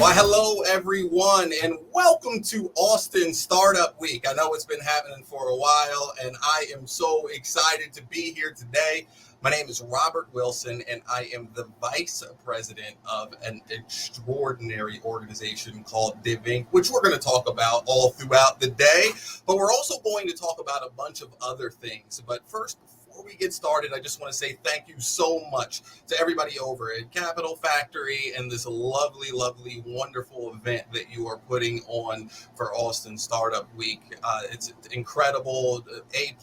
Why, hello, everyone, and welcome to Austin Startup Week. I know it's been happening for a while, and I am so excited to be here today. My name is Robert Wilson, and I am the Vice President of an extraordinary organization called Div Inc., which we're going to talk about all throughout the day, but we're also going to talk about a bunch of other things. But first, before we get started, I just want to say thank you so much to everybody over at Capital Factory and this lovely, wonderful event that you are putting on for Austin Startup Week. It's incredible, A+,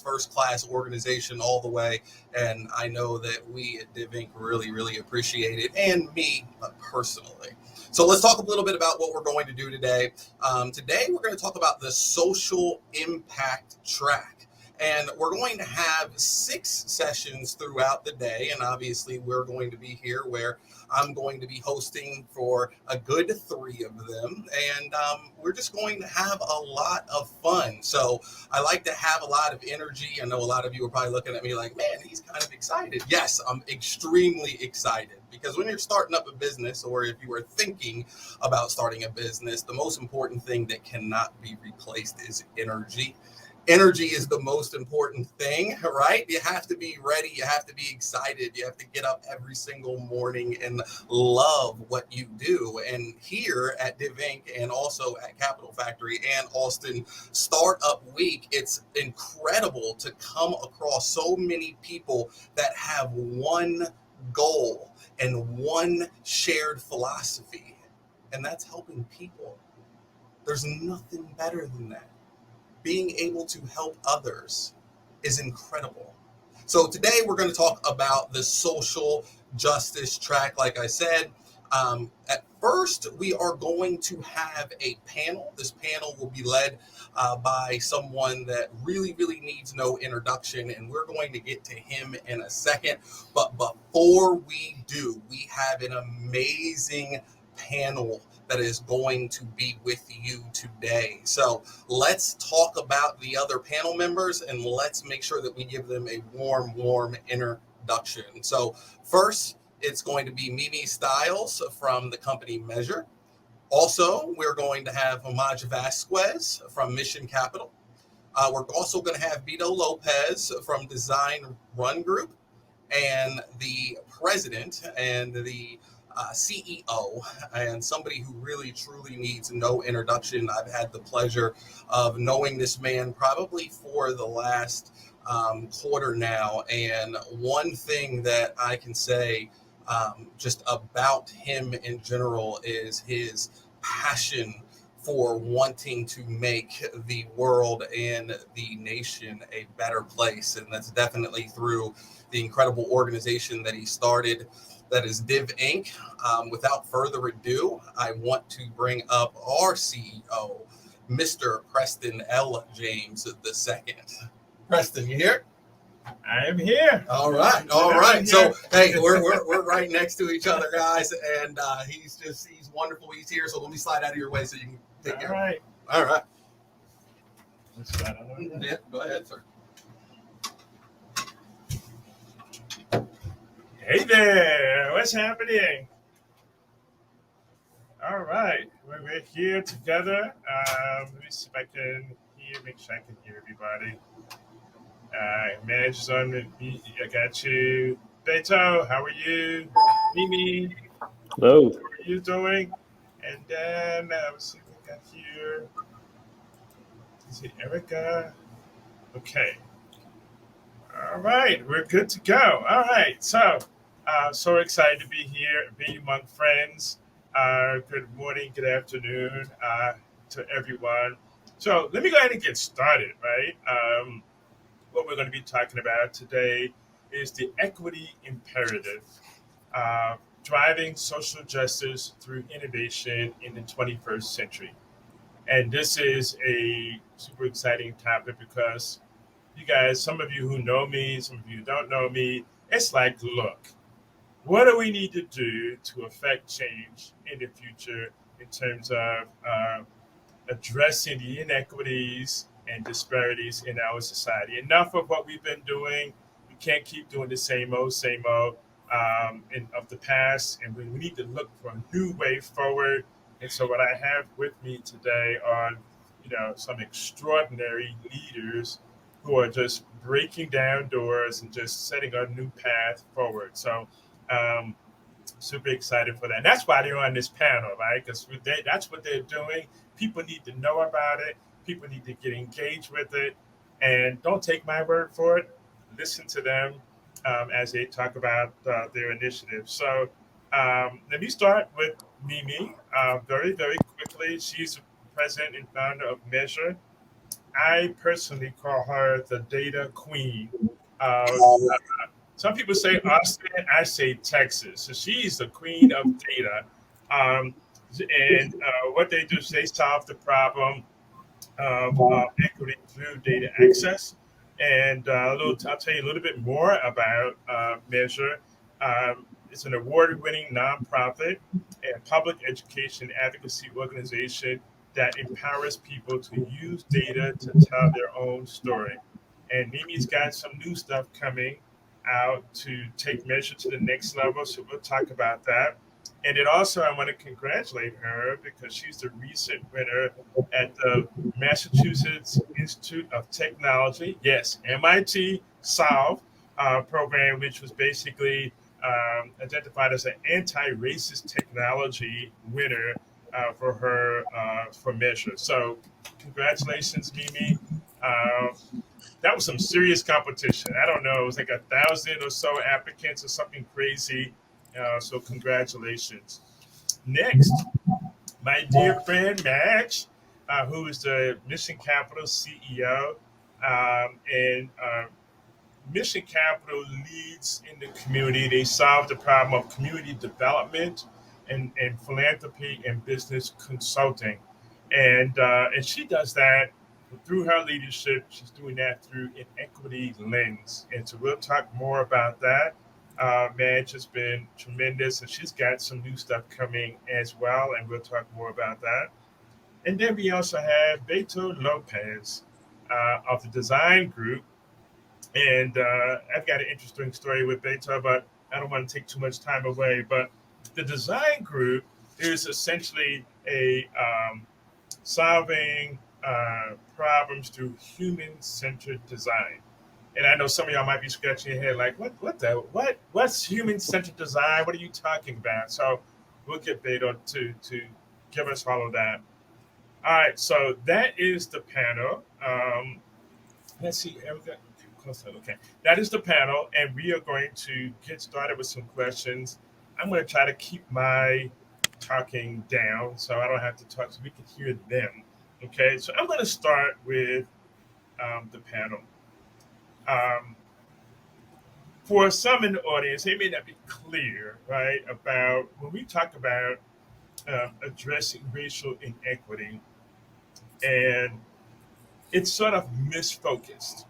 first class organization all the way. And I know that we at Div Inc. really appreciate it, and me personally. So let's talk a little bit about what we're going to do today. Today, we're going to talk about the social impact track. And we're going to have 6 sessions throughout the day. And obviously, we're going to be here where I'm going to be hosting for a good 3 of them. And we're just going to have a lot of fun. So I like to have a lot of energy. I know a lot of you are probably looking at me like, man, he's kind of excited. Yes, I'm extremely excited. Because when you're starting up a business, or if you are thinking about starting a business, the most important thing that cannot be replaced is energy. Energy is the most important thing, right? You have to be ready. You have to be excited. You have to get up every single morning and love what you do. And here at Div Inc. and also at Capital Factory and Austin Startup Week, it's incredible to come across so many people that have one goal and one shared philosophy, and that's helping people. There's nothing better than that. Being able to help others is incredible. So today we're going to talk about the social justice track. Like I said, at first we are going to have a panel. This panel will be led by someone that really needs no introduction, and we're going to get to him in a second. But before we do, we have an amazing panel that is going to be with you today. So let's talk about the other panel members, and let's make sure that we give them a warm introduction. So first, it's going to be Mimi Stiles from the company Measure. Also, we're going to have Homage Vasquez from Mission Capital. We're also going to have Beethoven Lopez from Design Run Group, and the president and the CEO, and somebody who really truly needs no introduction. I've had the pleasure of knowing this man probably for the last quarter now, and one thing that I can say just about him in general is his passion for wanting to make the world and the nation a better place, and that's definitely through the incredible organization that he started, that is Div Inc. Without further ado, I want to bring up our CEO, Mr. Preston L. James II. Preston, you here? I am here. All right. So, hey, we're right next to each other, guys, and he's wonderful. He's here, so let me slide out of your way so you can take care. All right. Let's slide out of the way. Yeah, go ahead, sir. Hey there, what's happening? All right, we're here together. Let me see if I can make sure I can hear everybody. Manager's on me. I got you. Beto, how are you? Mimi, hello. How are you doing? And then let's see what we got here. Is it Erica? Okay. All right, we're good to go. All right, so excited to be here, be among friends. Good morning, good afternoon to everyone. So let me go ahead and get started, right? What we're going to be talking about today is the equity imperative, driving social justice through innovation in the 21st century. And this is a super exciting topic because you guys, some of you who know me, some of you who don't know me, it's like, look, what do we need to do to affect change in the future in terms of addressing the inequities and disparities in our society? Enough of what we've been doing. We can't keep doing the same old, of the past, and we need to look for a new way forward. And so, what I have with me today are, some extraordinary leaders who are just breaking down doors and just setting a new path forward. So, um, super excited for that. And that's why they're on this panel, right? Because that's what they're doing. People need to know about it. People need to get engaged with it. And don't take my word for it. Listen to them as they talk about their initiatives. So let me start with Mimi very, very quickly. She's the president and founder of Measure. I personally call her the data queen. Uh, some people say Austin, I say Texas. So she's the queen of data. Um, and what they do is they solve the problem of equity through data access. And I'll tell you a little bit more about Measure. It's an award-winning nonprofit and public education advocacy organization that empowers people to use data to tell their own story. And Mimi's got some new stuff coming out to take Measure to the next level, so we'll talk about that. And then also, I want to congratulate her because she's the recent winner at the Massachusetts Institute of Technology, yes, MIT Solve program, which was basically identified as an anti-racist technology winner for her for Measure. So, congratulations, Mimi. Uh, that was some serious competition. I don't know, it was like 1,000 or so applicants or something crazy. So, congratulations. Next, my dear friend Madge, who is the Mission Capital CEO, and Mission Capital leads in the community. They solve the problem of community development and philanthropy and business consulting, and she does that through her leadership. She's doing that through an equity lens, and so we'll talk more about that. Madge has been tremendous, and she's got some new stuff coming as well, and we'll talk more about that. And then we also have Beethoven Lopez of the Design Group, and I've got an interesting story with Beethoven, but I don't want to take too much time away. But the Design Group is essentially a solving problems through human-centered design. And I know some of y'all might be scratching your head like, what's human-centered design? What are you talking about? So we'll get Beto to give us all of that. All right, so that is the panel. Let's see, Erica. Close that. Okay, that is the panel, and we are going to get started with some questions. I'm going to try to keep my talking down so I don't have to talk, so we can hear them. Okay, so I'm going to start with the panel. Um, for some in the audience, they may not be clear, right, about when we talk about addressing racial inequity, and it's sort of misfocused,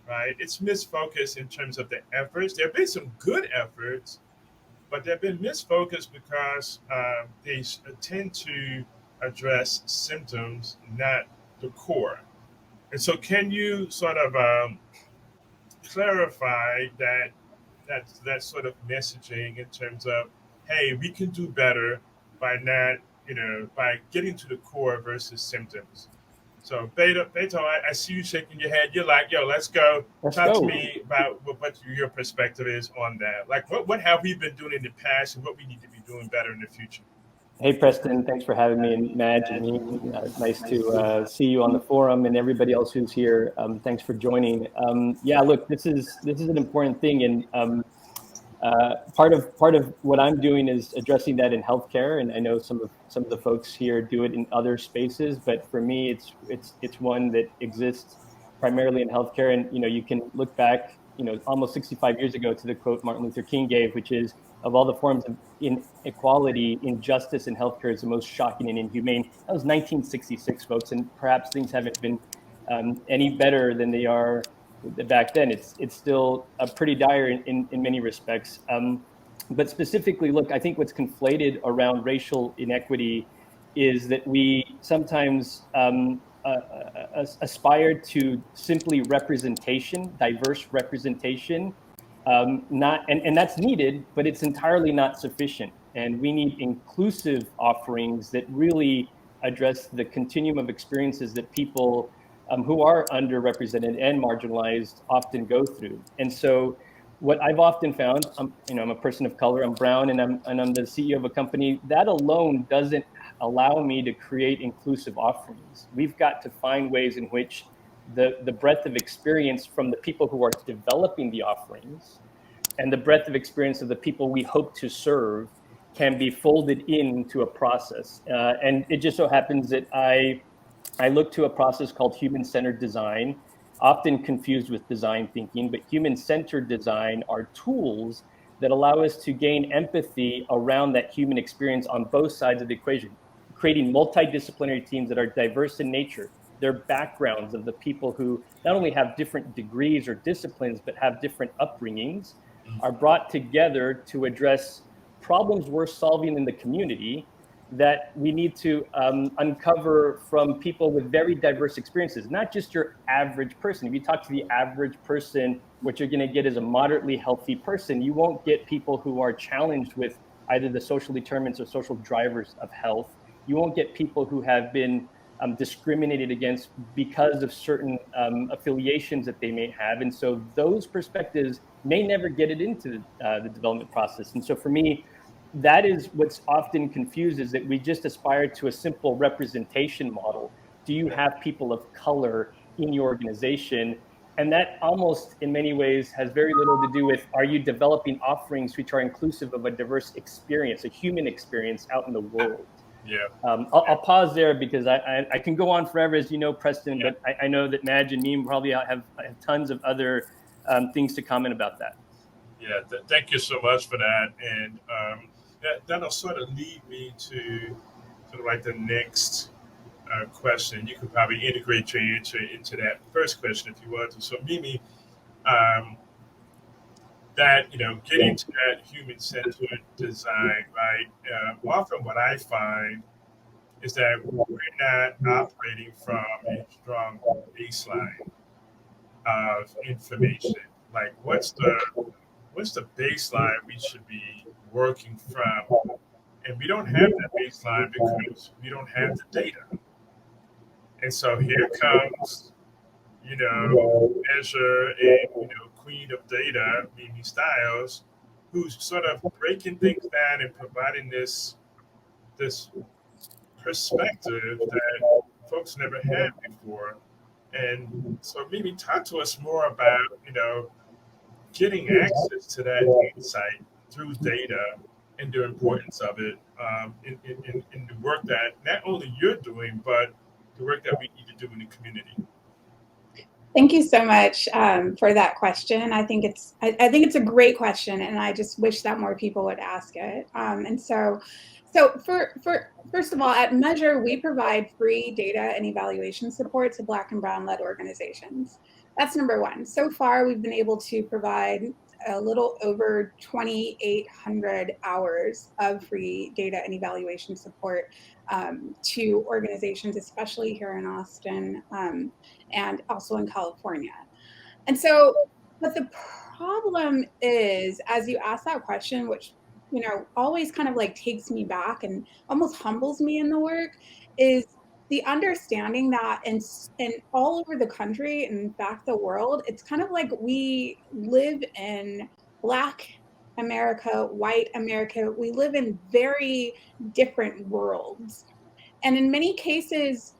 right? It's misfocused in terms of the efforts. There have been some good efforts, but they've been misfocused because they tend to address symptoms, not the core. And so, can you sort of clarify that sort of messaging in terms of, hey, we can do better by not, by getting to the core versus symptoms. So Beto, I see you shaking your head. You're like, yo, let's go. Let's Talk to go. me about what your perspective is on that. Like, what have we been doing in the past and what we need to be doing better in the future? Hey, Preston, thanks for having me, and Madge and me. Nice to see you on the forum, and everybody else who's here. Thanks for joining. Yeah, look, this is an important thing, and part of what I'm doing is addressing that in healthcare, and I know some of the folks here do it in other spaces, but for me, it's one that exists primarily in healthcare. And you can look back, almost 65 years ago to the quote Martin Luther King gave, which is, of all the forms of inequality, injustice in healthcare is the most shocking and inhumane. That was 1966, folks, and perhaps things haven't been any better than they are back then. It's still pretty dire in many respects. But specifically, look, I think what's conflated around racial inequity is that we sometimes aspire to simply representation, diverse representation, and that's needed, but it's entirely not sufficient. And we need inclusive offerings that really address the continuum of experiences that people who are underrepresented and marginalized often go through. And so what I've often found, I'm a person of color, I'm brown, and I'm the CEO of a company. That alone doesn't allow me to create inclusive offerings. We've got to find ways in which the breadth of experience from the people who are developing the offerings and the breadth of experience of the people we hope to serve can be folded into a process. And it just so happens that I look to a process called human-centered design, often confused with design thinking, but human-centered design are tools that allow us to gain empathy around that human experience on both sides of the equation, creating multidisciplinary teams that are diverse in nature. Their backgrounds of the people who not only have different degrees or disciplines, but have different upbringings, are brought together to address problems we're solving in the community that we need to uncover from people with very diverse experiences, not just your average person. If you talk to the average person, what you're going to get is a moderately healthy person. You won't get people who are challenged with either the social determinants or social drivers of health. You won't get people who have been discriminated against because of certain affiliations that they may have. And so those perspectives may never get it into the development process. And so for me, that is what's often confused, is that we just aspire to a simple representation model. Do you have people of color in your organization? And that almost in many ways has very little to do with, are you developing offerings which are inclusive of a diverse experience, a human experience out in the world? Yeah. I'll pause there because I can go on forever, as you know, Preston, but I know that Madge and Neem probably have tons of other things to comment about that. Yeah, thank you so much for that. And that'll sort of lead me to sort of like the next question. You could probably integrate your answer into that first question if you want to. So, Mimi, that, getting to that human-centered design, right? Often what I find is that we're not operating from a strong baseline of information. Like, what's the baseline we should be working from? And we don't have that baseline because we don't have the data. And so here comes, Azure and, Queen of Data, Mimi Styles, who's sort of breaking things down and providing this perspective that folks never had before. And so Mimi, talk to us more about, getting access to that insight through data and the importance of it in the work that not only you're doing, but the work that we need to do in the community. Thank you so much for that question. I think it's a great question, and I just wish that more people would ask it. And so first of all, at Measure, we provide free data and evaluation support to Black and Brown-led organizations. That's number one. So far, we've been able to provide a little over 2,800 hours of free data and evaluation support to organizations, especially here in Austin and also in California. And so, but the problem is, as you ask that question, which always kind of like takes me back and almost humbles me in the work, is the understanding that in all over the country, and in fact the world, it's kind of like we live in Black America, white America. We live in very different worlds. And in many cases,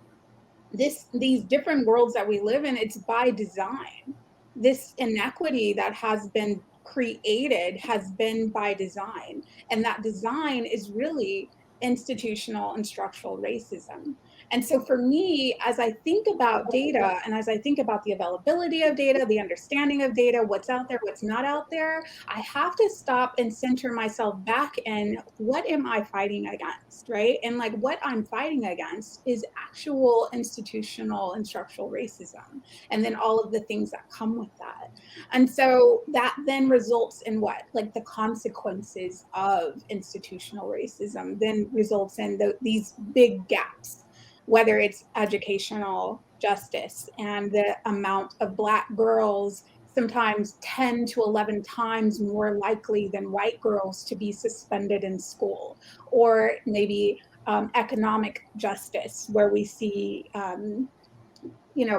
these different worlds that we live in, it's by design. This inequity that has been created has been by design. And that design is really institutional and structural racism. And so for me, as I think about data and as I think about the availability of data, the understanding of data, what's out there, what's not out there, I have to stop and center myself back in what am I fighting against, right? And like what I'm fighting against is actual institutional and structural racism. And then all of the things that come with that. And so that then results in what? Like the consequences of institutional racism then results in these big gaps, whether it's educational justice and the amount of Black girls sometimes 10 to 11 times more likely than white girls to be suspended in school, or maybe economic justice, where we see,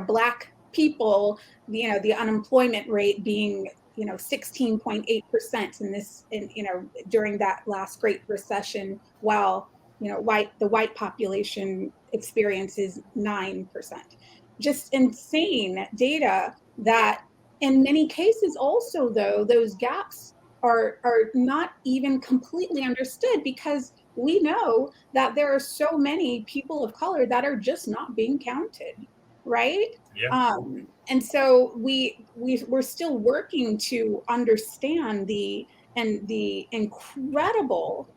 Black people, the unemployment rate being 16.8% during that last Great Recession, while the white population experiences 9%. Just insane data that in many cases also, though, those gaps are not even completely understood, because we know that there are so many people of color that are just not being counted, right? Yeah. And so we're still working to understand the incredible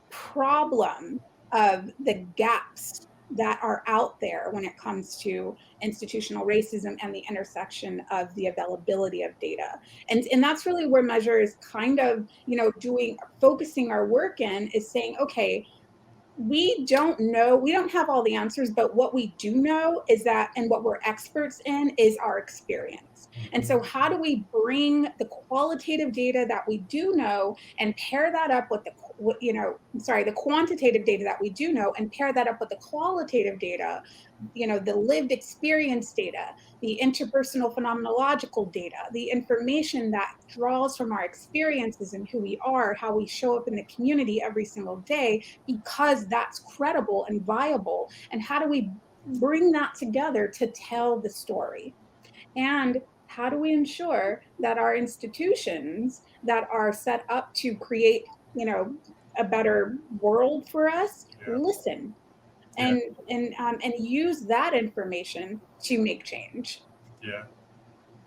problem of the gaps that are out there when it comes to institutional racism and the intersection of the availability of data. And that's really where Measure is kind of, focusing our work in, is saying, okay, we don't know, we don't have all the answers, but what we do know is that, and what we're experts in, is our experience. And so how do we bring the qualitative data that we do know and pair that up with the quantitative data that we do know, and pair that up with the qualitative data, the lived experience data, the interpersonal phenomenological data, the information that draws from our experiences and who we are, how we show up in the community every single day, because that's credible and viable. And how do we bring that together to tell the story? And how do we ensure that our institutions that are set up to create, a better world for us, listen and use that information to make change? Yeah.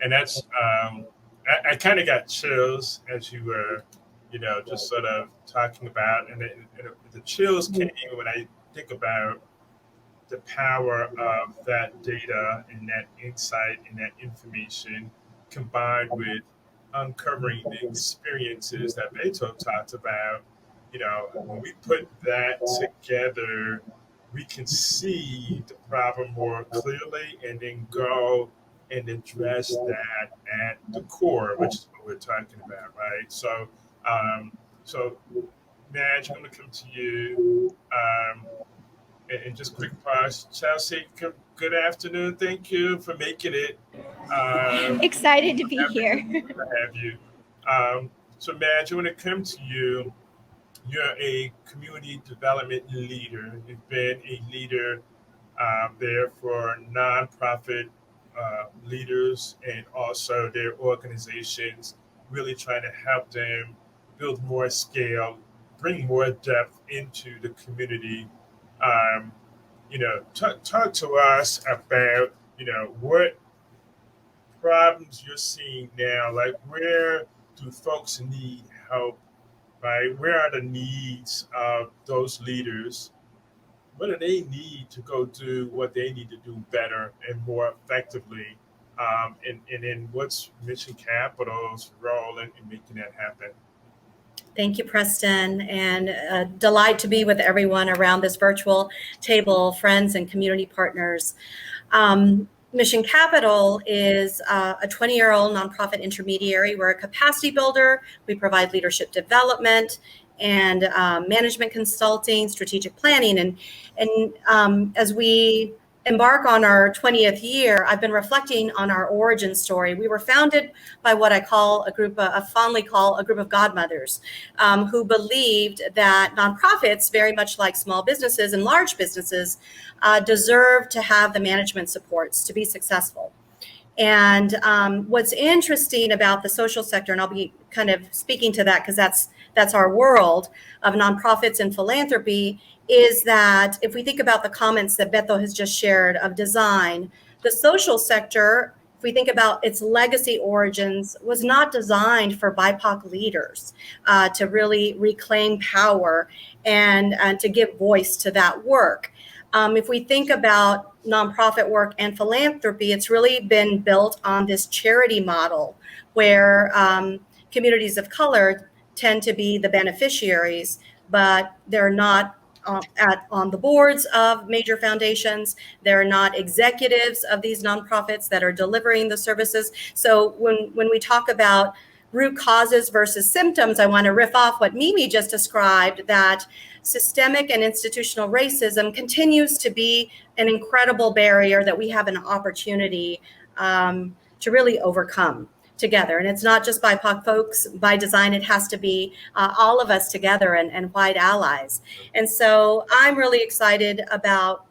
And that's, I kind of got chills as you were, just sort of talking about, and the chills came when I think about the power of that data and that insight and that information, combined with uncovering the experiences that Beethoven talked about. When we put that together, we can see the problem more clearly and then go and address that at the core, which is what we're talking about, right? So Madge, I'm going to come to you. And just quick pause. Chelsea, good afternoon. Thank you for making it. Excited to be here. To have you. So Madge, when it comes to you, you're a community development leader. You've been a leader there for nonprofit leaders and also their organizations, really trying to help them build more scale, bring more depth into the community. Talk to us about, what problems you're seeing now, like where do folks need help, right? Where are the needs of those leaders? What do they need to go do what they need to do better and more effectively? And then what's Mission Capital's role in making that happen? Thank you, Preston, and a delight to be with everyone around this virtual table, friends and community partners. Mission Capital is a 20-year-old nonprofit intermediary. We're a capacity builder. We provide leadership development and management consulting, strategic planning. And as we embark on our 20th year, I've been reflecting on our origin story. We were founded by what I fondly call a group of godmothers who believed that nonprofits, very much like small businesses and large businesses, deserve to have the management supports to be successful. And what's interesting about the social sector, and I'll be kind of speaking to that because that's our world of nonprofits and philanthropy, is that if we think about the comments that Beto has just shared of design, the social sector, if we think about its legacy origins, was not designed for BIPOC leaders to really reclaim power and to give voice to that work. If we think about nonprofit work and philanthropy, it's really been built on this charity model where communities of color tend to be the beneficiaries, but they're not on the boards of major foundations. They're not executives of these nonprofits that are delivering the services. So when we talk about root causes versus symptoms, I want to riff off what Mimi just described, that systemic and institutional racism continues to be an incredible barrier that we have an opportunity to really overcome together. And it's not just BIPOC folks. By design, it has to be all of us together and white allies. And so I'm really excited about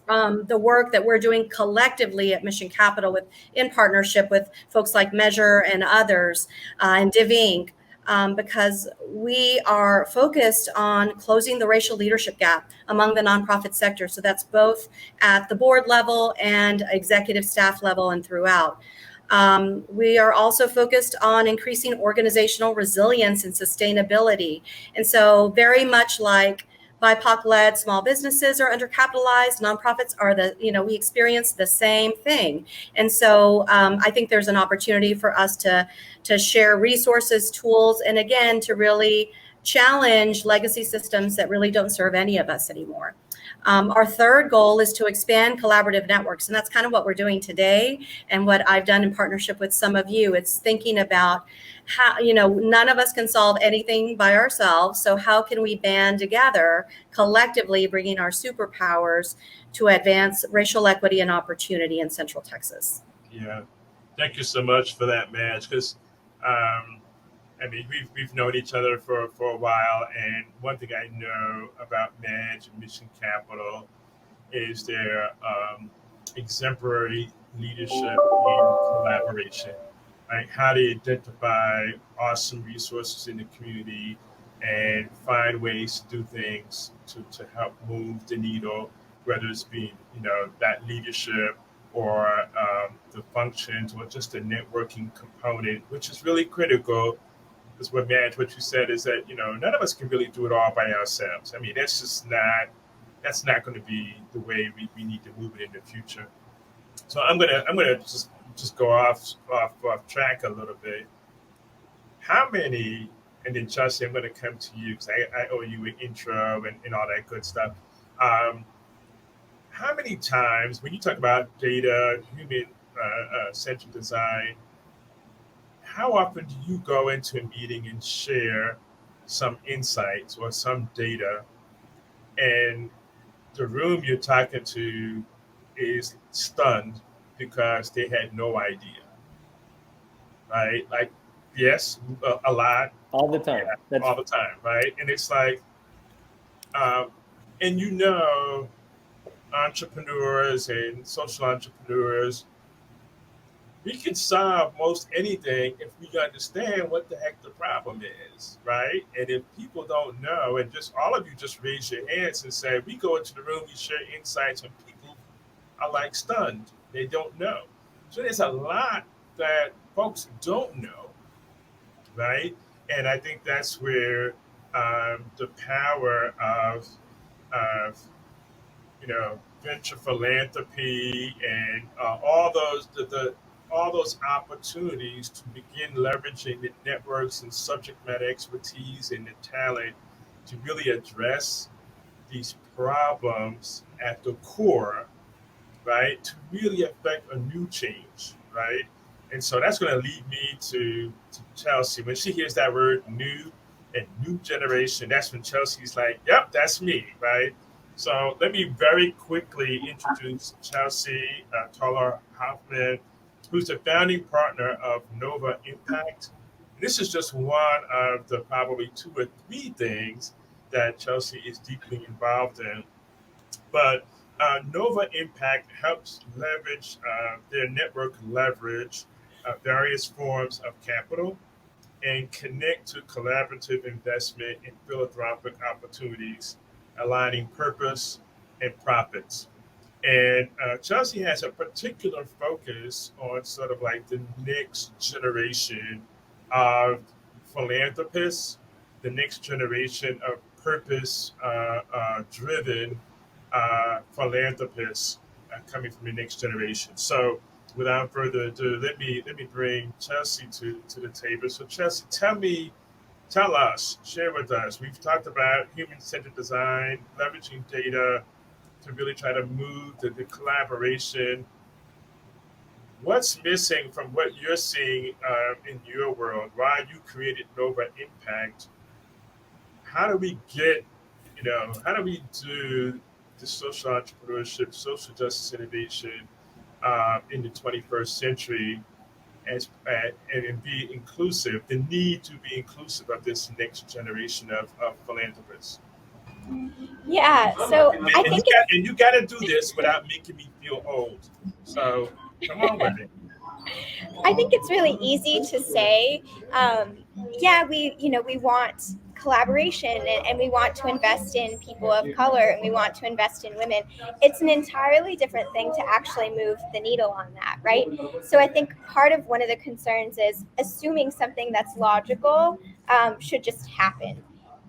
the work that we're doing collectively at Mission Capital in partnership with folks like Measure and others and Div Inc. Because we are focused on closing the racial leadership gap among the nonprofit sector. So that's both at the board level and executive staff level and throughout. We are also focused on increasing organizational resilience and sustainability. And so very much like BIPOC-led small businesses are undercapitalized, nonprofits are we experience the same thing. And so I think there's an opportunity for us to share resources, tools, and again, to really challenge legacy systems that really don't serve any of us anymore. Our third goal is to expand collaborative networks, and that's kind of what we're doing today and what I've done in partnership with some of you. It's thinking about how, none of us can solve anything by ourselves, so how can we band together collectively, bringing our superpowers to advance racial equity and opportunity in Central Texas? Yeah, thank you so much for that, Madge, because we've known each other for a while, and one thing I know about Madge and Mission Capital is their exemplary leadership and collaboration. Right? How they identify awesome resources in the community and find ways to do things to help move the needle, whether it's being, that leadership or the functions or just the networking component, which is really critical. Because what you said is that, none of us can really do it all by ourselves. I mean, that's not going to be the way we need to move it in the future. So I'm gonna just go off track a little bit. How many, and then Chelsea, I'm gonna come to you because I owe you an intro and all that good stuff. How many times when you talk about data, human centered design, how often do you go into a meeting and share some insights or some data, and the room you're talking to is stunned because they had no idea, right? Like, yes, a lot. All the time. Yeah, all the time, right? And it's like, and entrepreneurs and social entrepreneurs, we can solve most anything if we understand what the heck the problem is, right? And if people don't know, and just all of you just raise your hands and say, we go into the room, we share insights, and people are like stunned. They don't know. So there's a lot that folks don't know, right? And I think that's where the power of venture philanthropy and all those opportunities to begin leveraging the networks and subject matter expertise and the talent to really address these problems at the core, right? To really affect a new change, right? And so that's going to lead me to Chelsea. When she hears that word new and new generation, that's when Chelsea's like, yep, that's me, right? So let me very quickly introduce Chelsea Toller-Hoffman, who's the founding partner of Nova Impact. This is just one of the probably 2 or 3 things that Chelsea is deeply involved in. But Nova Impact helps leverage their network leverage various forms of capital and connect to collaborative investment and philanthropic opportunities, aligning purpose and profits. And Chelsea has a particular focus on sort of like the next generation of philanthropists, the next generation of purpose-driven philanthropists coming from the next generation. So without further ado, let me bring Chelsea to the table. So Chelsea, tell me Tell us, share with us. We've talked about human-centered design, leveraging data to really try to move the collaboration. What's missing from what you're seeing in your world? Why you created Nova Impact? How do we get, how do we do the social entrepreneurship, social justice innovation in the 21st century and be inclusive, the need to be inclusive of this next generation of philanthropists? Yeah, so I think You got to do this without making me feel old. So come on with it. I think it's really easy to say, yeah, we want collaboration and we want to invest in people of color and we want to invest in women. It's an entirely different thing to actually move the needle on that, right? So I think part of one of the concerns is assuming something that's logical should just happen.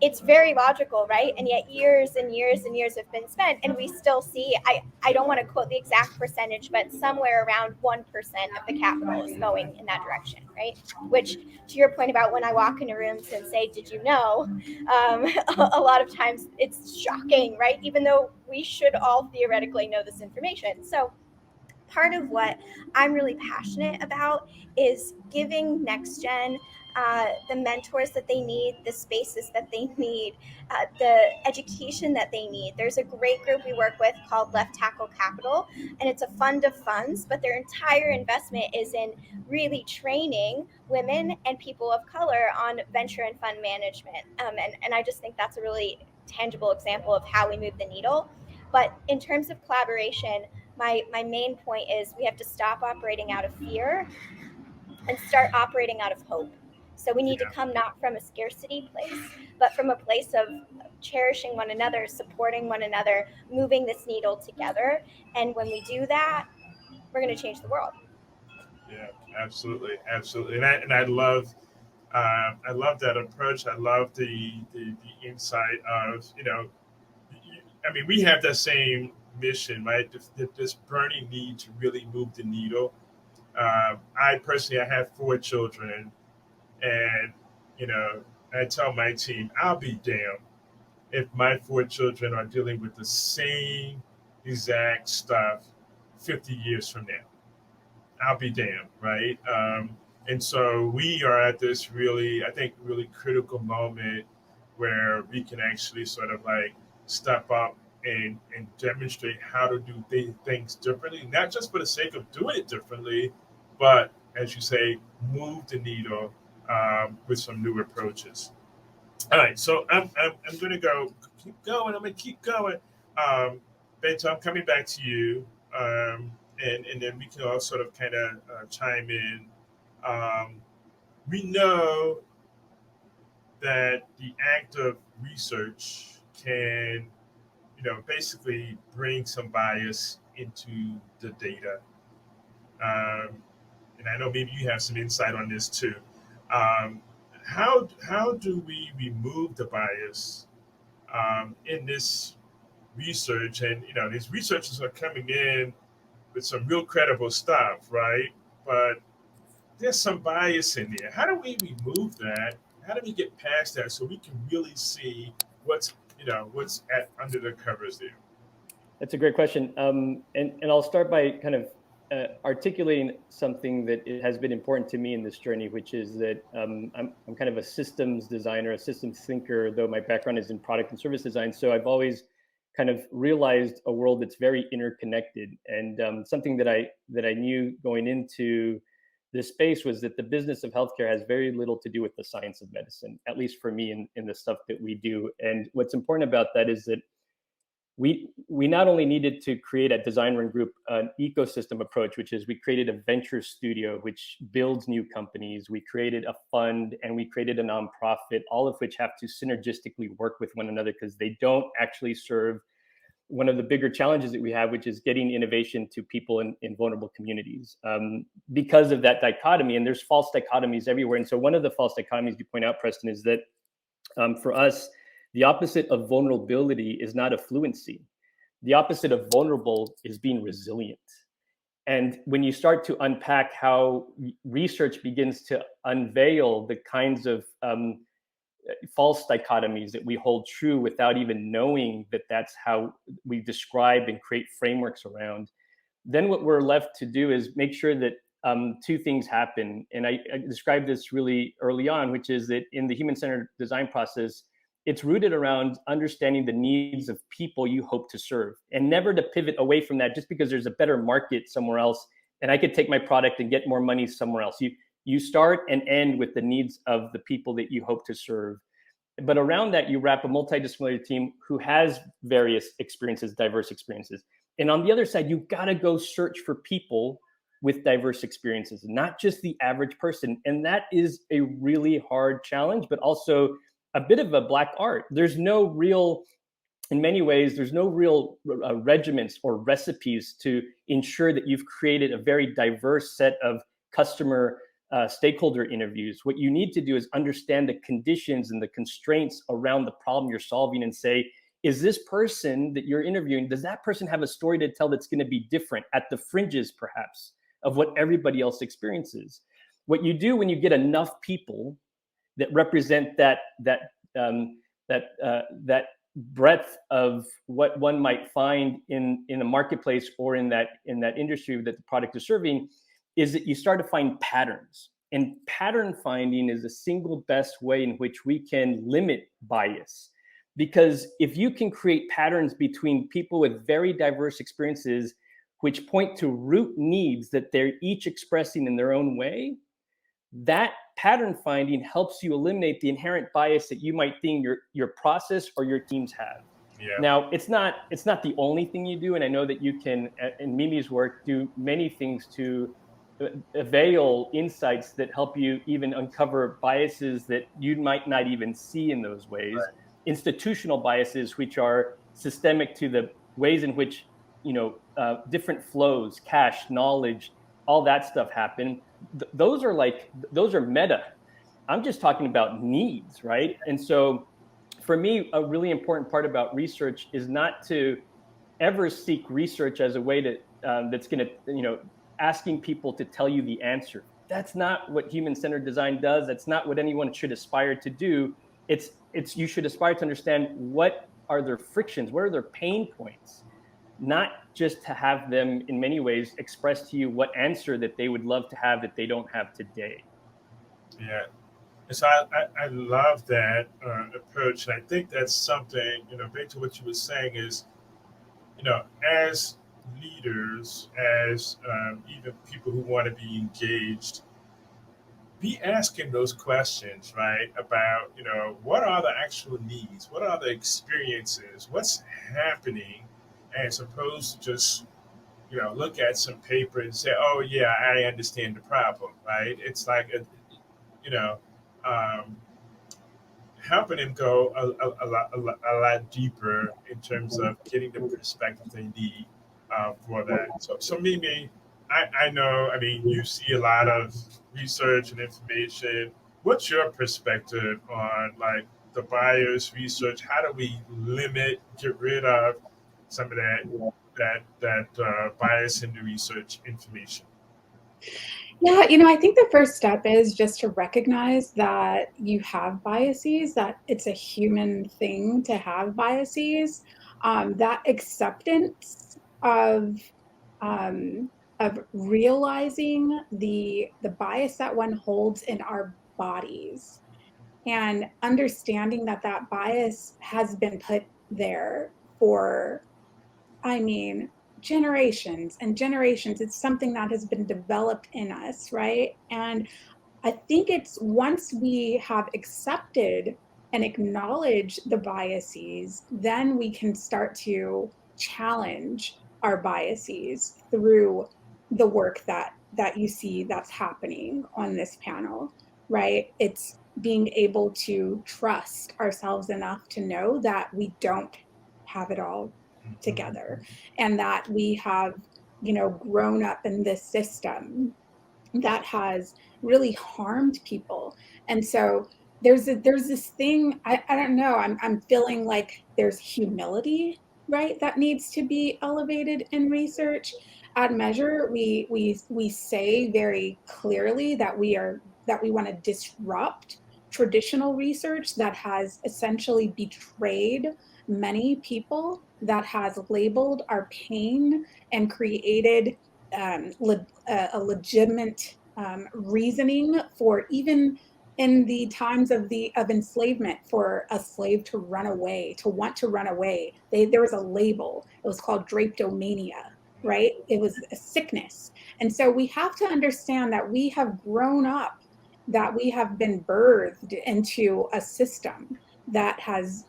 It's very logical, right? And yet years and years and years have been spent and we still see, I don't want to quote the exact percentage, but somewhere around 1% of the capital is going in that direction, right? Which, to your point about when I walk into rooms and say, did you know? A lot of times it's shocking, right? Even though we should all theoretically know this information. So part of what I'm really passionate about is giving next gen the mentors that they need, the spaces that they need, the education that they need. There's a great group we work with called Left Tackle Capital, and it's a fund of funds, but their entire investment is in really training women and people of color on venture and fund management. And I just think that's a really tangible example of how we move the needle. But in terms of collaboration, my main point is we have to stop operating out of fear and start operating out of hope. So we need to come not from a scarcity place, but from a place of cherishing one another, supporting one another, moving this needle together. And when we do that, we're going to change the world. Yeah, absolutely, absolutely, and I love that approach. I love the insight of I mean, we have that same mission, right? This burning need to really move the needle. I personally, I have 4 children, and I tell my team, I'll be damned if my 4 children are dealing with the same exact stuff 50 years from now. I'll be damned, right? And so we are at this really, I think, really critical moment where we can actually sort of like step up and demonstrate how to do things differently, not just for the sake of doing it differently, but as you say, move the needle with some new approaches. All right, so I'm going to keep going. I'm going to keep going. Beto, I'm coming back to you, and then we can all sort of kind of chime in. Um, we know that the act of research can, basically bring some bias into the data. And I know maybe you have some insight on this too. Um, how do we remove the bias in this research? And these researchers are coming in with some real credible stuff, right? But there's some bias in there. How do we remove that? How do we get past that so we can really see what's at under the covers there? That's a great question. And I'll start by kind of articulating something that has been important to me in this journey, which is that I'm kind of a systems designer, a systems thinker, though my background is in product and service design. So I've always kind of realized a world that's very interconnected. And something that I knew going into this space was that the business of healthcare has very little to do with the science of medicine, at least for me in the stuff that we do. And what's important about that is that we not only needed to create at Design Run Group an ecosystem approach, which is we created a venture studio which builds new companies, we created a fund, and we created a nonprofit, all of which have to synergistically work with one another because they don't actually serve one of the bigger challenges that we have, which is getting innovation to people in vulnerable communities. Because of that dichotomy, and there's false dichotomies everywhere. And so one of the false dichotomies you point out, Preston, is that for us, the opposite of vulnerability is not affluency. The opposite of vulnerable is being resilient. And when you start to unpack how research begins to unveil the kinds of false dichotomies that we hold true without even knowing that that's how we describe and create frameworks around, then what we're left to do is make sure that two things happen. And I described this really early on, which is that in the human-centered design process, it's rooted around understanding the needs of people you hope to serve, and never to pivot away from that just because there's a better market somewhere else and I could take my product and get more money somewhere else. You start and end with the needs of the people that you hope to serve. But around that, you wrap a multidisciplinary team who has various experiences, diverse experiences. And on the other side, you've got to go search for people with diverse experiences, not just the average person. And that is a really hard challenge, but also a bit of a black art. There's no real, in many ways, there's no real regiments or recipes to ensure that you've created a very diverse set of customer stakeholder interviews. What you need to do is understand the conditions and the constraints around the problem you're solving and say, is this person that you're interviewing, does that person have a story to tell that's going to be different at the fringes, perhaps, of what everybody else experiences? What you do when you get enough people that represent that breadth of what one might find in a marketplace or in that industry that the product is serving, is that you start to find patterns. And pattern finding is the single best way in which we can limit bias. Because if you can create patterns between people with very diverse experiences, which point to root needs that they're each expressing in their own way, that pattern finding helps you eliminate the inherent bias that you might think your process or your teams have. Yeah. Now, it's not the only thing you do, and I know that you can, in Mimi's work, do many things to avail insights that help you even uncover biases that you might not even see in those ways. Right. Institutional biases, which are systemic to the ways in which different flows, cash, knowledge, all that stuff happen. Those are meta. I'm just talking about needs, right? And so for me, a really important part about research is not to ever seek research as a way to that's going to, asking people to tell you the answer. That's not what human-centered design does. That's not what anyone should aspire to do. It's you should aspire to understand what are their frictions, what are their pain points, not just to have them in many ways express to you what answer that they would love to have that they don't have today. Yeah. And so I love that approach. And I think that's something, back to what you were saying is, as leaders, as even people who want to be engaged, be asking those questions, right? About, what are the actual needs? What are the experiences? What's happening? As opposed to just, look at some paper and say, oh, yeah, I understand the problem, right? It's like, helping them go a lot deeper in terms of getting the perspective they need for that. So Mimi, I know, you see a lot of research and information. What's your perspective on the bias research? How do we limit, get rid of some of that bias in the research information? Yeah, I think the first step is just to recognize that you have biases, that it's a human thing to have biases. That acceptance of realizing the bias that one holds in our bodies, and understanding that bias has been put there for, generations and generations. It's something that has been developed in us, right? And I think it's once we have accepted and acknowledged the biases, then we can start to challenge our biases through the work that you see that's happening on this panel, right? It's being able to trust ourselves enough to know that we don't have it all together, and that we have, grown up in this system that has really harmed people. And so there's this thing, I don't know, I'm feeling like there's humility, right, that needs to be elevated in research. At Measure, we say very clearly that we want to disrupt traditional research that has essentially betrayed many people, that has labeled our pain and created a legitimate reasoning for, even in the times of enslavement, for a slave to run away, to want to run away. There was a label. It was called drapetomania, right? It was a sickness. And so we have to understand that we have grown up, that we have been birthed into a system that has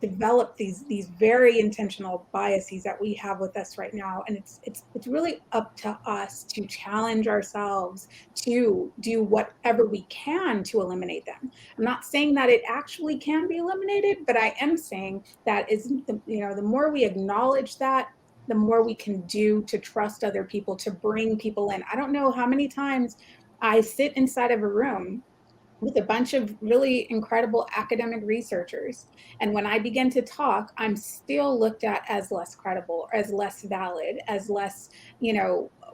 developed these very intentional biases that we have with us right now. And it's really up to us to challenge ourselves to do whatever we can to eliminate them. I'm not saying that it actually can be eliminated, but I am saying that the more we acknowledge that, the more we can do to trust other people, to bring people in. I don't know how many times I sit inside of a room with a bunch of really incredible academic researchers, and when I begin to talk, I'm still looked at as less credible, as less valid, as less,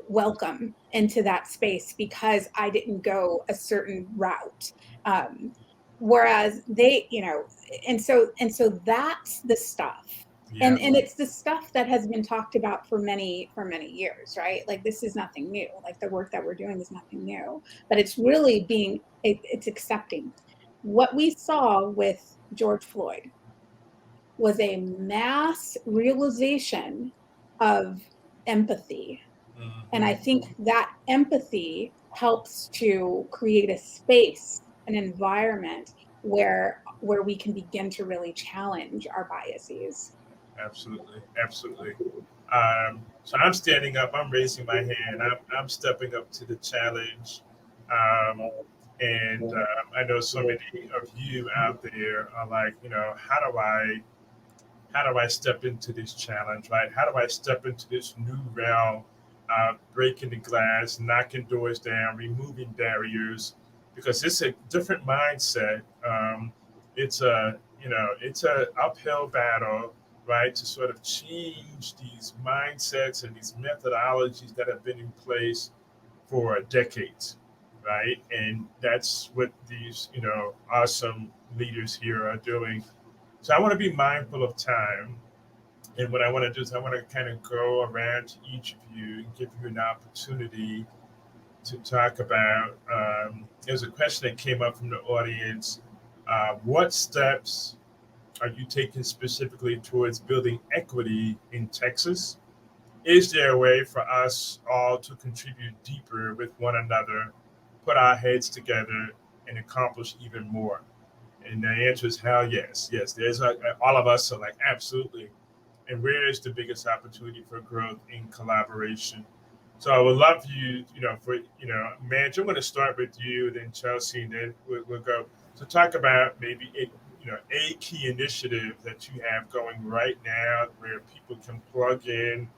welcome into that space, because I didn't go a certain route. Whereas they, and so that's the stuff. Yeah. And it's the stuff that has been talked about for many years, right? Like, this is nothing new. Like, the work that we're doing is nothing new, but it's really it's accepting. What we saw with George Floyd was a mass realization of empathy. And I think that empathy helps to create a space, an environment where we can begin to really challenge our biases. Absolutely, absolutely. So I'm standing up. I'm raising my hand. I'm stepping up to the challenge. And I know so many of you out there are like, how do I step into this challenge, right? How do I step into this new realm, breaking the glass, knocking doors down, removing barriers? Because it's a different mindset. It's a uphill battle, right? To sort of change these mindsets and these methodologies that have been in place for decades, right? And that's what these, awesome leaders here are doing. So I want to be mindful of time. And what I want to do is I want to kind of go around to each of you and give you an opportunity to talk about. There's a question that came up from the audience. What steps are you taking specifically towards building equity in Texas? Is there a way for us all to contribute deeper with one another, put our heads together, and accomplish even more? And the answer is hell yes. Yes, there's all of us are like, absolutely. And where is the biggest opportunity for growth in collaboration? So I would love you, Madge, I'm going to start with you, then Chelsea, and then we'll go to talk about maybe a key initiative that you have going right now where people can plug in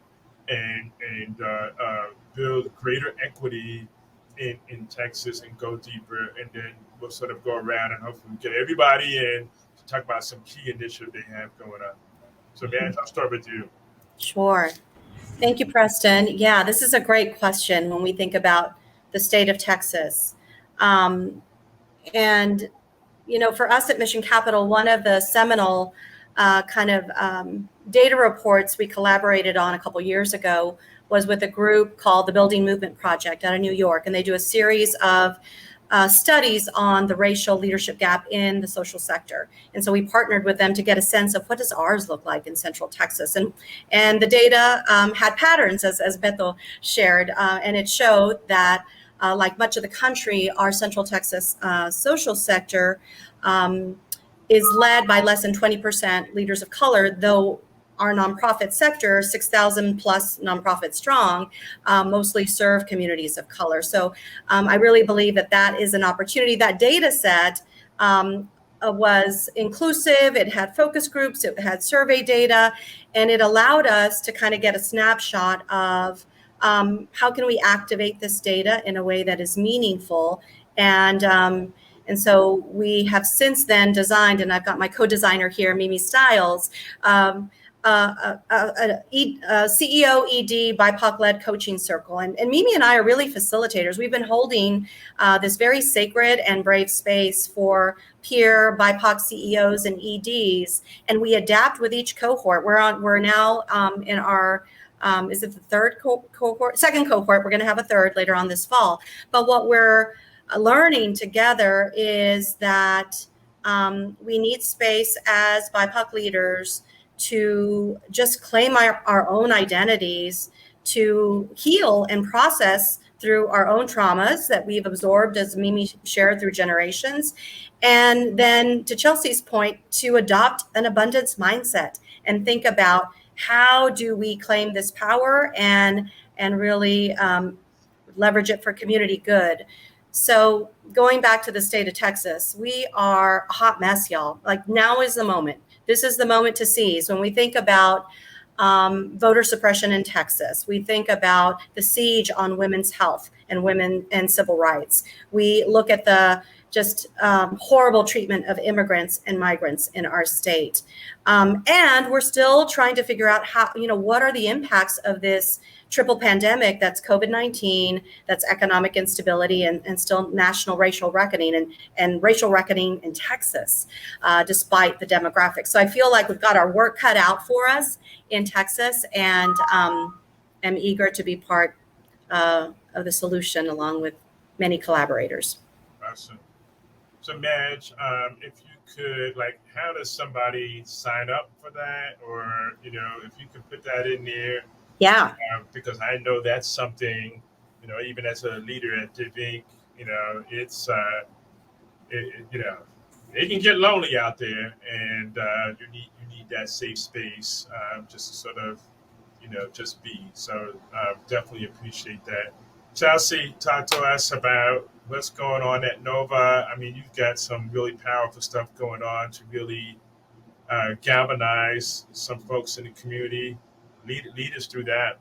and build greater equity in Texas and go deeper, and then we'll sort of go around and hopefully get everybody in to talk about some key initiative they have going on. So, Madge, I'll start with you. Sure. Thank you, Preston. Yeah, this is a great question when we think about the state of Texas. And, for us at Mission Capital, one of the seminal data reports we collaborated on a couple years ago was with a group called the Building Movement Project out of New York. And they do a series of studies on the racial leadership gap in the social sector. And so we partnered with them to get a sense of what does ours look like in Central Texas. And the data had patterns, as Beto shared, and it showed that like much of the country, our Central Texas social sector is led by less than 20% leaders of color, though our nonprofit sector, 6,000 plus nonprofit strong, mostly serve communities of color. So I really believe that is an opportunity. That data set was inclusive. It had focus groups, it had survey data, and it allowed us to kind of get a snapshot of how can we activate this data in a way that is meaningful. And so we have since then designed, and I've got my co-designer here, Mimi Stiles, CEO ED BIPOC-led coaching circle. And Mimi and I are really facilitators. We've been holding this very sacred and brave space for peer BIPOC CEOs and EDs, and we adapt with each cohort. We're now in our is it the third cohort? Second cohort. We're going to have a third later on this fall. But what we're learning together is that we need space as BIPOC leaders to just claim our own identities, to heal and process through our own traumas that we've absorbed, as Mimi shared, through generations. And then, to Chelsea's point, to adopt an abundance mindset and think about how do we claim this power and really leverage it for community good. So going back to the state of Texas, we are a hot mess, y'all. Like, now is the moment. This is the moment to seize. When we think about voter suppression in Texas, we think about the siege on women's health and women and civil rights. We look at the just horrible treatment of immigrants and migrants in our state. And we're still trying to figure out how, what are the impacts of this triple pandemic that's COVID-19, that's economic instability, and still national racial reckoning and racial reckoning in Texas, despite the demographics. So I feel like we've got our work cut out for us in Texas, and am eager to be part of the solution along with many collaborators. Awesome. So Madge, if you could, how does somebody sign up for that? Or, if you could put that in there. Yeah. Because I know that's something, even as a leader at DivInc, it's, it can get lonely out there, and you need that safe space just to sort of, just be. So definitely appreciate that. Chelsea, talk to us about what's going on at Nova. I mean, you've got some really powerful stuff going on to really galvanize some folks in the community. Lead us through that.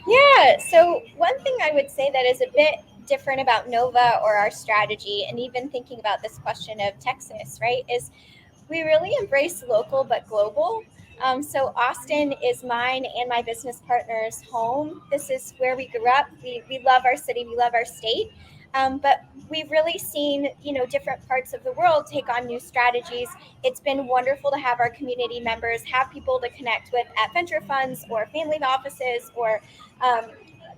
Yeah, so one thing I would say that is a bit different about Nova or our strategy, and even thinking about this question of Texas, right, is we really embrace local but global. So Austin is mine and my business partner's home. This is where we grew up. We love our city. We love our state. But we've really seen, different parts of the world take on new strategies. It's been wonderful to have our community members have people to connect with at venture funds or family offices or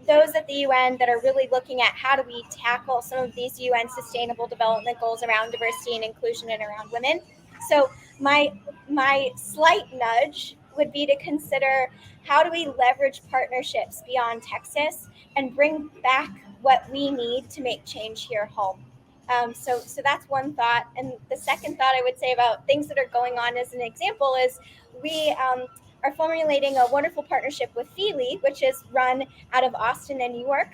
those at the UN that are really looking at how do we tackle some of these UN Sustainable Development Goals around diversity and inclusion and around women. So my slight nudge would be to consider, how do we leverage partnerships beyond Texas and bring back what we need to make change here home. So that's one thought. And the second thought I would say about things that are going on as an example is we are formulating a wonderful partnership with Feely, which is run out of Austin and New York,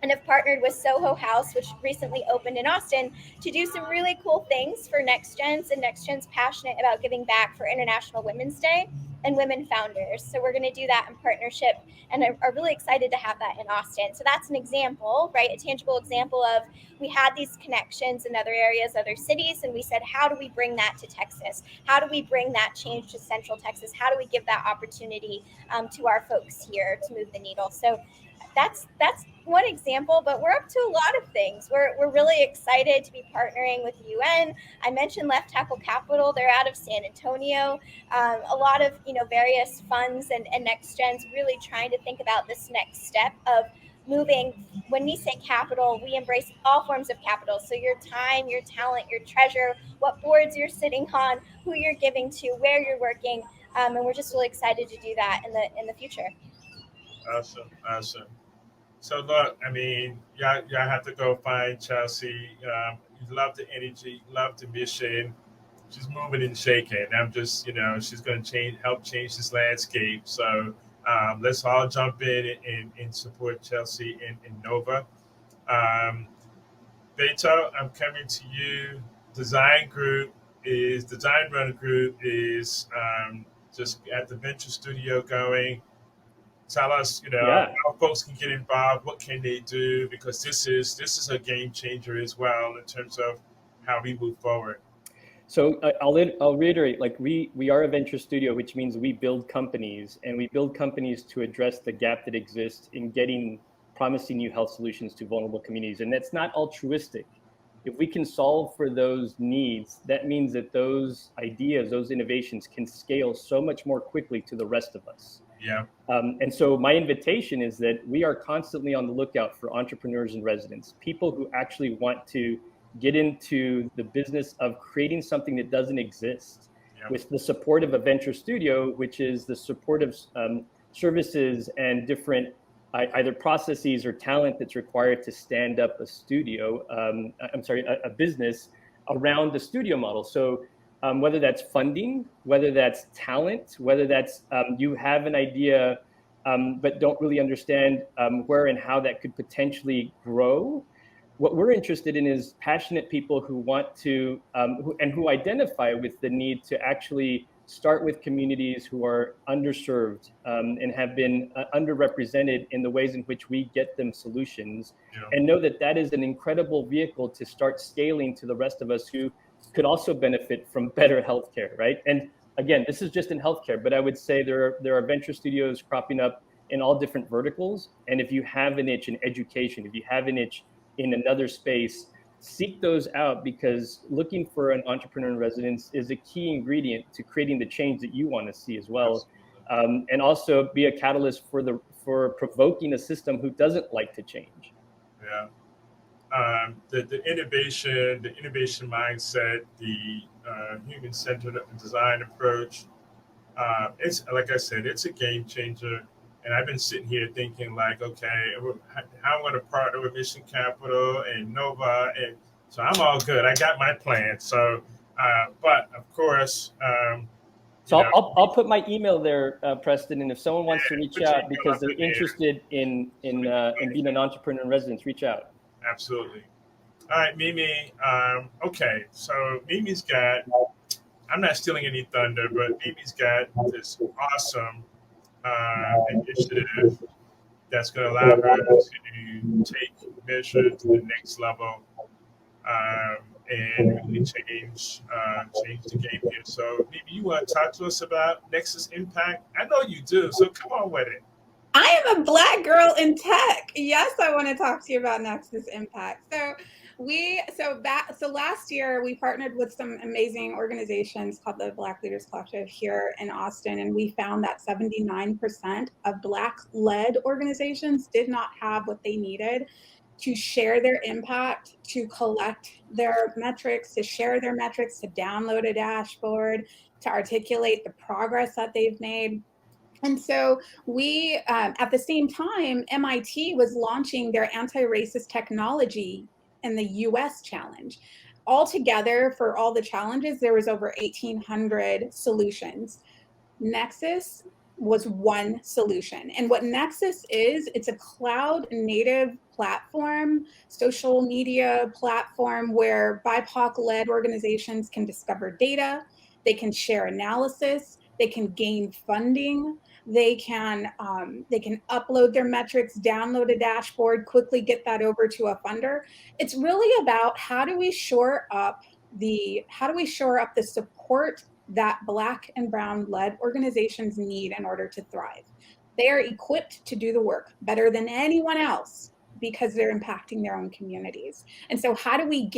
and have partnered with Soho House, which recently opened in Austin, to do some really cool things for Next Gens, and Next Gen's passionate about giving back for International Women's Day and women founders. So we're going to do that in partnership, and are really excited to have that in Austin. So that's an example, right? A tangible example of, we had these connections in other areas, other cities, and we said, how do we bring that to Texas? How do we bring that change to Central Texas? How do we give that opportunity to our folks here to move the needle? So that's one example, but we're up to a lot of things. We're really excited to be partnering with UN. I mentioned Left Tackle Capital. They're out of San Antonio. A lot of various funds and Next Gens really trying to think about this next step of moving. When we say capital, we embrace all forms of capital. So your time, your talent, your treasure, what boards you're sitting on, who you're giving to, where you're working, and we're just really excited to do that in the future. Awesome. So look, I mean, y'all have to go find Chelsea. You love the energy, love the mission. She's moving and shaking. I'm just, she's going to help change this landscape. So let's all jump in and support Chelsea in Nova. Beto, I'm coming to you. Design Runner Group is just at the Venture Studio going. Tell us, how folks can get involved. What can they do? Because this is a game changer as well in terms of how we move forward. So I'll reiterate, like we are a venture studio, which means we build companies, and we build companies to address the gap that exists in getting promising new health solutions to vulnerable communities. And that's not altruistic. If we can solve for those needs, that means that those ideas, those innovations can scale so much more quickly to the rest of us. Yeah. And so my invitation is that we are constantly on the lookout for entrepreneurs and residents, people who actually want to get into the business of creating something that doesn't exist, Yeah. with the support of a venture studio, which is the support of services and different either processes or talent that's required to stand up a studio, a business around the studio model. So whether that's funding, whether that's talent, whether that's you have an idea but don't really understand where and how that could potentially grow. What we're interested in is passionate people who want to who identify with the need to actually start with communities who are underserved and have been underrepresented in the ways in which we get them solutions, and know that that is an incredible vehicle to start scaling to the rest of us who could also benefit from better healthcare, right? And again, this is just in healthcare, but I would say there are venture studios cropping up in all different verticals. And if you have an itch in education, if you have an itch in another space, seek those out, because looking for an entrepreneur in residence is a key ingredient to creating the change that you want to see as well. And also be a catalyst for provoking a system who doesn't like to change. Yeah. The innovation mindset, the human-centered design approach. It's like I said, it's a game changer. And I've been sitting here thinking, like, okay, how I'm going to partner with Mission Capital and Nova, and so I'm all good. I got my plan. So, but of course, so I'll put my email there, Preston, and if someone wants to reach out because they're interested in being an entrepreneur in residence, reach out. Absolutely. All right, Mimi. Okay, so Mimi's got. I'm not stealing any thunder, but Mimi's got this awesome initiative that's going to allow her to take Measure to the next level and really change the game here. So maybe you want to talk to us about Nexus Impact? I know you do, so come on with it. I am a Black girl in tech. Yes, I want to talk to you about Nexus Impact. So last year we partnered with some amazing organizations called the Black Leaders Collective here in Austin, and we found that 79% of Black-led organizations did not have what they needed to share their impact, to collect their metrics, to share their metrics, to download a dashboard, to articulate the progress that they've made. And so we, at the same time, MIT was launching their anti-racist technology in the US challenge. Altogether, for all the challenges, there was over 1,800 solutions. Nexus was one solution. And what Nexus is, it's a cloud native platform, social media platform where BIPOC-led organizations can discover data, they can share analysis, they can gain funding, they can upload their metrics, download a dashboard, quickly get that over to a funder. It's really about how do we shore up the support that Black and Brown-led organizations need in order to thrive. They are equipped to do the work better than anyone else because they're impacting their own communities. And so how do we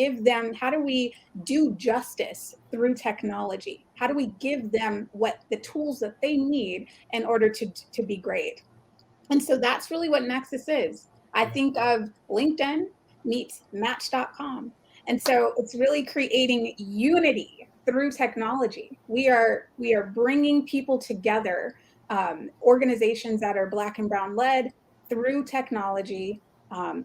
do justice through technology? How do we give them the tools that they need in order to be great? And so that's really what Nexus is. I think of LinkedIn meets Match.com. And so it's really creating unity through technology. We are bringing people together, organizations that are Black and Brown led through technology,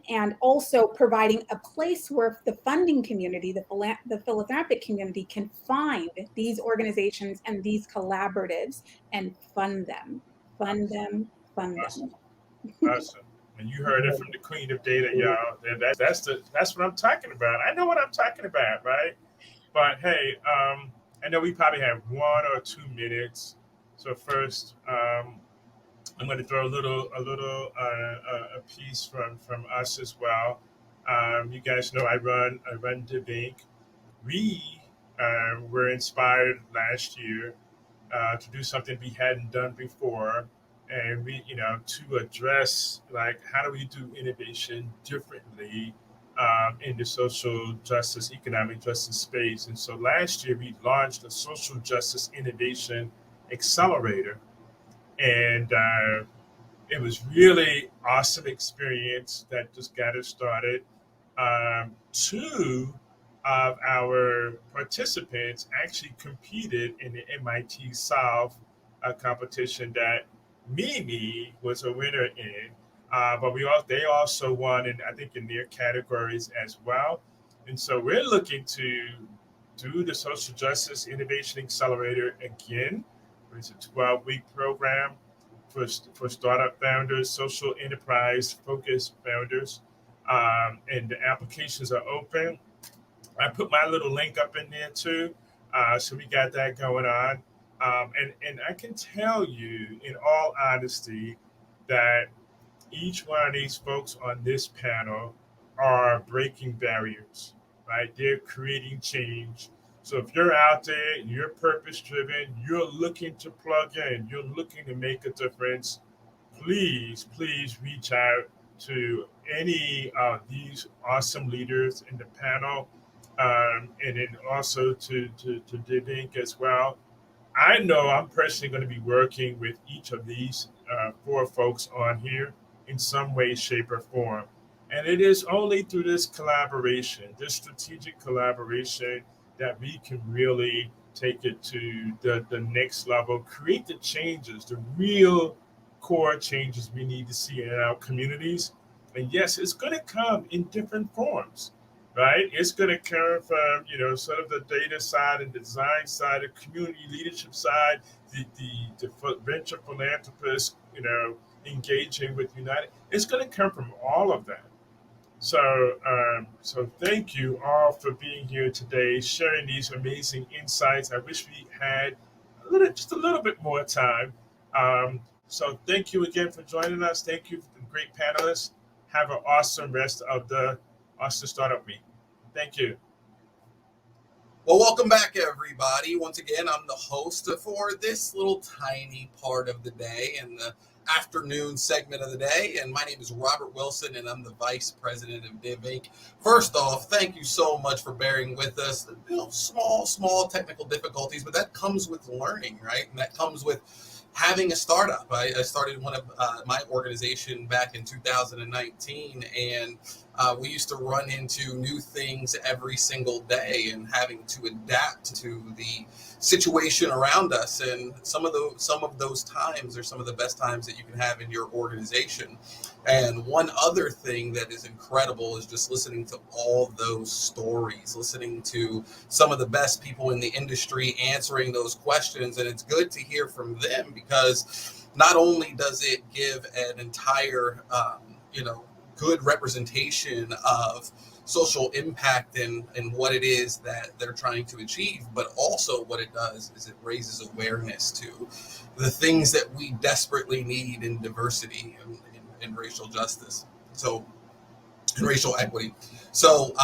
and also providing a place where the funding community, the philanthropic community can find these organizations and these collaboratives and fund them. Awesome. Awesome. And you heard it from the queen of data, y'all. That's what I'm talking about. I know what I'm talking about, right? But hey, I know we probably have 1 or 2 minutes. So first, I'm going to throw a piece from us as well. You guys know I run DeBink. We were inspired last year to do something we hadn't done before, and to address like how do we do innovation differently in the social justice, economic justice space. And so last year we launched a social justice innovation accelerator, and it was really awesome experience that just got us started. Two of our participants actually competed in the MIT Solve competition that Mimi was a winner in. But they also won, in, I think, in their categories as well. And so we're looking to do the Social Justice Innovation Accelerator again. It's a 12-week program for startup founders, social enterprise focused founders, and the applications are open. I put my little link up in there too, so we got that going on. And I can tell you, in all honesty, that each one of these folks on this panel are breaking barriers, right? They're creating change. So if you're out there, you're purpose driven, you're looking to plug in, you're looking to make a difference, please reach out to any of these awesome leaders in the panel, and then also to Inc as well. I know I'm personally going to be working with each of these four folks on here in some way, shape, or form. And it is only through this collaboration, this strategic collaboration, that we can really take it to the next level, create the changes, the real core changes we need to see in our communities. And yes, it's going to come in different forms, right? It's going to come from, sort of the data side and design side, the community leadership side, the venture philanthropists, engaging with United. It's going to come from all of that. So thank you all for being here today, sharing these amazing insights. I wish we had just a little bit more time. So thank you again for joining us. Thank you for the great panelists. Have an awesome rest of the Austin Startup Week. Thank you. Well, welcome back, everybody. Once again, I'm the host for this little tiny part of the day and the afternoon segment of the day. And my name is Robert Wilson, and I'm the Vice President of Div Inc. First off, thank you so much for bearing with us. Small technical difficulties, but that comes with learning, right? And that comes with having a startup. I started one of my organization back in 2019, and we used to run into new things every single day and having to adapt to the situation around us. And some of those times are some of the best times that you can have in your organization. And one other thing that is incredible is just listening to all those stories, listening to some of the best people in the industry answering those questions. And it's good to hear from them, because not only does it give an entire, good representation of social impact and what it is that they're trying to achieve, but also what it does is it raises awareness to the things that we desperately need in diversity and racial justice. So, and racial equity. So,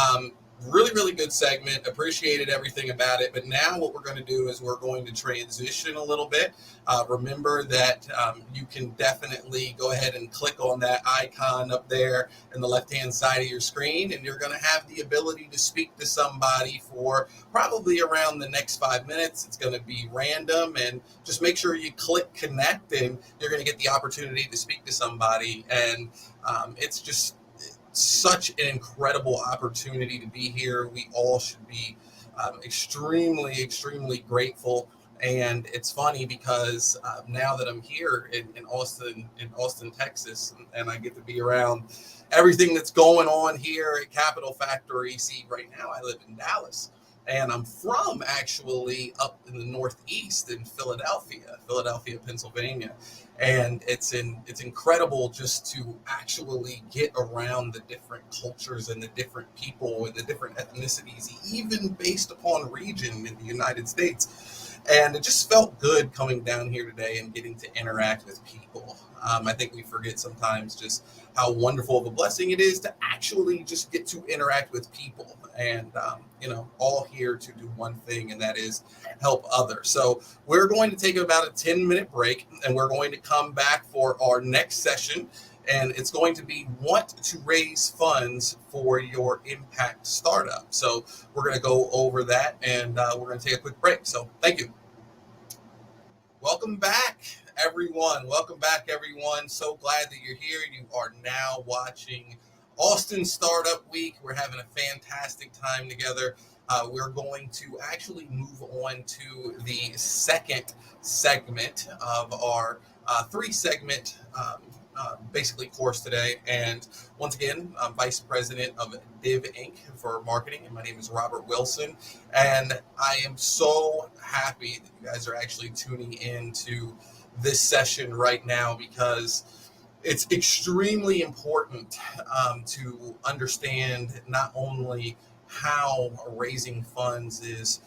really, really good segment. Appreciated everything about it. But now what we're going to do is we're going to transition a little bit. Remember that you can definitely go ahead and click on that icon up there in the left-hand side of your screen, and you're going to have the ability to speak to somebody for probably around the next 5 minutes. It's going to be random, and just make sure you click connect, and you're going to get the opportunity to speak to somebody. And it's just such an incredible opportunity to be here. We all should be extremely, extremely grateful. And it's funny because now that I'm here in Austin, Texas, and I get to be around everything that's going on here at Capital Factory. See, right now I live in Dallas, and I'm from actually up in the Northeast in Philadelphia, Pennsylvania. And it's incredible just to actually get around the different cultures and the different people and the different ethnicities, even based upon region in the United States. And it just felt good coming down here today and getting to interact with people. I think we forget sometimes just how wonderful of a blessing it is to actually just get to interact with people, and all here to do one thing, and that is help others. So we're going to take about a 10-minute break, and we're going to come back for our next session, and it's going to be want to raise funds for your impact startup. So we're going to go over that, and we're going to take a quick break. So thank you. Welcome back, everyone. Welcome back, everyone. So glad that you're here. You are now watching Austin Startup Week. We're having a fantastic time together. We're going to actually move on to the second segment of our three-segment basically course today. And once again, I'm Vice President of Div Inc. for marketing, and my name is Robert Wilson. And I am so happy that you guys are actually tuning into this session right now, because it's extremely important to understand not only how raising funds is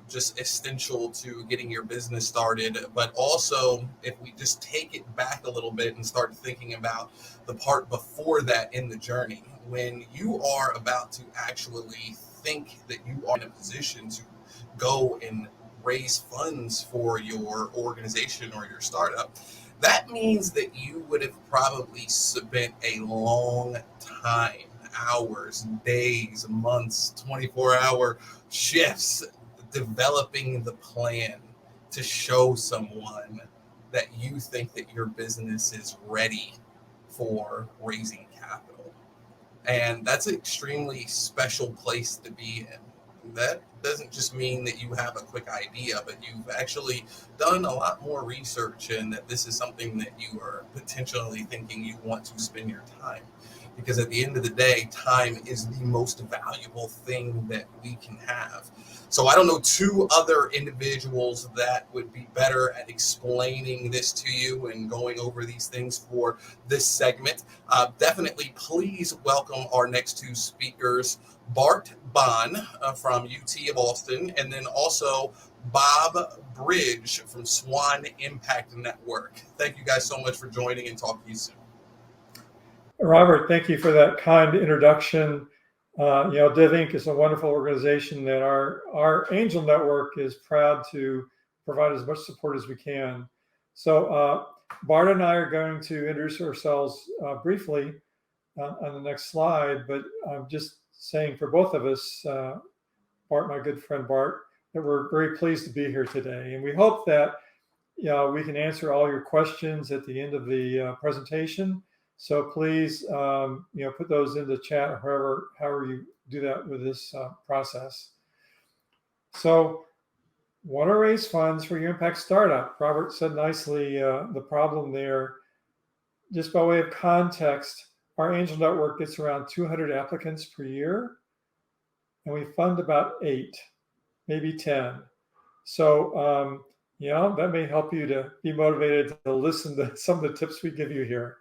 just essential to getting your business started, but also if we just take it back a little bit and start thinking about the part before that in the journey, when you are about to actually think that you are in a position to go and raise funds for your organization or your startup, that means that you would have probably spent a long time, hours, days, months, 24-hour shifts, developing the plan to show someone that you think that your business is ready for raising capital. And that's an extremely special place to be in. That doesn't just mean that you have a quick idea, but you've actually done a lot more research, and that this is something that you are potentially thinking you want to spend your time. Because at the end of the day, time is the most valuable thing that we can have. So I don't know two other individuals that would be better at explaining this to you and going over these things for this segment. Definitely please welcome our next two speakers, Bart Bond from UT of Austin, and then also Bob Bridge from Swan Impact Network. Thank you guys so much for joining, and talk to you soon. Robert, thank you for that kind introduction. Div Inc. is a wonderful organization that our angel network is proud to provide as much support as we can. So Bart and I are going to introduce ourselves briefly on the next slide, but I'm just saying for both of us, Bart, my good friend Bart, that we're very pleased to be here today. And we hope that we can answer all your questions at the end of the presentation. So please, put those in the chat, or however you do that with this process. So, want to raise funds for your impact startup. Robert said nicely the problem there. Just by way of context, our angel network gets around 200 applicants per year, and we fund about 8, maybe 10. So, that may help you to be motivated to listen to some of the tips we give you here.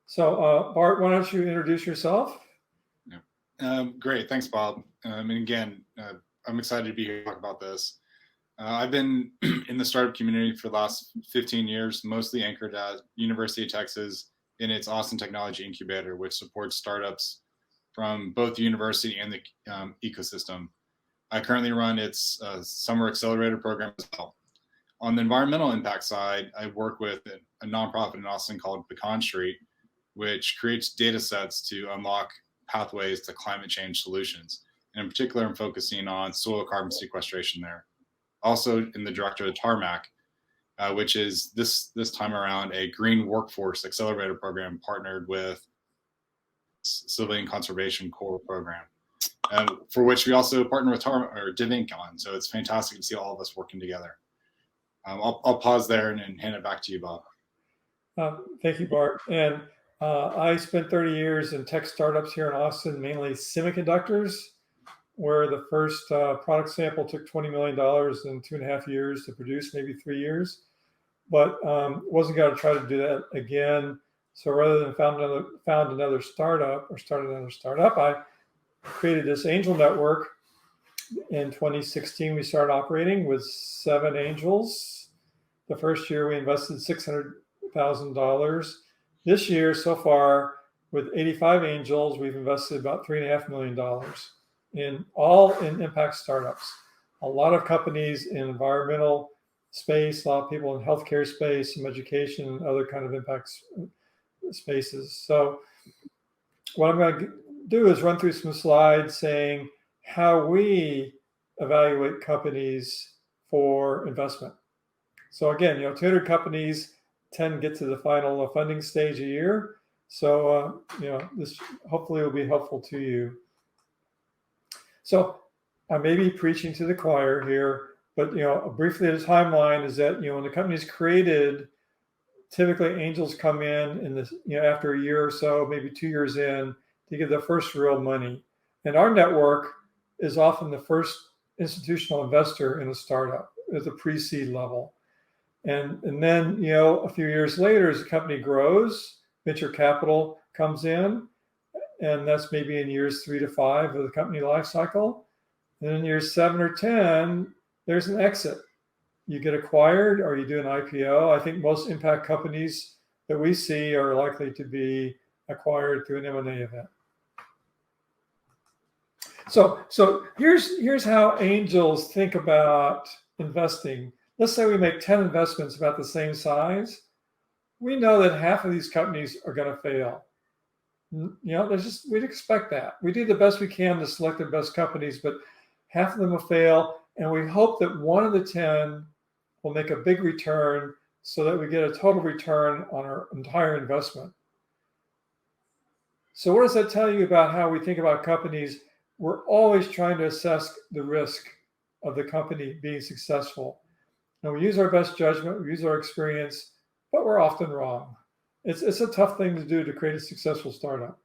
So, Bart, why don't you introduce yourself? Great. Thanks, Bob. And again, I'm excited to be here to talk about this. I've been in the startup community for the last 15 years, mostly anchored at University of Texas in its Austin Technology Incubator, which supports startups from both the university and the ecosystem. I currently run its summer Accelerator program as well. On the environmental impact side, I work with a nonprofit in Austin called Pecan Street, which creates data sets to unlock pathways to climate change solutions. And in particular, I'm focusing on soil carbon sequestration there. Also in the director of the Tarmac, which is this time around a green workforce accelerator program partnered with Civilian Conservation Corps program, for which we also partner with Div Inc. on. So it's fantastic to see all of us working together. I'll pause there and hand it back to you, Bob. Thank you, Bart. And I spent 30 years in tech startups here in Austin, mainly semiconductors, where the first product sample took $20 million in 2.5 years to produce, maybe 3 years. But wasn't going to try to do that again. So rather than found another startup or start another startup, I created this angel network In 2016, we started operating with 7 angels. The first year we invested $600,000. This year, so far, with 85 angels, we've invested about $3.5 million in impact startups. A lot of companies in environmental space, a lot of people in healthcare space, some education, and other kind of impact spaces. So what I'm going to do is run through some slides saying how we evaluate companies for investment. So again, 200 companies, 10 get to the final funding stage a year. So, this hopefully will be helpful to you. So I may be preaching to the choir here, but, briefly the timeline is that, when the company is created, typically angels come in this, after a year or so, maybe 2 years in, to give their first real money. And our network is often the first institutional investor in a startup at the pre-seed level. And then, a few years later, as the company grows, venture capital comes in, and that's maybe in years 3 to 5 of the company life cycle. And in years 7 or 10, there's an exit. You get acquired or you do an IPO. I think most impact companies that we see are likely to be acquired through an M&A event. So here's how angels think about investing. Let's say we make 10 investments about the same size. We know that half of these companies are going to fail. We'd expect that. We do the best we can to select the best companies, but half of them will fail. And we hope that one of the 10 will make a big return so that we get a total return on our entire investment. So what does that tell you about how we think about companies? We're always trying to assess the risk of the company being successful. And we use our best judgment, we use our experience, but we're often wrong. It's a tough thing to do to create a successful startup.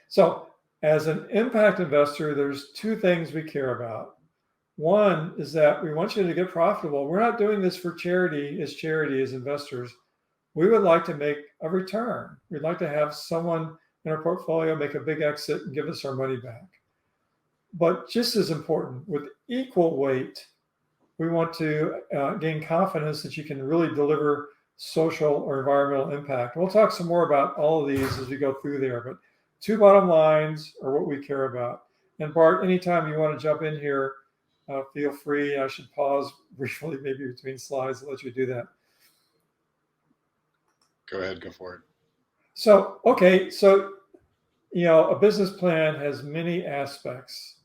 So as an impact investor, there's 2 things we care about. One is that we want you to get profitable. We're not doing this for charity, as investors. We would like to make a return. We'd like to have someone in our portfolio make a big exit and give us our money back. But just as important, with equal weight, we want to gain confidence that you can really deliver social or environmental impact. We'll talk some more about all of these as we go through there, but 2 bottom lines are what we care about. And Bart, anytime you want to jump in here, feel free. I should pause briefly, maybe between slides, to let you do that. Go ahead, go for it. So, okay, a business plan has many aspects,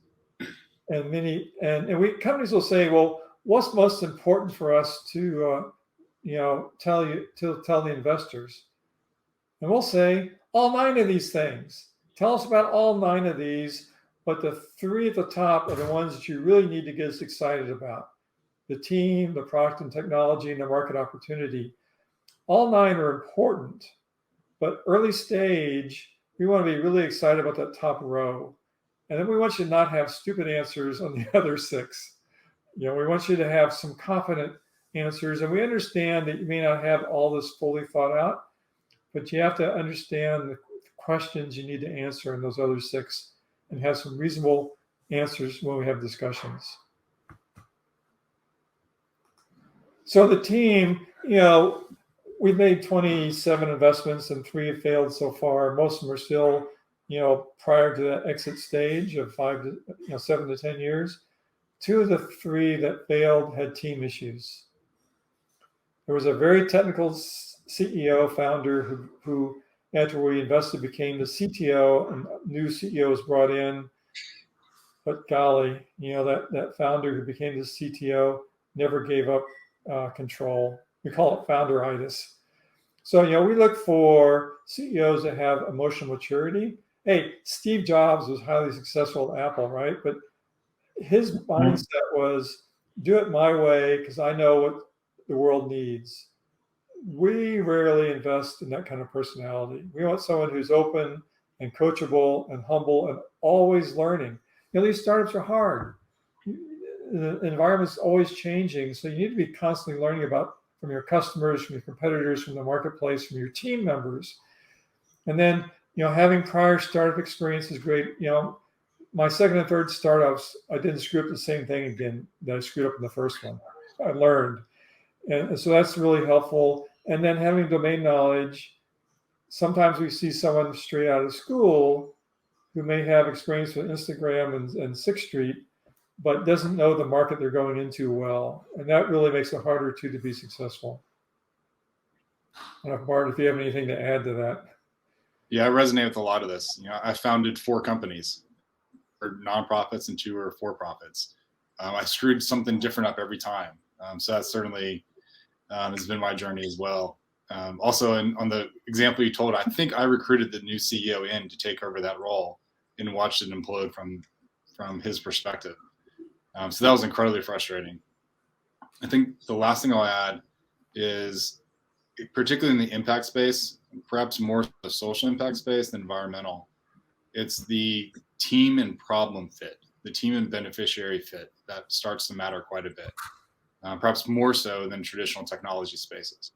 and companies will say, well, what's most important for us to tell the investors? And we'll say all 9 of these things. Tell us about all 9 of these, but the 3 at the top are the ones that you really need to get us excited about: the team, the product and technology, and the market opportunity. All 9 are important, but early stage, we want to be really excited about that top row. And then we want you to not have stupid answers on the other 6. We want you to have some confident answers. And we understand that you may not have all this fully thought out, but you have to understand the questions you need to answer in those other 6 and have some reasonable answers when we have discussions. So the team, we've made 27 investments and 3 have failed so far. Most of them are still, prior to that exit stage of 7 to 10 years. 2 of the 3 that failed had team issues. There was a very technical CEO founder who after we invested, became the CTO, and a new CEO was brought in. But golly, that founder who became the CTO never gave up control. We call it founderitis. So, we look for CEOs that have emotional maturity. Hey, Steve Jobs was highly successful at Apple, right? But his mindset was, do it my way because I know what the world needs. We rarely invest in that kind of personality. We want someone who's open and coachable and humble and always learning. These startups are hard. The environment's always changing, so you need to be constantly learning from your customers, from your competitors, from the marketplace, from your team members. And then, having prior startup experience is great. my second and third startups, I didn't screw up the same thing again that I screwed up in the first one. I learned. And so that's really helpful. And then having domain knowledge, sometimes we see someone straight out of school who may have experience with Instagram and Sixth Street, but doesn't know the market they're going into well. And that really makes it harder to be successful. Bart, if you have anything to add to that. Yeah, I resonate with a lot of this. I founded 4 companies, or nonprofits and 2 are for-profits. I screwed something different up every time. So that certainly has been my journey as well. Also, on the example you told, I think I recruited the new CEO in to take over that role and watched it implode from his perspective. So that was incredibly frustrating. I think the last thing I'll add is, particularly in the impact space, perhaps more the social impact space than environmental, it's the team and problem fit, the team and beneficiary fit that starts to matter quite a bit, perhaps more so than traditional technology spaces.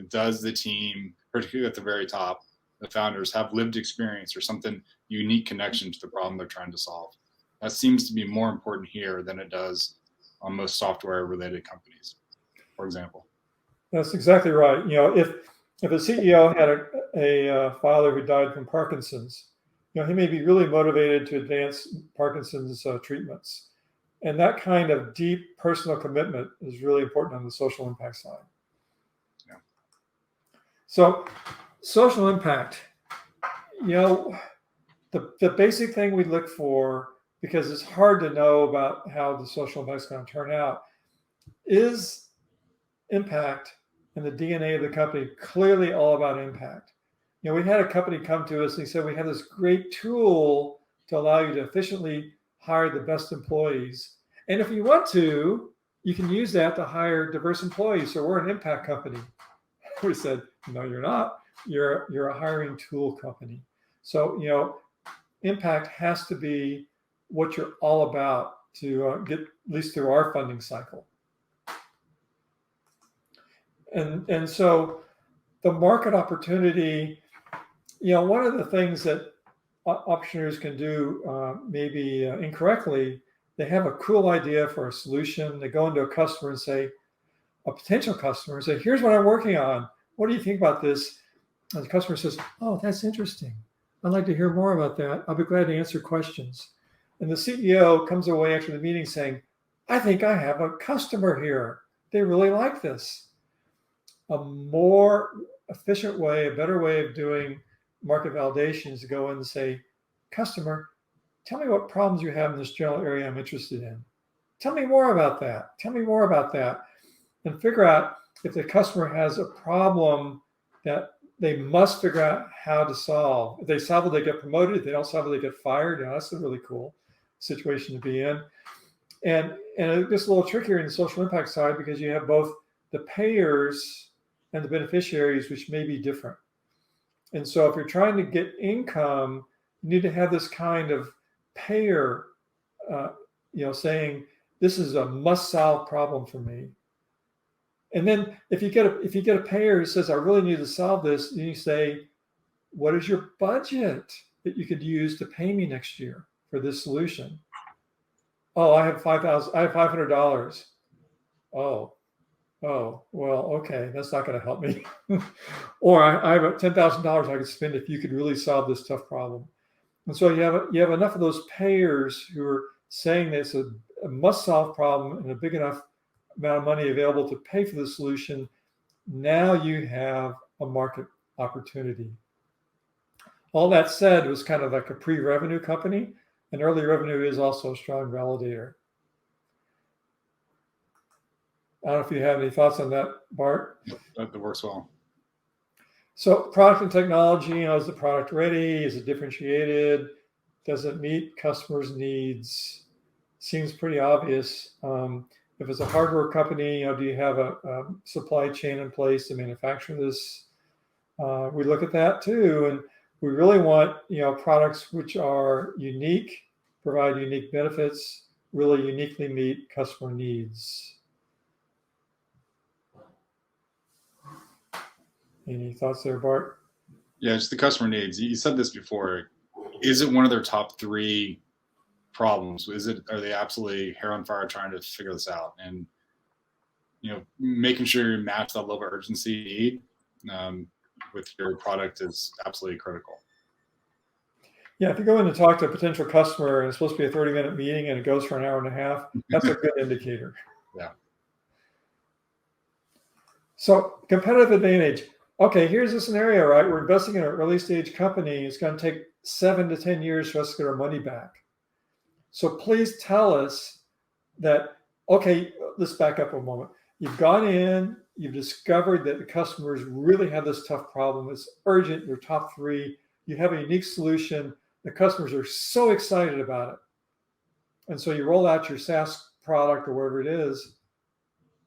Does the team, particularly at the very top, the founders, have lived experience or something unique connection to the problem they're trying to solve? That seems to be more important here than it does on most software-related companies, for example. That's exactly right. If a CEO had a father who died from Parkinson's, he may be really motivated to advance Parkinson's treatments. And that kind of deep personal commitment is really important on the social impact side. Yeah. So social impact, the basic thing we look for, because it's hard to know about how the social impact is going to turn out, is impact and the DNA of the company clearly all about impact. We had a company come to us and he said, we have this great tool to allow you to efficiently hire the best employees. And if you want to, you can use that to hire diverse employees. So we're an impact company. We said, no, you're not. You're a hiring tool company. So, impact has to be what you're all about to get at least through our funding cycle. And so the market opportunity, one of the things that entrepreneurs can do, maybe incorrectly, they have a cool idea for a solution. They go into a customer and say, a potential customer, and say, here's what I'm working on. What do you think about this? And the customer says, oh, that's interesting. I'd like to hear more about that. I'll be glad to answer questions. And the CEO comes away after the meeting saying, I think I have a customer here. They really like this. A more efficient way, a better way of doing market validation is to go in and say, customer, tell me what problems you have in this general area I'm interested in. Tell me more about that. Tell me more about that. And figure out if the customer has a problem that they must figure out how to solve. If they solve it, they get promoted. If they don't solve it, they get fired. That's a really cool situation to be in. And it's a little trickier in the social impact side because you have both the payers and the beneficiaries, which may be different. And so if you're trying to get income, you need to have this kind of payer, saying, this is a must-solve problem for me. And then if you get a payer who says, I really need to solve this, then you say, what is your budget that you could use to pay me next year for this solution? Oh, I have $500. Oh, well, okay, that's not going to help me. Or I have $10,000 I could spend if you could really solve this tough problem. And so you have enough of those payers who are saying that it's a must-solve problem and a big enough amount of money available to pay for the solution. Now you have a market opportunity. All that said, it was kind of like a pre-revenue company, and early revenue is also a strong validator. I don't know if you have any thoughts on that, Bart. That works well. So product and technology, is the product ready? Is it differentiated? Does it meet customers' needs? Seems pretty obvious. If it's a hardware company, do you have a supply chain in place to manufacture this? We look at that too, and we really want products which are unique, provide unique benefits, really uniquely meet customer needs. Any thoughts there, Bart? Yeah, just the customer needs. You said this before. Is it one of their top 3 problems? Are they absolutely hair on fire trying to figure this out? And making sure you match that level of urgency you need with your product is absolutely critical. Yeah, if you go in and talk to a potential customer and it's supposed to be a 30-minute meeting and it goes for an hour and a half, that's a good indicator. Yeah. So competitive advantage. Okay, here's the scenario, right? We're investing in an early stage company. It's going to take 7 to 10 years for us to get our money back. So please tell us that, okay, let's back up a moment. You've gone in, you've discovered that the customers really have this tough problem. It's urgent, your top 3. You have a unique solution. The customers are so excited about it. And so you roll out your SaaS product or whatever it is.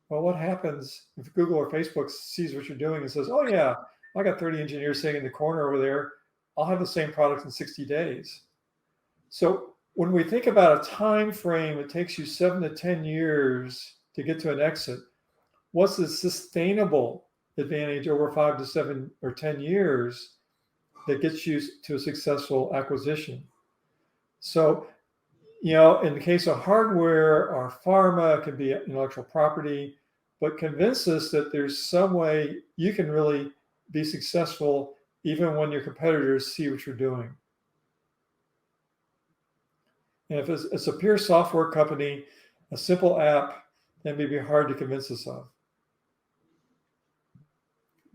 Well, what happens if Google or Facebook sees what you're doing and says, oh yeah, I got 30 engineers sitting in the corner over there. I'll have the same product in 60 days. So when we think about a time frame, it takes you 7 to 10 years to get to an exit. What's the sustainable advantage over 5 to 7 or 10 years that gets you to a successful acquisition? So, in the case of hardware or pharma, it could be intellectual property, but convince us that there's some way you can really be successful even when your competitors see what you're doing. And if it's a pure software company, a simple app, that may be hard to convince us of.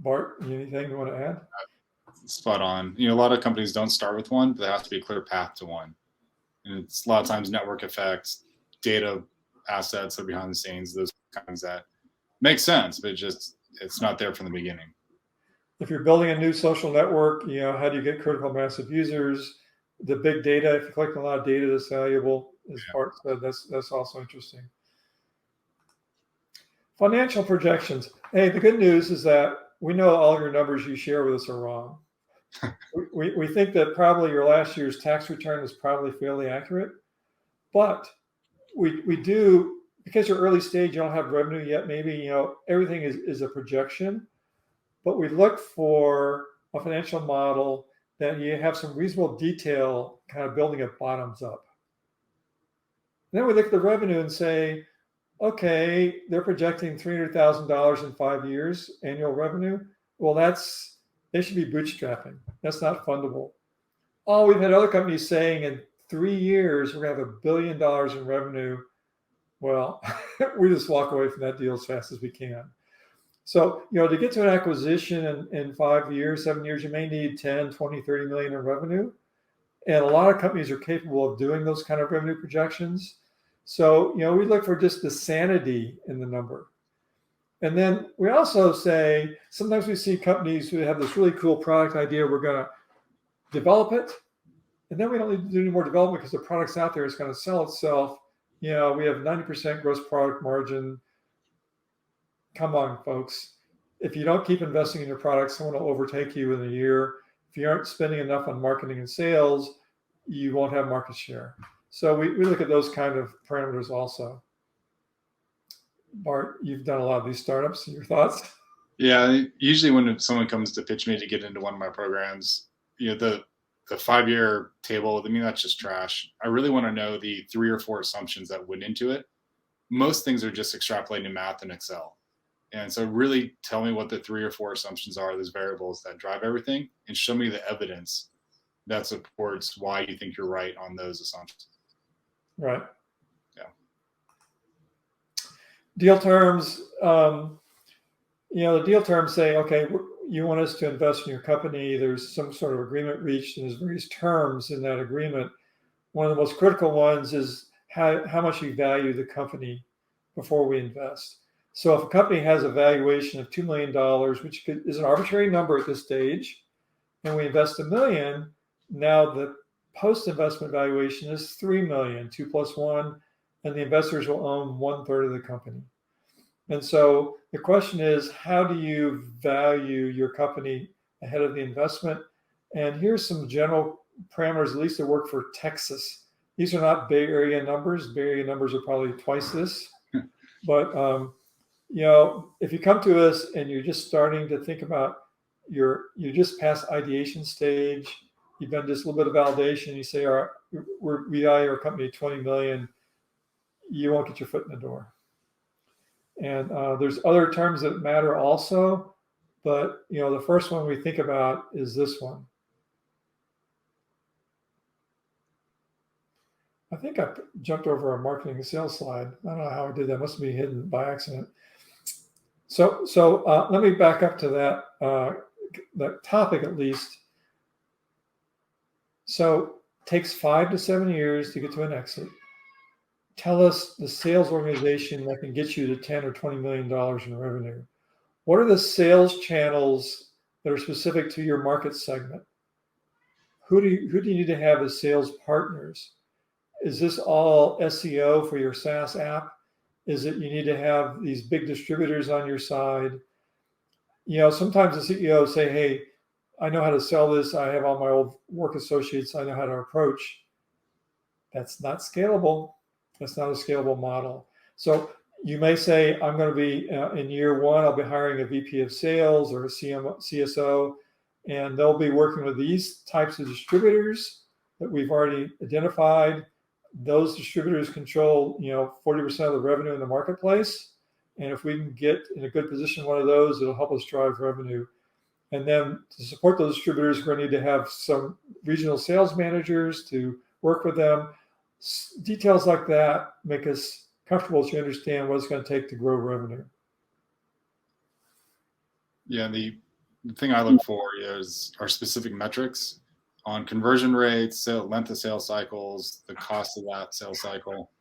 Bart, anything you want to add? Spot on. A lot of companies don't start with one, but there has to be a clear path to one. And it's a lot of times network effects, data assets that are behind the scenes, those kinds that make sense, but it's not there from the beginning. If you're building a new social network, how do you get critical mass of users? The big data, if you collect a lot of data that's valuable, as Bart said, that's also interesting. Financial projections. Hey, the good news is that we know all your numbers you share with us are wrong. we think that probably your last year's tax return is probably fairly accurate, but we do, because you're early stage, you don't have revenue yet, maybe, everything is a projection, but we look for a financial model that you have some reasonable detail kind of building it bottoms up. And then we look at the revenue and say, okay, they're projecting $300,000 in 5 years annual revenue. Well, they should be bootstrapping. That's not fundable. Oh, we've had other companies saying in 3 years, we're going to have $1 billion in revenue. Well, we just walk away from that deal as fast as we can. So, to get to an acquisition in 5 years, 7 years, you may need 10, 20, 30 million in revenue. And a lot of companies are capable of doing those kind of revenue projections. So, we look for just the sanity in the number. And then we also say, sometimes we see companies who have this really cool product idea, we're going to develop it. And then we don't need to do any more development because the product's out there, it's going to sell itself. We have 90% gross product margin. Come on, folks. If you don't keep investing in your product, someone will overtake you in a year. If you aren't spending enough on marketing and sales, you won't have market share. So we look at those kind of parameters also. Bart, you've done a lot of these startups. Your thoughts? Yeah, usually when someone comes to pitch me to get into one of my programs, the 5-year table, that's just trash. I really want to know the 3 or 4 assumptions that went into it. Most things are just extrapolating math in Excel. And so really tell me what the 3 or 4 assumptions are, those variables that drive everything, and show me the evidence that supports why you think you're right on those assumptions. Right. Yeah. Deal terms, the deal terms say, okay, you want us to invest in your company. There's some sort of agreement reached, and there's various terms in that agreement. One of the most critical ones is how much you value the company before we invest. So if a company has a valuation of $2 million, which is an arbitrary number at this stage, and we invest $1 million, now the post-investment valuation is $3 million, 2 plus 1, and the investors will own 1/3 of the company. And so the question is, how do you value your company ahead of the investment? And here's some general parameters, at least that work for Texas. These are not Bay Area numbers. Bay Area numbers are probably twice this. But, if you come to us and you're just starting to think about you just past ideation stage, you've done just a little bit of validation, you say, all right, we value our company at 20 million, you won't get your foot in the door. And there's other terms that matter also, but the first one we think about is this one. I think I jumped over a marketing and sales slide. I don't know how I did that. Must be hidden by accident. So let me back up to that topic at least. So it takes 5 to 7 years to get to an exit. Tell us the sales organization that can get you to 10 or $20 million in revenue. What are the sales channels that are specific to your market segment? Who do you need to have as sales partners? Is this all SEO for your SaaS app? Is it you need to have these big distributors on your side? Sometimes the CEO say, hey, I know how to sell this. I have all my old work associates. I know how to approach. That's not scalable. That's not a scalable model. So you may say, I'm going to be in year one, I'll be hiring a VP of sales or a CSO, and they'll be working with these types of distributors that we've already identified. Those distributors control, 40% of the revenue in the marketplace. And if we can get in a good position, one of those, it'll help us drive revenue. And then to support those distributors, we're going to need to have some regional sales managers to work with them. Details like that make us comfortable to understand what it's going to take to grow revenue. Yeah, the thing I look for is our specific metrics on conversion rates, length of sales cycles, the cost of that sales cycle.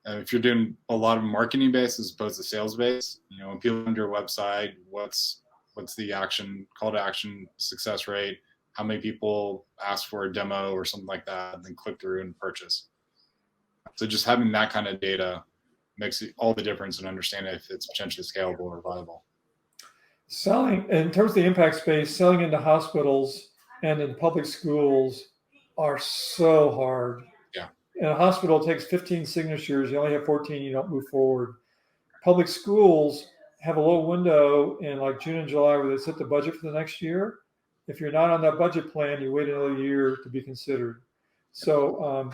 And if you're doing a lot of marketing based as opposed to sales based, when people come to your website, what's the call to action success rate? How many people ask for a demo or something like that, and then click through and purchase? So just having that kind of data makes all the difference in understanding if it's potentially scalable or viable. Selling, in terms of the impact space, selling into hospitals and in public schools are so hard. Yeah. In a hospital, it takes 15 signatures. You only have 14, you don't move forward. Public schools have a little window in like June and July where they set the budget for the next year. If you're not on that budget plan, you wait another year to be considered. So,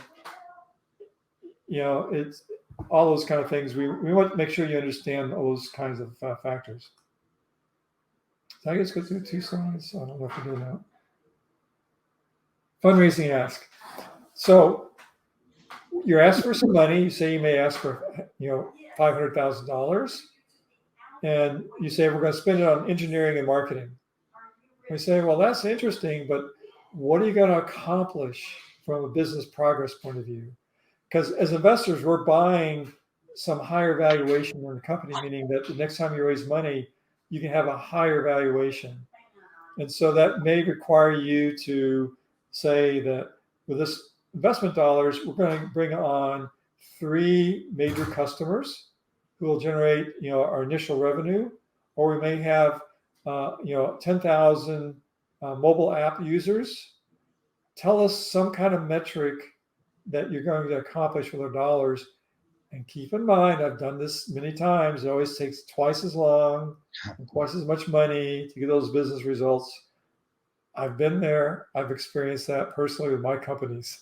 it's all those kind of things. We want to make sure you understand all those kinds of factors. Did I just go through 2 slides? I don't know if I did that. Fundraising Ask. So you're asked for some money. You say you may ask for, $500,000. And you say, we're going to spend it on engineering and marketing. We say, well, that's interesting, but what are you going to accomplish from a business progress point of view? Because as investors, we're buying some higher valuation in the company, meaning that the next time you raise money, you can have a higher valuation. And so that may require you to say that with this investment dollars, we're going to bring on 3 major customers who will generate, our initial revenue, or we may have, 10,000 mobile app users. Tell us some kind of metric that you're going to accomplish with our dollars. And keep in mind, I've done this many times. It always takes twice as long and twice as much money to get those business results. I've been there. I've experienced that personally with my companies.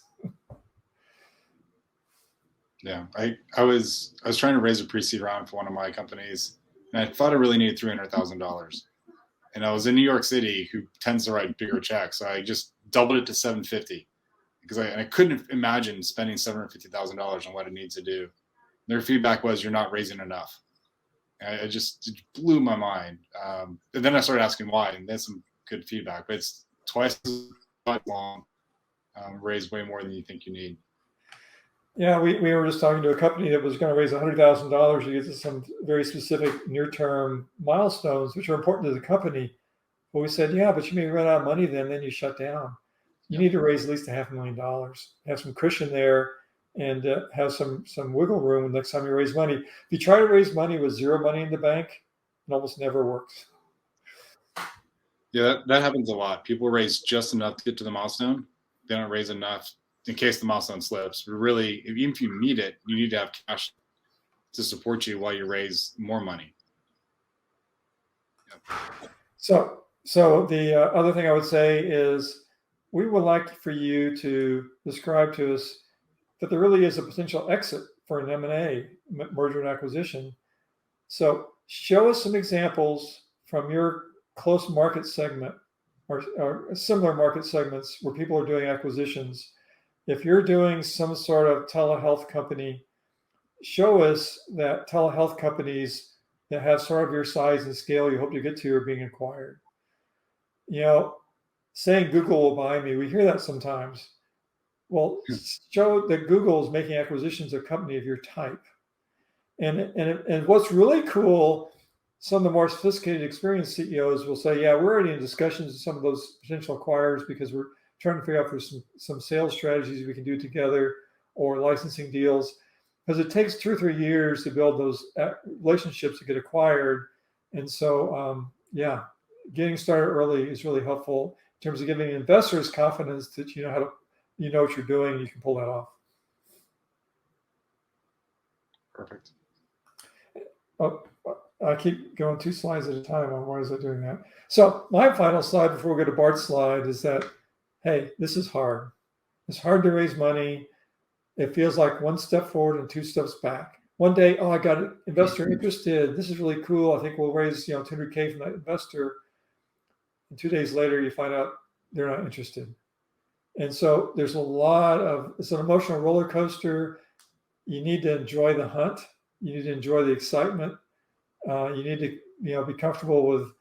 Yeah, I was trying to raise a pre-seed round for one of my companies, and I thought I really needed $300,000. And I was in New York City, who tends to write bigger checks, so I just doubled it to $750 because I couldn't imagine spending $750,000 on what it needs to do. Their feedback was, "You're not raising enough." And it just blew my mind. And then I started asking why, and there's some good feedback. But it's twice as long, raise way more than you think you need. Yeah, we were just talking to a company that was going to raise $100,000 to get to some very specific near-term milestones, which are important to the company. But we said, yeah, but you may run out of money then you shut down. You need to raise at least $500,000, have some cushion there, and have some wiggle room next time you raise money. If you try to raise money with zero money in the bank, it almost never works. Yeah, that happens a lot. People raise just enough to get to the milestone. They don't raise enough in case the milestone slips. But really, even if you need it, you need to have cash to support you while you raise more money. Yep. So the other thing I would say is we would like for you to describe to us that there really is a potential exit for an M&A, merger and acquisition. So show us some examples from your close market segment or similar market segments where people are doing acquisitions. If you're doing some sort of telehealth company, show us that telehealth companies that have sort of your size and scale you hope to get to are being acquired. You know, saying Google will buy me, we hear that sometimes. Well, show that Google is making acquisitions of a company of your type. And what's really cool, some of the more sophisticated, experienced CEOs will say, yeah, we're already in discussions with some of those potential acquirers because we're trying to figure out if there's some sales strategies we can do together or licensing deals. Because it takes 2 or 3 years to build those relationships to get acquired. And so, yeah, getting started early is really helpful in terms of giving investors confidence that you know what you're doing, you can pull that off. Perfect. Oh, I keep going 2 slides at a time. Why is I doing that? So my final slide before we go to Bart's slide is that, hey, this is hard. It's hard to raise money. It feels like 1 step forward and 2 steps back. One day, oh, I got an investor interested. This is really cool. I think we'll raise, $200K from that investor. And 2 days later, you find out they're not interested. And so there's it's an emotional roller coaster. You need to enjoy the hunt. You need to enjoy the excitement. You need to, be comfortable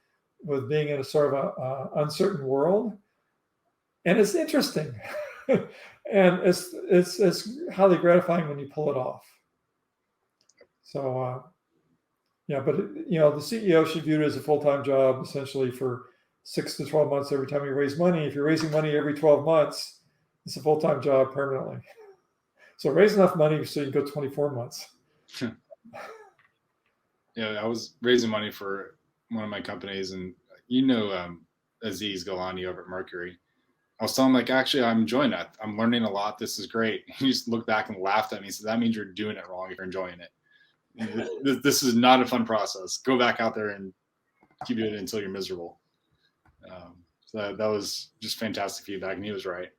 with being in a sort of a uncertain world. And it's interesting. And it's highly gratifying when you pull it off. So, but the CEO should view it as a full-time job, essentially for 6 to 12 months every time you raise money. If you're raising money every 12 months, it's a full-time job permanently. So raise enough money so you can go 24 months. Yeah, I was raising money for one of my companies, and Aziz Galani over at Mercury. I was telling him, actually, I'm enjoying that. I'm learning a lot. This is great. He just looked back and laughed at me. He said, that means you're doing it wrong if you're enjoying it. This is not a fun process. Go back out there and keep doing it until you're miserable. So that was just fantastic feedback, and he was right.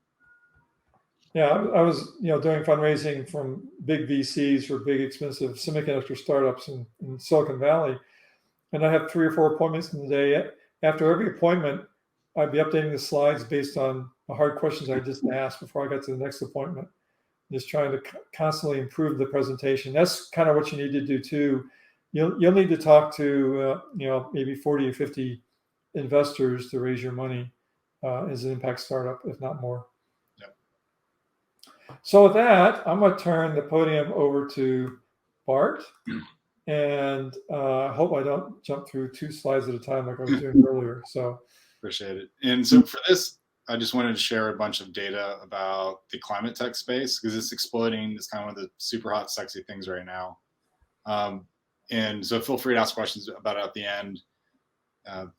Yeah, I was, doing fundraising from big VCs for big, expensive semiconductor startups in Silicon Valley. And I have 3 or 4 appointments in the day. After every appointment, I'd be updating the slides based on the hard questions I just asked before I got to the next appointment. Just trying to constantly improve the presentation. That's kind of what you need to do too. You'll need to talk to, maybe 40 or 50 investors to raise your money as an impact startup, if not more. Yep. So with that, I'm going to turn the podium over to Bart. And I hope I don't jump through 2 slides at a time like I was doing earlier. So appreciate it. And so for this, I just wanted to share a bunch of data about the climate tech space because it's exploding. It's kind of one of the super hot, sexy things right now. And so feel free to ask questions about it at the end.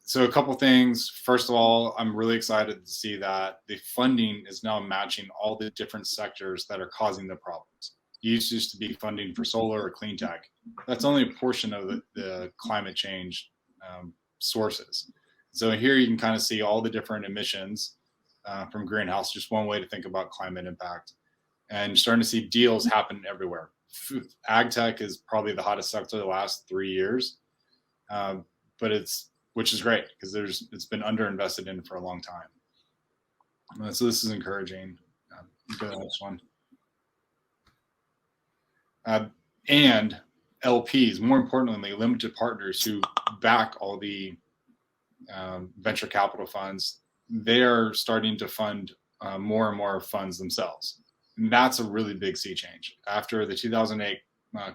So a couple things. First of all, I'm really excited to see that the funding is now matching all the different sectors that are causing the problems. It used to be funding for solar or clean tech. That's only a portion of the climate change sources. So here you can kind of see all the different emissions from greenhouse, just one way to think about climate impact. And you're starting to see deals happen everywhere. Ag tech is probably the hottest sector the last 3 years, which is great because it's been underinvested in for a long time. So this is encouraging. Go to the next one. And LPs, more importantly, limited partners who back all the venture capital funds, they are starting to fund more and more funds themselves. And that's a really big sea change. After the 2008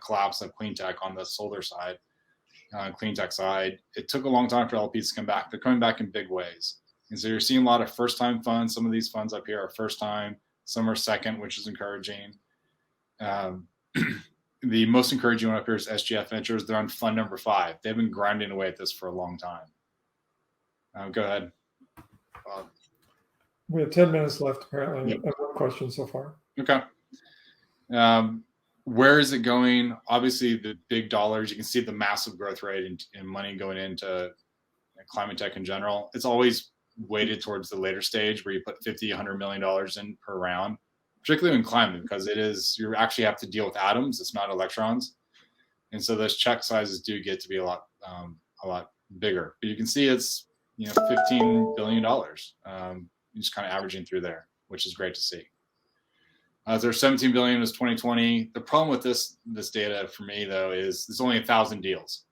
collapse of clean tech on the solar side, clean tech side, it took a long time for LPs to come back. They're coming back in big ways. And so you're seeing a lot of first-time funds. Some of these funds up here are first time, some are second, which is encouraging. The most encouraging one up here is SGF Ventures. They're on fund number 5. They've been grinding away at this for a long time. Go ahead, Bob. We have 10 minutes left, apparently. Yep. I have 1 question so far. Okay. Where is it going? Obviously, the big dollars, you can see the massive growth rate and money going into climate tech in general. It's always weighted towards the later stage where you put $50, $100 million in per round, particularly in climate, because you actually have to deal with atoms. It's not electrons. And so those check sizes do get to be a lot bigger. But you can see it's $15 billion, just kind of averaging through there, which is great to see. There's 17 billion is 2020. The problem with this data for me though is there's only 1,000 deals.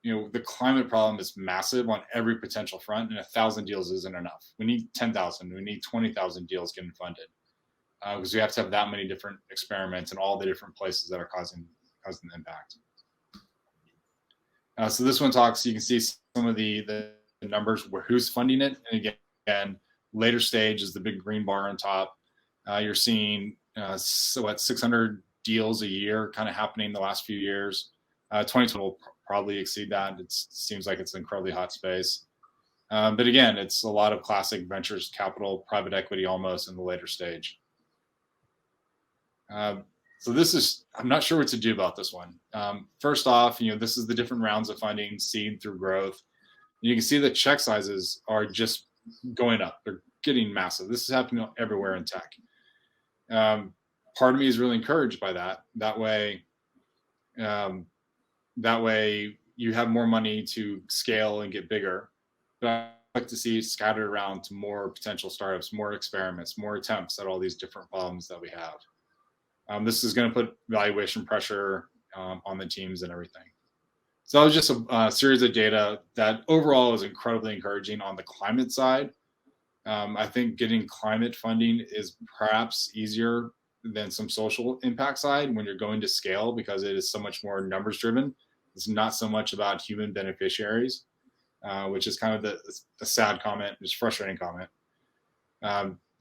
The climate problem is massive on every potential front, and 1,000 deals isn't enough. We need 10,000. We need 20,000 deals getting funded because we have to have that many different experiments in all the different places that are causing the impact. So this one talks. You can see some of the numbers where who's funding it, and again, later stage is the big green bar on top. You're seeing 600 deals a year kind of happening the last few years. 2020 will probably exceed that. It seems like it's an incredibly hot space. But again, it's a lot of classic ventures capital, private equity almost in the later stage. So this is, I'm not sure what to do about this one. First off, this is the different rounds of funding, seed through growth. You can see the check sizes are just going up. They're getting massive. This is happening everywhere in tech. Part of me is really encouraged by that. That way you have more money to scale and get bigger. But I like to see it scattered around to more potential startups, more experiments, more attempts at all these different problems that we have. This is going to put valuation pressure on the teams and everything. So that was just a series of data that overall is incredibly encouraging on the climate side. I think getting climate funding is perhaps easier than some social impact side when you're going to scale because it is so much more numbers driven. It's not so much about human beneficiaries, which is kind of the sad comment, just frustrating comment.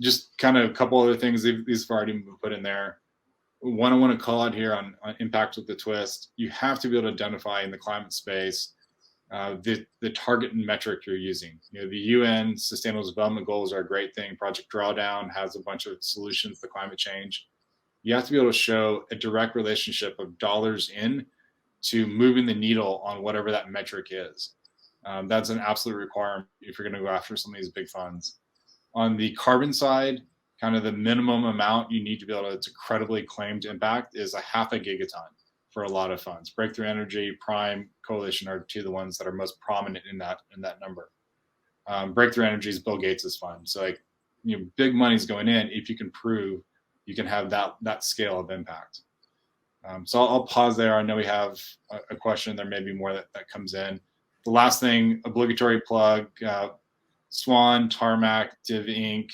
Just kind of a couple other things these have already been put in there. One I want to call out here on impact with the twist. You have to be able to identify in the climate space the target and metric you're using. The UN Sustainable Development Goals are a great thing. Project Drawdown has a bunch of solutions to climate change. You have to be able to show a direct relationship of dollars in to moving the needle on whatever that metric is. That's an absolute requirement if you're going to go after some of these big funds. On the carbon side, kind of the minimum amount you need to be able to credibly claim to impact is 0.5 gigaton for a lot of funds. Breakthrough Energy, Prime, Coalition are two of the ones that are most prominent in that number. Breakthrough Energy is Bill Gates' fund. So big money's going in if you can prove you can have that scale of impact. So I'll pause there. I know we have a question. There may be more that comes in. The last thing, obligatory plug, Swan, Tarmac, Div Inc.,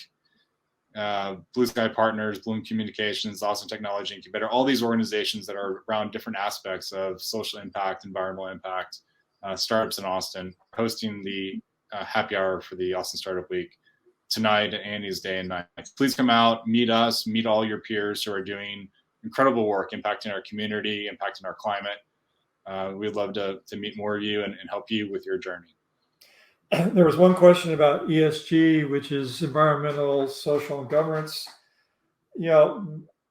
Blue Sky Partners, Bloom Communications, Austin Technology Incubator, all these organizations that are around different aspects of social impact, environmental impact, startups in Austin, hosting the happy hour for the Austin Startup Week tonight at Andy's Day and Night. Please come out, meet us, meet all your peers who are doing incredible work impacting our community, impacting our climate. We'd love to meet more of you and help you with your journey. There was one question about ESG, which is environmental, social, and governance.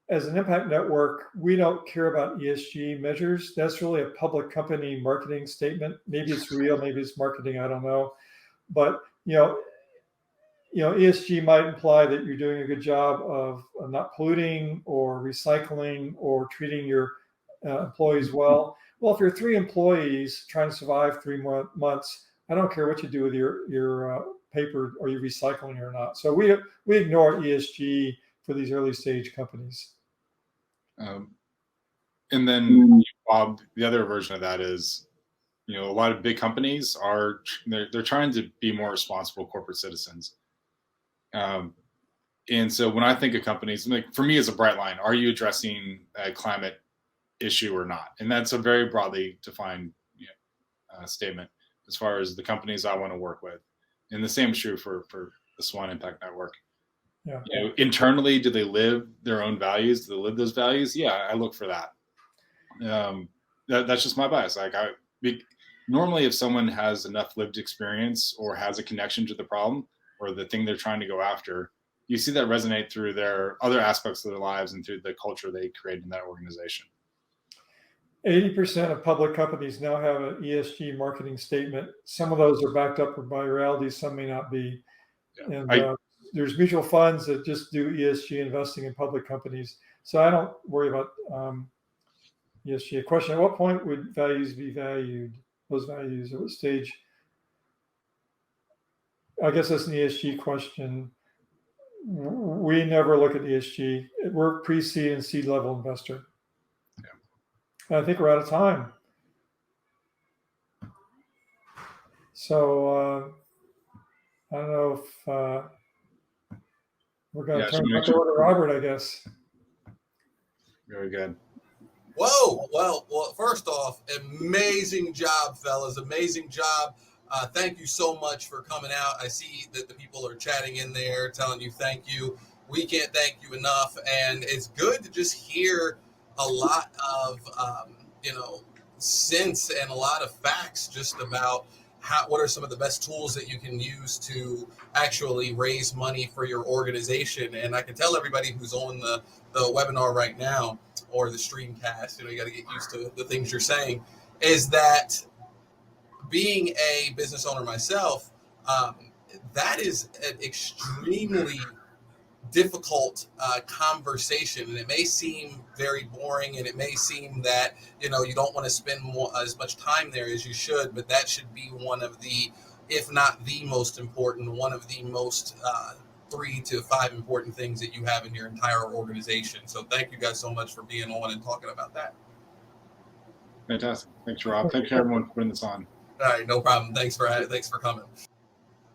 As an impact network, we don't care about ESG measures. That's really a public company marketing statement. Maybe it's real, maybe it's marketing, I don't know. But ESG might imply that you're doing a good job of not polluting or recycling or treating your employees well. Well, if you're 3 employees trying to survive 3 months, I don't care what you do with your paper or your recycling or not. So we ignore ESG for these early stage companies. And then, Bob, the other version of that is, a lot of big companies they're trying to be more responsible corporate citizens. And so when I think of companies, for me, it's a bright line. Are you addressing a climate issue or not? And that's a very broadly defined statement as far as the companies I want to work with. And the same is true for the Swan Impact Network. Yeah. Internally, do they live their own values? Do they live those values? Yeah, I look for that. That's just my bias. Normally, if someone has enough lived experience or has a connection to the problem or the thing they're trying to go after, you see that resonate through their other aspects of their lives and through the culture they create in that organization. 80% of public companies now have an ESG marketing statement. Some of those are backed up by reality, some may not be. Yeah. And there's mutual funds that just do ESG investing in public companies. So I don't worry about ESG. A question: at what point would values be valued? Those values at what stage? I guess that's an ESG question. We never look at ESG. We're pre-seed and seed level investor. Yeah. I think we're out of time. So I don't know if we're going to turn back over to Robert, I guess. Very good. Whoa. Well, first off, amazing job, fellas. Amazing job. Thank you so much for coming out. I see that the people are chatting in there, telling you thank you. We can't thank you enough. And it's good to just hear a lot of, sense and a lot of facts just about what are some of the best tools that you can use to actually raise money for your organization. And I can tell everybody who's on the webinar right now, or the streamcast, you got to get used to the things you're saying, is that being a business owner myself, that is an extremely difficult conversation, and it may seem very boring, and it may seem that you don't want to spend as much time there as you should, but that should be one of the, if not the most important, one of the most 3 to 5 important things that you have in your entire organization. So thank you guys so much for being on and talking about that. Fantastic. Thanks, Rob. Thank you, everyone, for putting this on. All right, no problem. Thanks for coming.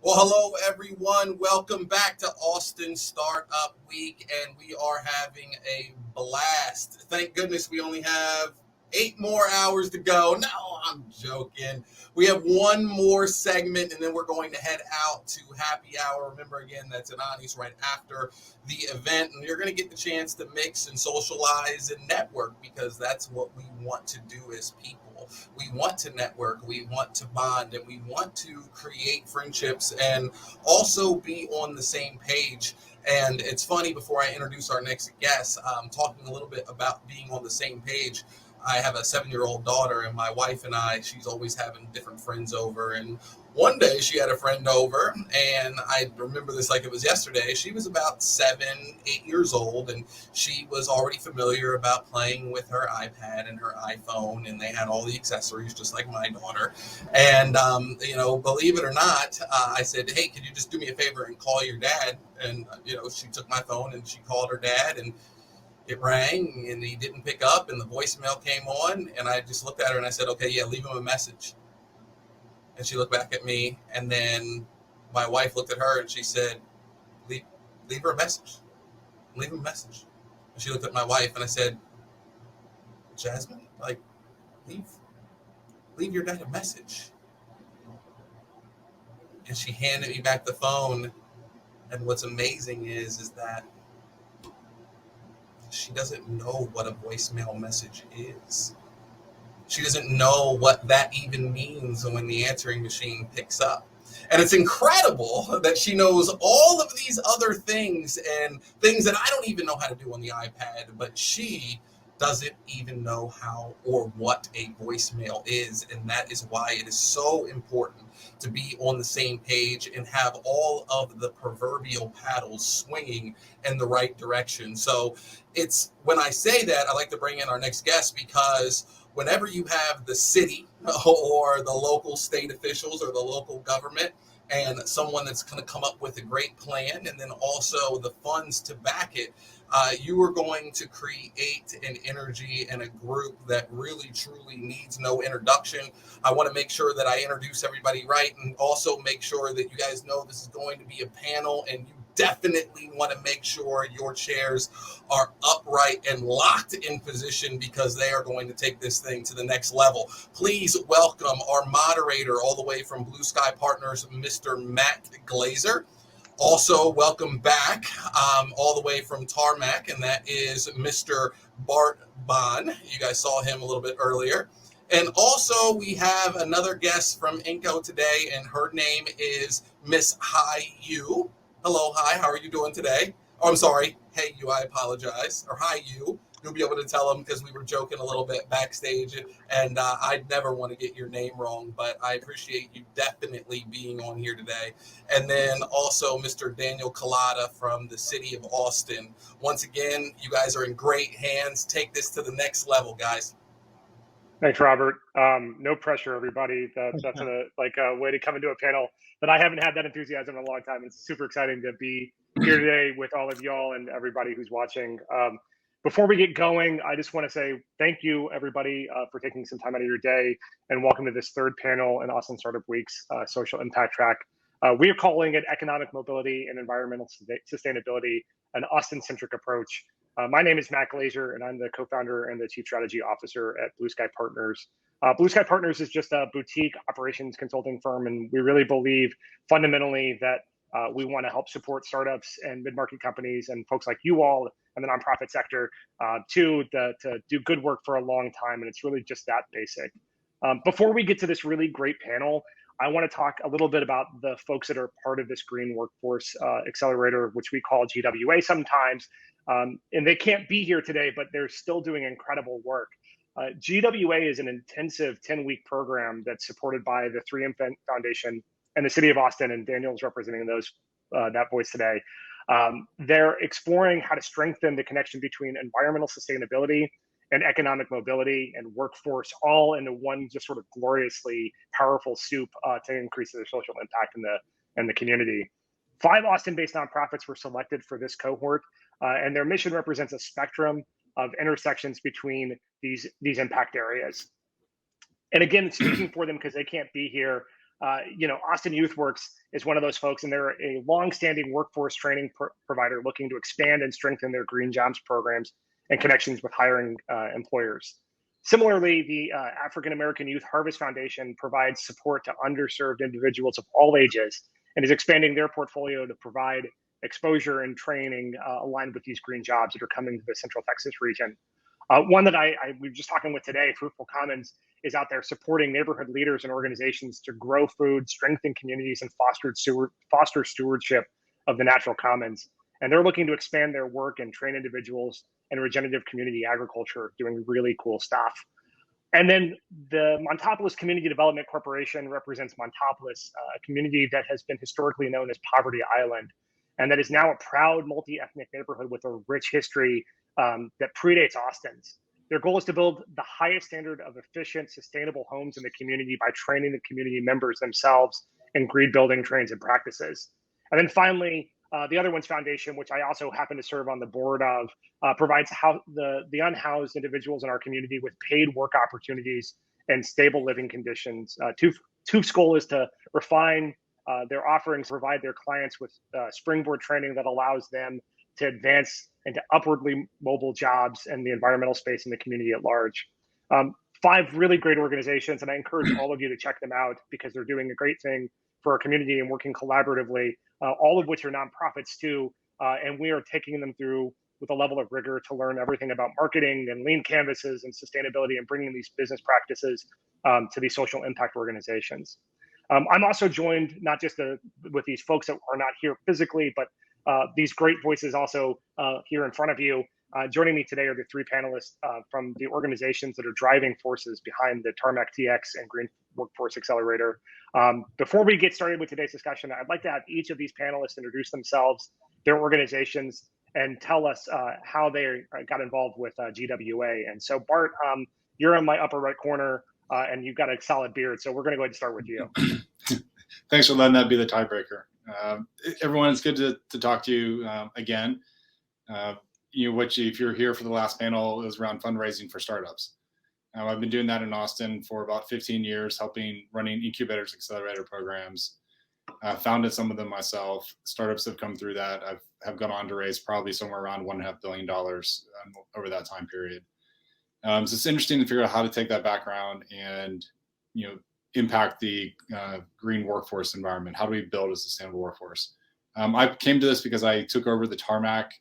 Well, hello, everyone. Welcome back to Austin Startup Week, and we are having a blast. Thank goodness we only have 8 more hours to go. No, I'm joking. We have one more segment, and then we're going to head out to happy hour. Remember, again, that's at Ani's right after the event, and you're going to get the chance to mix and socialize and network, because that's what we want to do as people. We want to network, we want to bond, and we want to create friendships and also be on the same page. And it's funny, before I introduce our next guest, talking a little bit about being on the same page. I have a 7-year-old daughter, and my wife and she's always having different friends over. And one day she had a friend over, and I remember this like it was yesterday. She was about 7, 8 years old, and she was already familiar about playing with her iPad and her iPhone, and they had all the accessories just like my daughter. And, believe it or not, I said, hey, could you just do me a favor and call your dad? And, she took my phone and she called her dad, and it rang, and he didn't pick up, and the voicemail came on, and I just looked at her and I said, okay, yeah, leave him a message. And she looked back at me, and then my wife looked at her and she said, leave her a message. Leave him a message. And she looked at my wife, and I said, Jasmine, leave your dad a message. And she handed me back the phone, and what's amazing is that she doesn't know what a voicemail message is. She doesn't know what that even means when the answering machine picks up. And it's incredible that she knows all of these other things and things that I don't even know how to do on the iPad, but she doesn't even know how or what a voicemail is. And that is why it is so important to be on the same page and have all of the proverbial paddles swinging in the right direction. So it's, when I say that, I like to bring in our next guest, because whenever you have the city or the local state officials or the local government and someone that's going to come up with a great plan and then also the funds to back it, you are going to create an energy and a group that really truly needs no introduction. I want to make sure that I introduce everybody right, and also make sure that you guys know this is going to be a panel, and you definitely want to make sure your chairs are upright and locked in position, because they are going to take this thing to the next level. Please welcome our moderator all the way from Blue Sky Partners, Mr. Matt Glazer. Also, welcome back all the way from Tarmac, and that is Mr. Bart Bond. You guys saw him a little bit earlier. And also, we have another guest from Inco today, and her name is Miss Hai Yu. Hello, Hai. How are you doing today? Oh, I'm sorry. Hey, you. I apologize. Or Hi, you. you'll be able to tell them because we were joking a little bit backstage, and I'd never want to get your name wrong, but I appreciate you definitely being on here today. And then also Mr. Daniel Collada from the city of Austin. Once again, you guys are in great hands. Take this to the next level, guys. Thanks, Robert. No pressure, everybody. That's a way to come into a panel that I haven't had that enthusiasm in a long time. It's super exciting to be here today with all of y'all and everybody who's watching. Before we get going, I just want to say thank you, everybody, for taking some time out of your day, and welcome to this third panel in Austin Startup Week's Social Impact Track. We are calling it Economic Mobility and Environmental Sustainability, an Austin-centric approach. My name is Matt Glazer, and I'm the co-founder and the chief strategy officer at Blue Sky Partners. Blue Sky Partners is just a boutique operations consulting firm, and we really believe fundamentally that we want to help support startups and mid-market companies and folks like you all in the nonprofit sector to do good work for a long time, and it's really just that basic. Before we get to this really great panel, I want to talk a little bit about the folks that are part of this Green Workforce Accelerator, which we call GWA sometimes. And they can't be here today, but they're still doing incredible work. GWA is an intensive 10-week program that's supported by the 3M Foundation and the City of Austin, and Daniel's representing that voice today. They're exploring how to strengthen the connection between environmental sustainability and economic mobility and workforce all into one just sort of gloriously powerful soup to increase their social impact in the community. 5 Austin-based nonprofits were selected for this cohort, and their mission represents a spectrum of intersections between these impact areas. And again, speaking for them because they can't be here, Austin Youth Works is one of those folks, and they're a long-standing workforce training provider looking to expand and strengthen their green jobs programs and connections with hiring employers. Similarly, the African American Youth Harvest Foundation provides support to underserved individuals of all ages and is expanding their portfolio to provide exposure and training aligned with these green jobs that are coming to the Central Texas region. One that we were just talking with today, Fruitful Commons, is out there supporting neighborhood leaders and organizations to grow food, strengthen communities, and foster stewardship of the natural commons. And they're looking to expand their work and train individuals in regenerative community agriculture, doing really cool stuff. And then the Montopolis Community Development Corporation represents Montopolis, a community that has been historically known as Poverty Island, and that is now a proud multi-ethnic neighborhood with a rich history that predates Austin's. Their goal is to build the highest standard of efficient, sustainable homes in the community by training the community members themselves in green building trains and practices. And then finally, the Other Ones Foundation, which I also happen to serve on the board of, provides the unhoused individuals in our community with paid work opportunities and stable living conditions. TOOF's goal is to refine their offerings, provide their clients with springboard training that allows them to advance into upwardly mobile jobs and the environmental space in the community at large. 5 really great organizations, and I encourage all of you to check them out because they're doing a great thing for our community and working collaboratively, all of which are nonprofits too, and we are taking them through with a level of rigor to learn everything about marketing and lean canvases and sustainability and bringing these business practices to these social impact organizations. I'm also joined not just with these folks that are not here physically, but these great voices also here in front of you. Joining me today are the 3 panelists from the organizations that are driving forces behind the Tarmac TX and Green Workforce Accelerator. Before we get started with today's discussion, I'd like to have each of these panelists introduce themselves, their organizations, and tell us how they got involved with GWA. And so Bart, you're in my upper right corner, and you've got a solid beard, so we're going to go ahead and start with you. Thanks for letting that be the tiebreaker. Everyone, it's good to talk to you again. If you're here for the last panel, it was around fundraising for startups. I've been doing that in Austin for about 15 years, running incubators, accelerator programs. Founded some of them myself. Startups have come through that. Have gone on to raise probably somewhere around $1.5 billion over that time period. So it's interesting to figure out how to take that background and impact the green workforce environment. How do we build a sustainable workforce? I came to this because I took over the Tarmac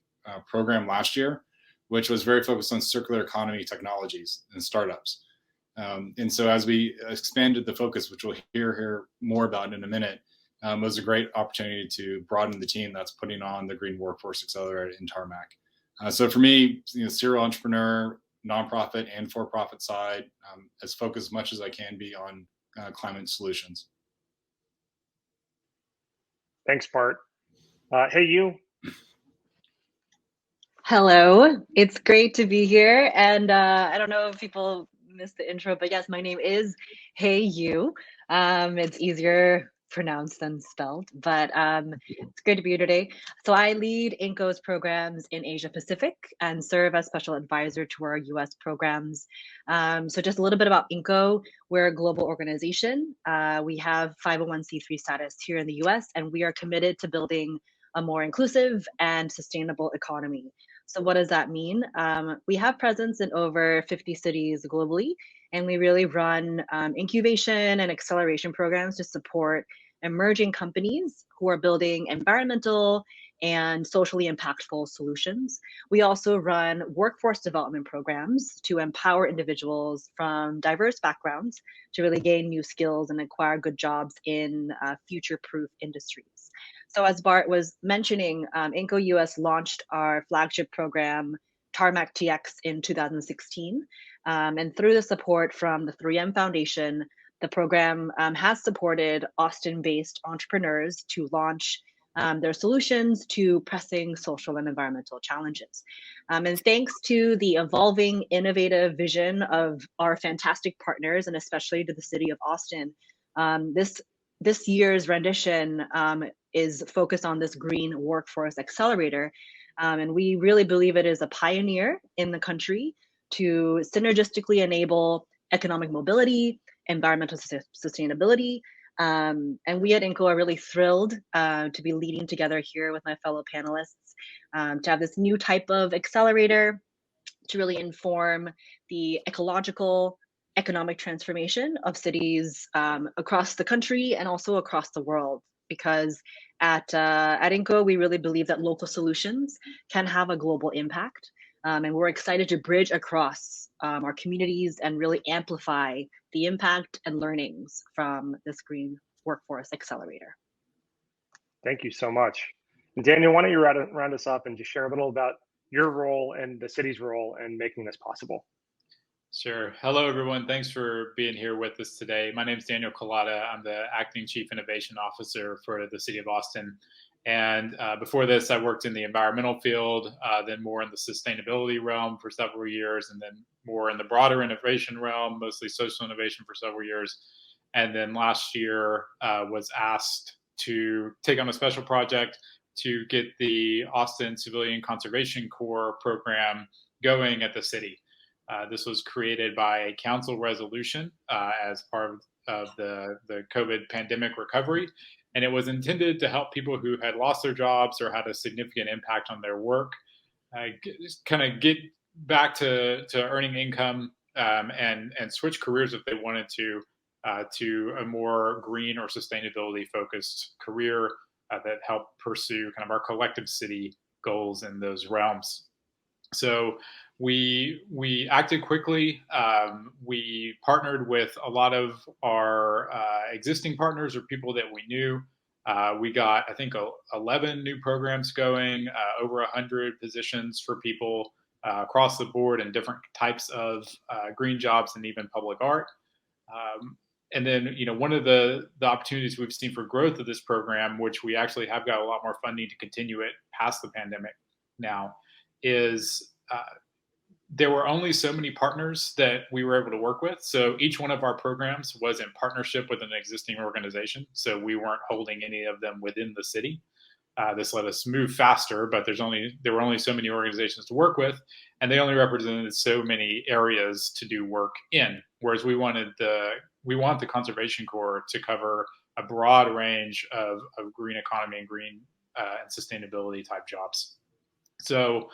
program last year, which was very focused on circular economy technologies and startups. And so as we expanded the focus, which we'll hear more about in a minute, it was a great opportunity to broaden the team that's putting on the Green Workforce Accelerator in Tarmac. So for me, serial entrepreneur, nonprofit and for-profit side, as focused as much as I can be on climate solutions. Thanks, Bart. Hey, you. Hello, it's great to be here. And I don't know if people missed the intro, but yes, my name is Hey You. It's easier pronounced than spelled, but it's great to be here today. So I lead Inco's programs in Asia Pacific and serve as special advisor to our US programs. So just a little bit about Inco. We're a global organization. We have 501c3 status here in the US, and we are committed to building a more inclusive and sustainable economy. So what does that mean? We have presence in over 50 cities globally, and we really run incubation and acceleration programs to support emerging companies who are building environmental and socially impactful solutions. We also run workforce development programs to empower individuals from diverse backgrounds to really gain new skills and acquire good jobs in future-proof industries. So as Bart was mentioning, Inco US launched our flagship program, Tarmac TX, in 2016. And through the support from the 3M Foundation, the program has supported Austin-based entrepreneurs to launch their solutions to pressing social and environmental challenges. And thanks to the evolving, innovative vision of our fantastic partners, and especially to the city of Austin, this year's rendition is focused on this green workforce accelerator. And we really believe it is a pioneer in the country to synergistically enable economic mobility, environmental sustainability. And we at Inco are really thrilled to be leading together here with my fellow panelists to have this new type of accelerator to really inform the ecological, economic transformation of cities across the country and also across the world. Because at Inco, we really believe that local solutions can have a global impact. And we're excited to bridge across our communities and really amplify the impact and learnings from this green workforce accelerator. Thank you so much. And Daniel, why don't you round us up and just share a little about your role and the city's role in making this possible? Sure. Hello, everyone. Thanks for being here with us today. My name is Daniel Collada. I'm the Acting Chief Innovation Officer for the City of Austin. And before this, I worked in the environmental field, then more in the sustainability realm for several years, and then more in the broader innovation realm, mostly social innovation for several years. And then last year was asked to take on a special project to get the Austin Civilian Conservation Corps program going at the city. This was created by a council resolution as part of the COVID pandemic recovery. And it was intended to help people who had lost their jobs or had a significant impact on their work, kind of get back to earning income and switch careers if they wanted to a more green or sustainability focused career that helped pursue kind of our collective city goals in those realms. So we acted quickly. We partnered with a lot of our existing partners or people that we knew. We got, I think, 11 new programs going, over 100 positions for people across the board in different types of green jobs and even public art. And then, one of the opportunities we've seen for growth of this program, which we actually have got a lot more funding to continue it past the pandemic now, is there were only so many partners that we were able to work with. So each one of our programs was in partnership with an existing organization. So we weren't holding any of them within the city. This let us move faster, but there were only so many organizations to work with, and they only represented so many areas to do work in. Whereas we want the Conservation Corps to cover a broad range of green economy and green and sustainability type jobs. So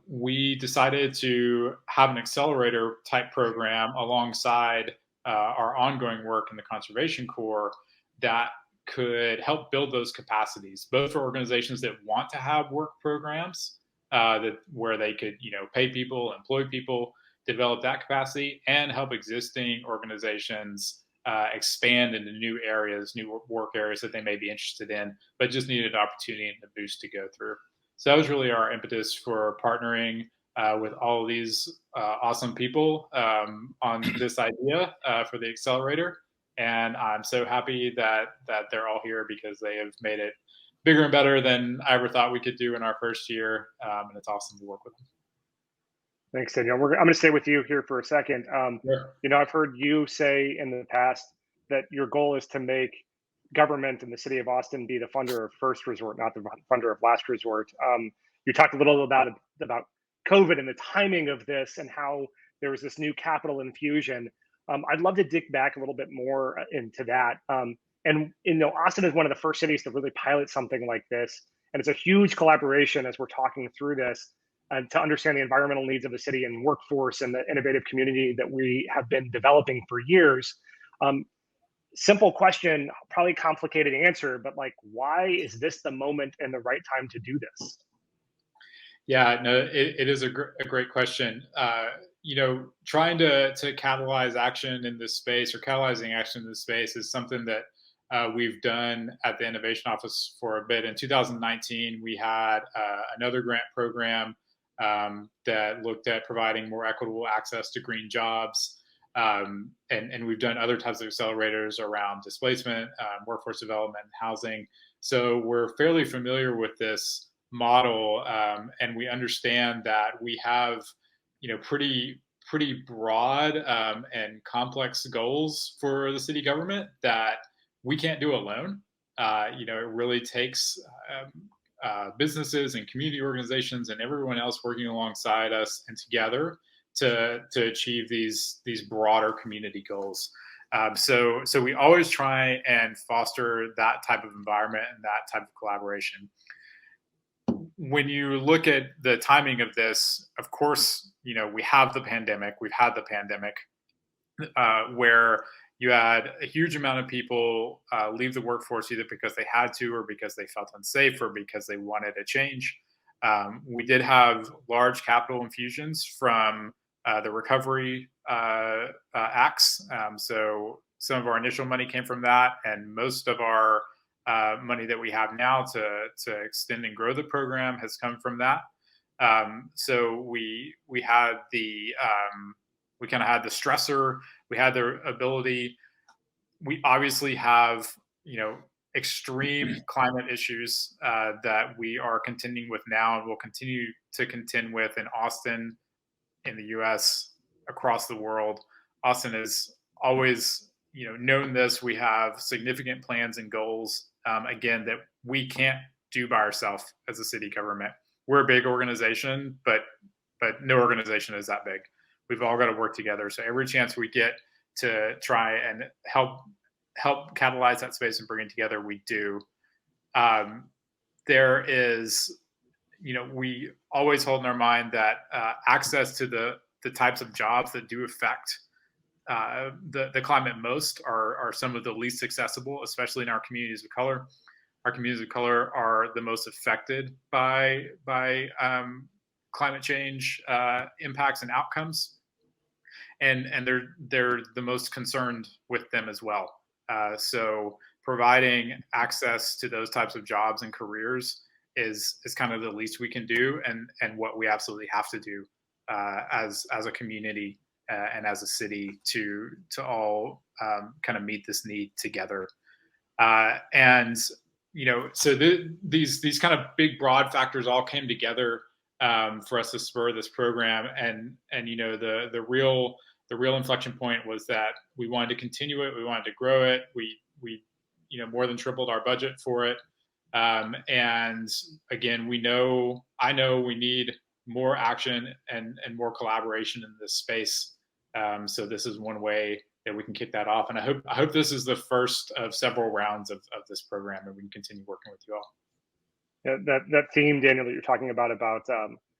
we decided to have an accelerator type program alongside our ongoing work in the Conservation Corps that could help build those capacities, both for organizations that want to have work programs where they could, pay people, employ people, develop that capacity, and help existing organizations expand into new areas, new work areas that they may be interested in, but just needed an opportunity and a boost to go through. So that was really our impetus for partnering with all of these awesome people on this idea for the Accelerator. And I'm so happy that they're all here because they have made it bigger and better than I ever thought we could do in our first year. And it's awesome to work with them. Thanks, Daniel. I'm going to stay with you here for a second. Sure. You know, I've heard you say in the past that your goal is to make government in the city of Austin be the funder of first resort, not the funder of last resort. You talked a little about COVID and the timing of this and how there was this new capital infusion. I'd love to dig back a little bit more into that. And you know, Austin is one of the first cities to really pilot something like this, and it's a huge collaboration as we're talking through this. To understand the environmental needs of the city and workforce and the innovative community that we have been developing for years. Simple question, probably complicated answer, but like, why is this the moment and the right time to do this? Yeah, no, it is a great question. You know, trying to catalyze action in this space or catalyzing action in this space is something that we've done at the Innovation Office for a bit. In 2019, we had another grant program that looked at providing more equitable access to green jobs. And we've done other types of accelerators around displacement, workforce development, and housing. So we're fairly familiar with this model, and we understand that we have, you know, pretty broad and complex goals for the city government that we can't do alone. You know, it really takes businesses and community organizations and everyone else working alongside us and together to achieve these broader community goals. So we always try and foster that type of environment and that type of collaboration. When you look at the timing of this, of course, you know, we have the pandemic. We've had the pandemic where you had a huge amount of people leave the workforce either because they had to or because they felt unsafe or because they wanted a change. We did have large capital infusions from the recovery acts. So some of our initial money came from that, and most of our money that we have now to extend and grow the program has come from that. So we had we kind of had the stressor, we had the ability. We obviously have, you know, extreme climate issues that we are contending with now and will continue to contend with in Austin, in the US, across the world. Austin has always, you know, known this. We have significant plans and goals, again, that we can't do by ourselves as a city government. We're a big organization, but no organization is that big. We've all got to work together. So every chance we get to try and help catalyze that space and bring it together, we do. There is, you know, we always hold in our mind that access to the types of jobs that do affect the climate most are some of the least accessible, especially in our communities of color. Our communities of color are the most affected by climate change impacts and outcomes, and they're the most concerned with them as well. So providing access to those types of jobs and careers is kind of the least we can do, and what we absolutely have to do as a community and as a city to all kind of meet this need together. And you know, so these kind of big broad factors all came together for us to spur this program, and you know, the real inflection point was that we wanted to continue it, we wanted to grow it, we you know, more than tripled our budget for it. And again, I know we need more action and more collaboration in this space. So this is one way that we can kick that off. And I hope this is the first of several rounds of this program, and we can continue working with you all. Yeah, that theme, Daniel, that you're talking about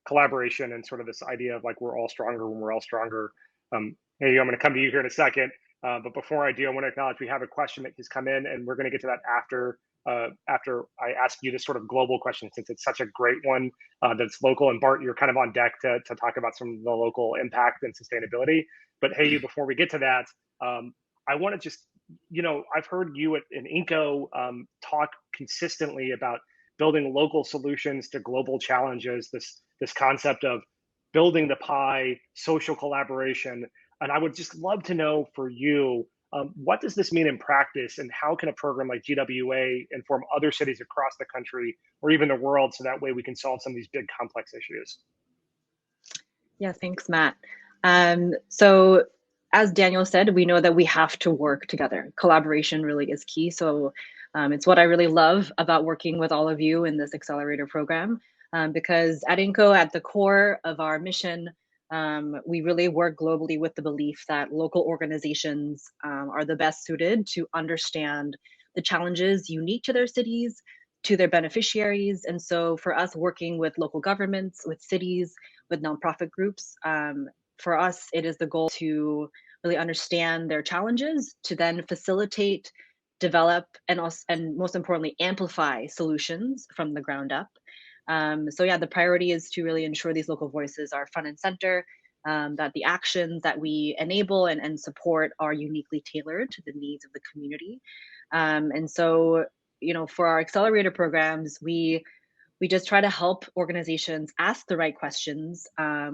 collaboration and sort of this idea of like, we're all stronger when we're all stronger. Hey, I'm going to come to you here in a second. But before I do, I want to acknowledge we have a question that has come in, and we're going to get to that after I ask you this sort of global question, since it's such a great one that's local. And Bart, you're kind of on deck to talk about some of the local impact and sustainability. But hey, before we get to that, I want to just, you know, I've heard you in Inco talk consistently about building local solutions to global challenges, this concept of building the pie, social collaboration. And I would just love to know for you, what does this mean in practice, and how can a program like GWA inform other cities across the country or even the world, so that way we can solve some of these big complex issues? Yeah, thanks, Matt. So as Daniel said, we know that we have to work together. Collaboration really is key. So it's what I really love about working with all of you in this Accelerator program, because at Inco, at the core of our mission, we really work globally with the belief that local organizations are the best suited to understand the challenges unique to their cities, to their beneficiaries. And so for us, working with local governments, with cities, with nonprofit groups, for us, it is the goal to really understand their challenges, to then facilitate, develop, and most importantly, amplify solutions from the ground up. So yeah, the priority is to really ensure these local voices are front and center, that the actions that we enable and support are uniquely tailored to the needs of the community. And so, for our Accelerator programs, we just try to help organizations ask the right questions.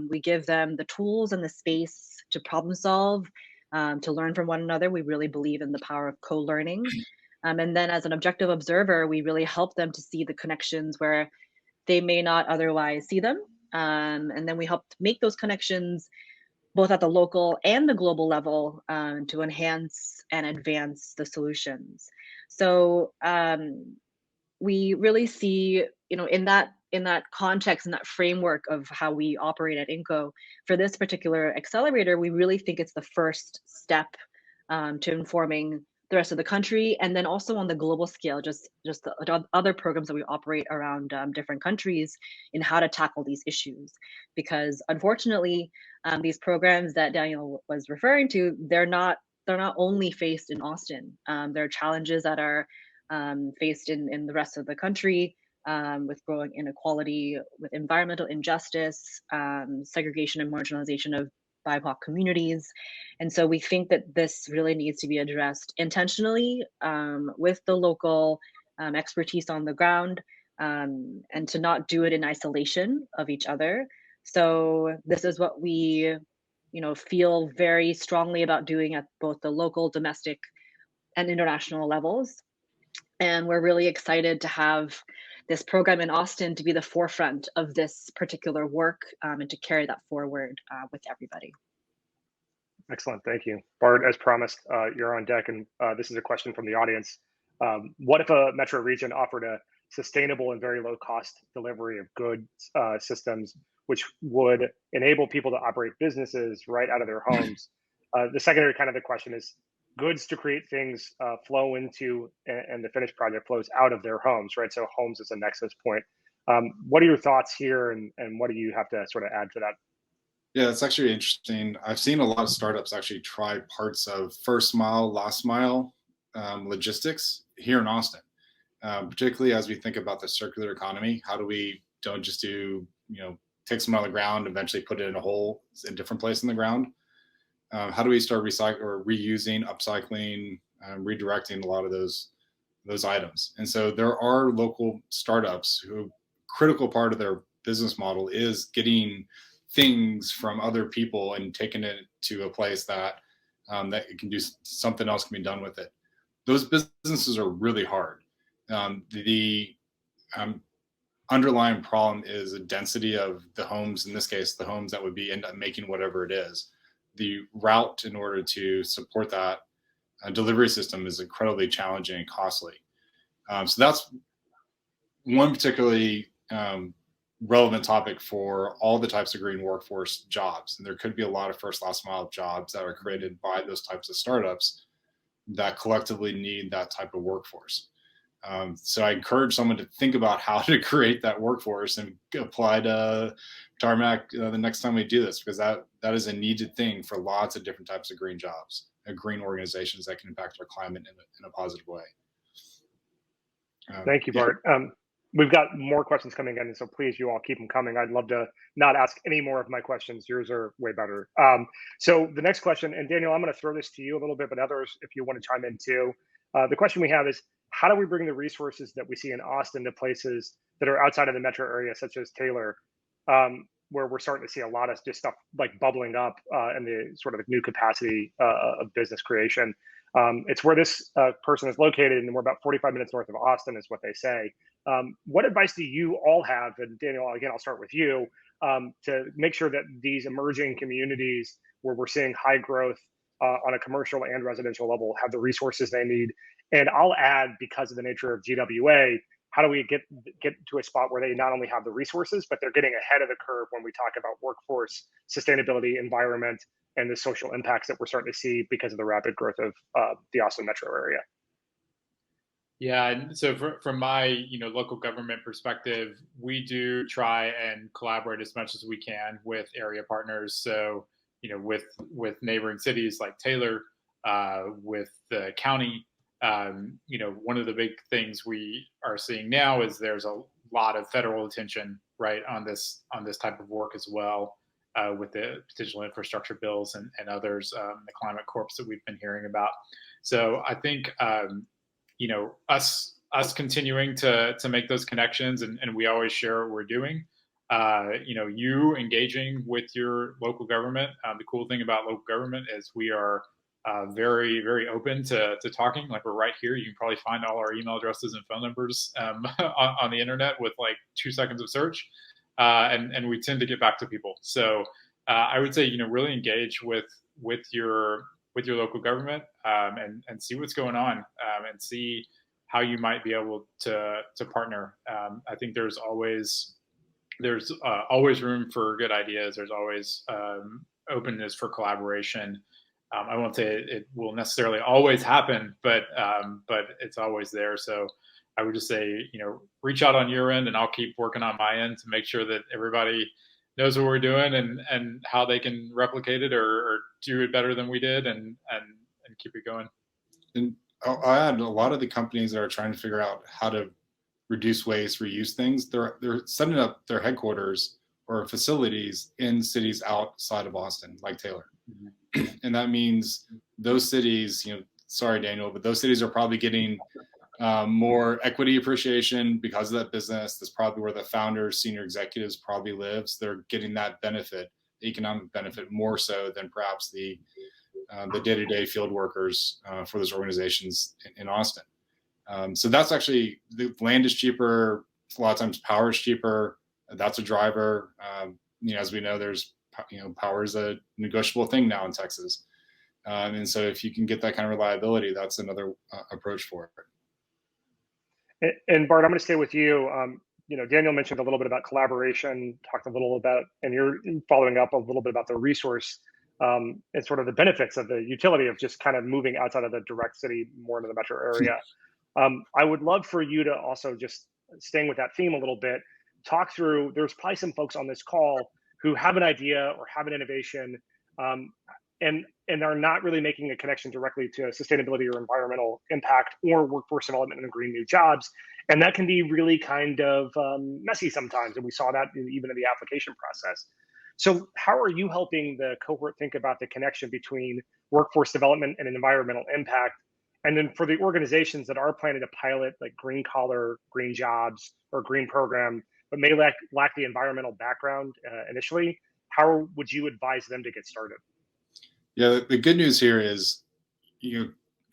We give them the tools and the space to problem solve, to learn from one another. We really believe in the power of co-learning. And then as an objective observer, we really help them to see the connections where they may not otherwise see them. And then we help make those connections both at the local and the global level, to enhance and advance the solutions. So we really see, in that context, in that framework of how we operate at Inco, for this particular accelerator, we really think it's the first step to informing the rest of the country, and then also on the global scale, just the other programs that we operate around different countries in how to tackle these issues. Because unfortunately, these programs that Daniel was referring to, they're not only faced in Austin. There are challenges that are faced in the rest of the country, with growing inequality, with environmental injustice, segregation and marginalization of BIPOC communities. And so we think that this really needs to be addressed intentionally, with the local expertise on the ground, and to not do it in isolation of each other. So this is what we feel very strongly about doing at both the local, domestic, and international levels. And we're really excited to have this program in Austin to be the forefront of this particular work, and to carry that forward with everybody. Excellent, thank you. Bart, as promised, you're on deck, and this is a question from the audience. What if a metro region offered a sustainable and very low cost delivery of goods systems, which would enable people to operate businesses right out of their homes? The secondary kind of the question is, goods to create things flow into, and the finished project flows out of their homes, right? So homes is a nexus point. What are your thoughts here, and what do you have to sort of add to that? Yeah, it's actually interesting. I've seen a lot of startups actually try parts of first mile, last mile logistics here in Austin, particularly as we think about the circular economy. How do we don't just do, take some out of the ground, eventually put it in a hole in a different place in the ground? How do we start recycling or reusing, upcycling, redirecting a lot of those items? And so there are local startups who critical part of their business model is getting things from other people and taking it to a place that that it can do something else can be done with it. Those businesses are really hard. The underlying problem is the density of the homes. In this case, the homes that would end up making whatever it is. The route in order to support that delivery system is incredibly challenging and costly. So that's one particularly relevant topic for all the types of green workforce jobs. And there could be a lot of first last mile jobs that are created by those types of startups that collectively need that type of workforce. So I encourage someone to think about how to create that workforce and apply to Tarmac the next time we do this, because that is a needed thing for lots of different types of green jobs and green organizations that can impact our climate in a positive way. Thank you, Bart. Yeah. We've got more questions coming in, so please, you all keep them coming. I'd love to not ask any more of my questions. Yours are way better. So the next question, and Daniel, I'm going to throw this to you a little bit, but others, if you want to chime in too. The question we have is, how do we bring the resources that we see in Austin to places that are outside of the metro area, such as Taylor, where we're starting to see a lot of just stuff like bubbling up in the sort of new capacity of business creation. It's where this person is located, and we're about 45 minutes north of Austin, is what they say. What advice do you all have? And Daniel, again, I'll start with you, to make sure that these emerging communities where we're seeing high growth on a commercial and residential level have the resources they need. And I'll add, because of the nature of GWA, how do we get to a spot where they not only have the resources, but they're getting ahead of the curve when we talk about workforce, sustainability, environment, and the social impacts that we're starting to see because of the rapid growth of the Austin metro area? Yeah, and so from my local government perspective, we do try and collaborate as much as we can with area partners. So with neighboring cities like Taylor, with the county. One of the big things we are seeing now is there's a lot of federal attention, right, on this type of work as well, with the potential infrastructure bills and others, the climate corps that we've been hearing about. So I think us continuing to make those connections, and we always share what we're doing. You engaging with your local government. The cool thing about local government is we are very, very open to talking. Like, we're right here. You can probably find all our email addresses and phone numbers on the internet with like 2 seconds of search, and we tend to get back to people. So I would say really engage with your local government, and see what's going on, and see how you might be able to partner. I think there's always room for good ideas. There's always openness for collaboration. I won't say it will necessarily always happen, but it's always there. So I would just say, reach out on your end, and I'll keep working on my end to make sure that everybody knows what we're doing and how they can replicate it or do it better than we did, and keep it going. And I'll add, a lot of the companies that are trying to figure out how to reduce waste, reuse things, they're setting up their headquarters or facilities in cities outside of Austin, like Taylor. Mm-hmm. And that means those cities, sorry, Daniel, but those cities are probably getting more equity appreciation because of that business. That's probably where the founders, senior executives probably lives. They're getting that benefit, economic benefit, more so than perhaps the day-to-day field workers for those organizations in Austin. So that's actually, the land is cheaper. A lot of times power is cheaper. That's a driver. As we know, there's, power is a negotiable thing now in Texas. And so if you can get that kind of reliability, that's another approach for it. And Bart, I'm going to stay with you. Daniel mentioned a little bit about collaboration, talked a little about, and you're following up a little bit about the resource and sort of the benefits of the utility of just kind of moving outside of the direct city more into the metro area. I would love for you to also, just staying with that theme a little bit, talk through, there's probably some folks on this call who have an idea or have an innovation, and are not really making a connection directly to sustainability or environmental impact or workforce development and green new jobs. And that can be really kind of messy sometimes. And we saw that even in the application process. So how are you helping the cohort think about the connection between workforce development and environmental impact? And then for the organizations that are planning to pilot like green collar, green jobs, or green program, but may lack the environmental background initially, how would you advise them to get started? Yeah, the good news here is,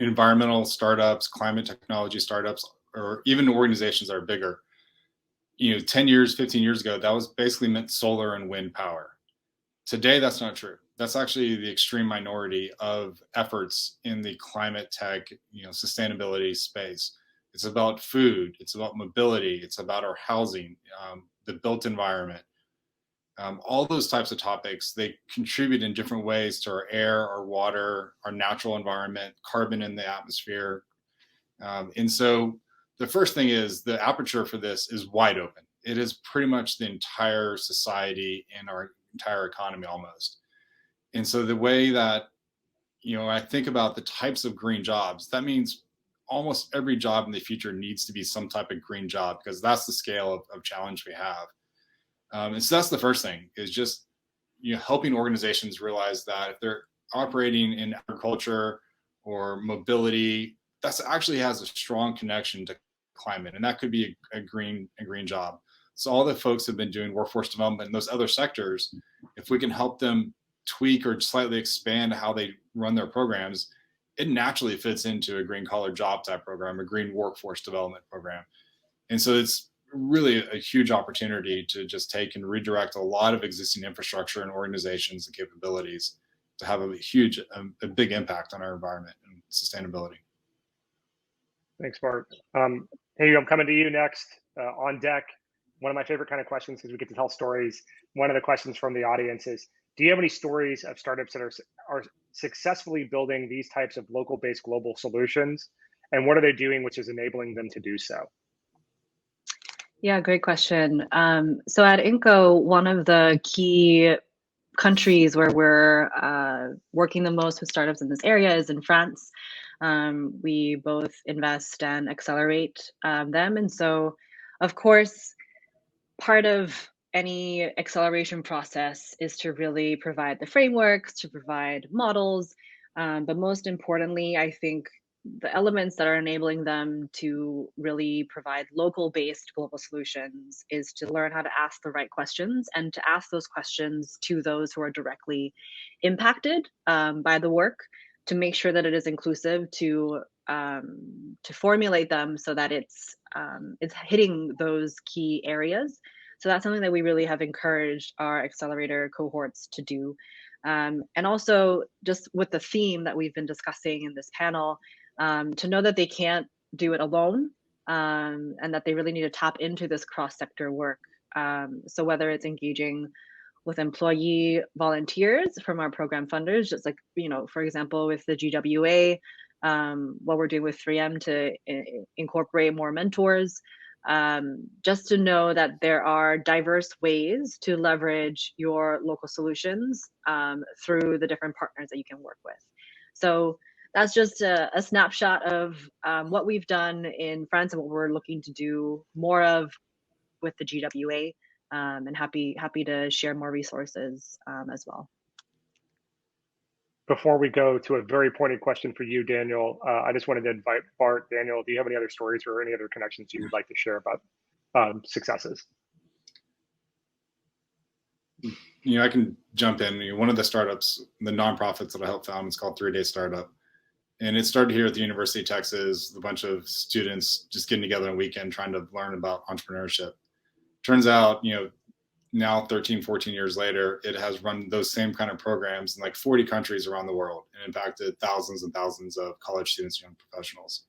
environmental startups, climate technology startups, or even organizations that are bigger, 10 years, 15 years ago, that was basically meant solar and wind power. Today, that's not true. That's actually the extreme minority of efforts in the climate tech, sustainability space. It's about food. It's about mobility. It's about our housing, the built environment. All those types of topics, they contribute in different ways to our air, our water, our natural environment, carbon in the atmosphere. And so the first thing is, the aperture for this is wide open. It is pretty much the entire society and our entire economy almost. And so the way that, I think about the types of green jobs, that means almost every job in the future needs to be some type of green job, because that's the scale of challenge we have. And so that's the first thing, is just helping organizations realize that if they're operating in agriculture or mobility, that's actually has a strong connection to climate, and that could be a green job. So all the folks have been doing workforce development in those other sectors, if we can help them tweak or slightly expand how they run their programs, it naturally fits into a green collar job type program, a green workforce development program. And so it's really a huge opportunity to just take and redirect a lot of existing infrastructure and organizations and capabilities to have a big impact on our environment and sustainability. Thanks, Bart. Hey, I'm coming to you next. On deck, one of my favorite kind of questions because we get to tell stories. One of the questions from the audience is, do you have any stories of startups that are successfully building these types of local-based global solutions? And what are they doing which is enabling them to do so? Yeah, great question. So at Inco, one of the key countries where we're working the most with startups in this area is in France. We both invest and accelerate them. And so, of course, part of any acceleration process is to really provide the frameworks, to provide models. But most importantly, I think the elements that are enabling them to really provide local-based global solutions is to learn how to ask the right questions and to ask those questions to those who are directly impacted by the work, to make sure that it is inclusive, to formulate them so that it's hitting those key areas. So that's something that we really have encouraged our accelerator cohorts to do. And also just with the theme that we've been discussing in this panel, to know that they can't do it alone, and that they really need to tap into this cross-sector work. So whether it's engaging with employee volunteers from our program funders, just like, for example, with the GWA, what we're doing with 3M to incorporate more mentors, just to know that there are diverse ways to leverage your local solutions through the different partners that you can work with. So that's just a snapshot of what we've done in France and what we're looking to do more of with the GWA, and happy to share more resources as well. Before we go to a very pointed question for you, Daniel, I just wanted to invite Bart. Daniel, do you have any other stories or any other connections you would like to share about successes? I can jump in. One of the startups, the nonprofits that I helped found, is called 3 Day Startup. And it started here at the University of Texas, a bunch of students just getting together on a weekend trying to learn about entrepreneurship. Turns out, now 13, 14 years later, it has run those same kind of programs in like 40 countries around the world and impacted thousands and thousands of college students, young professionals.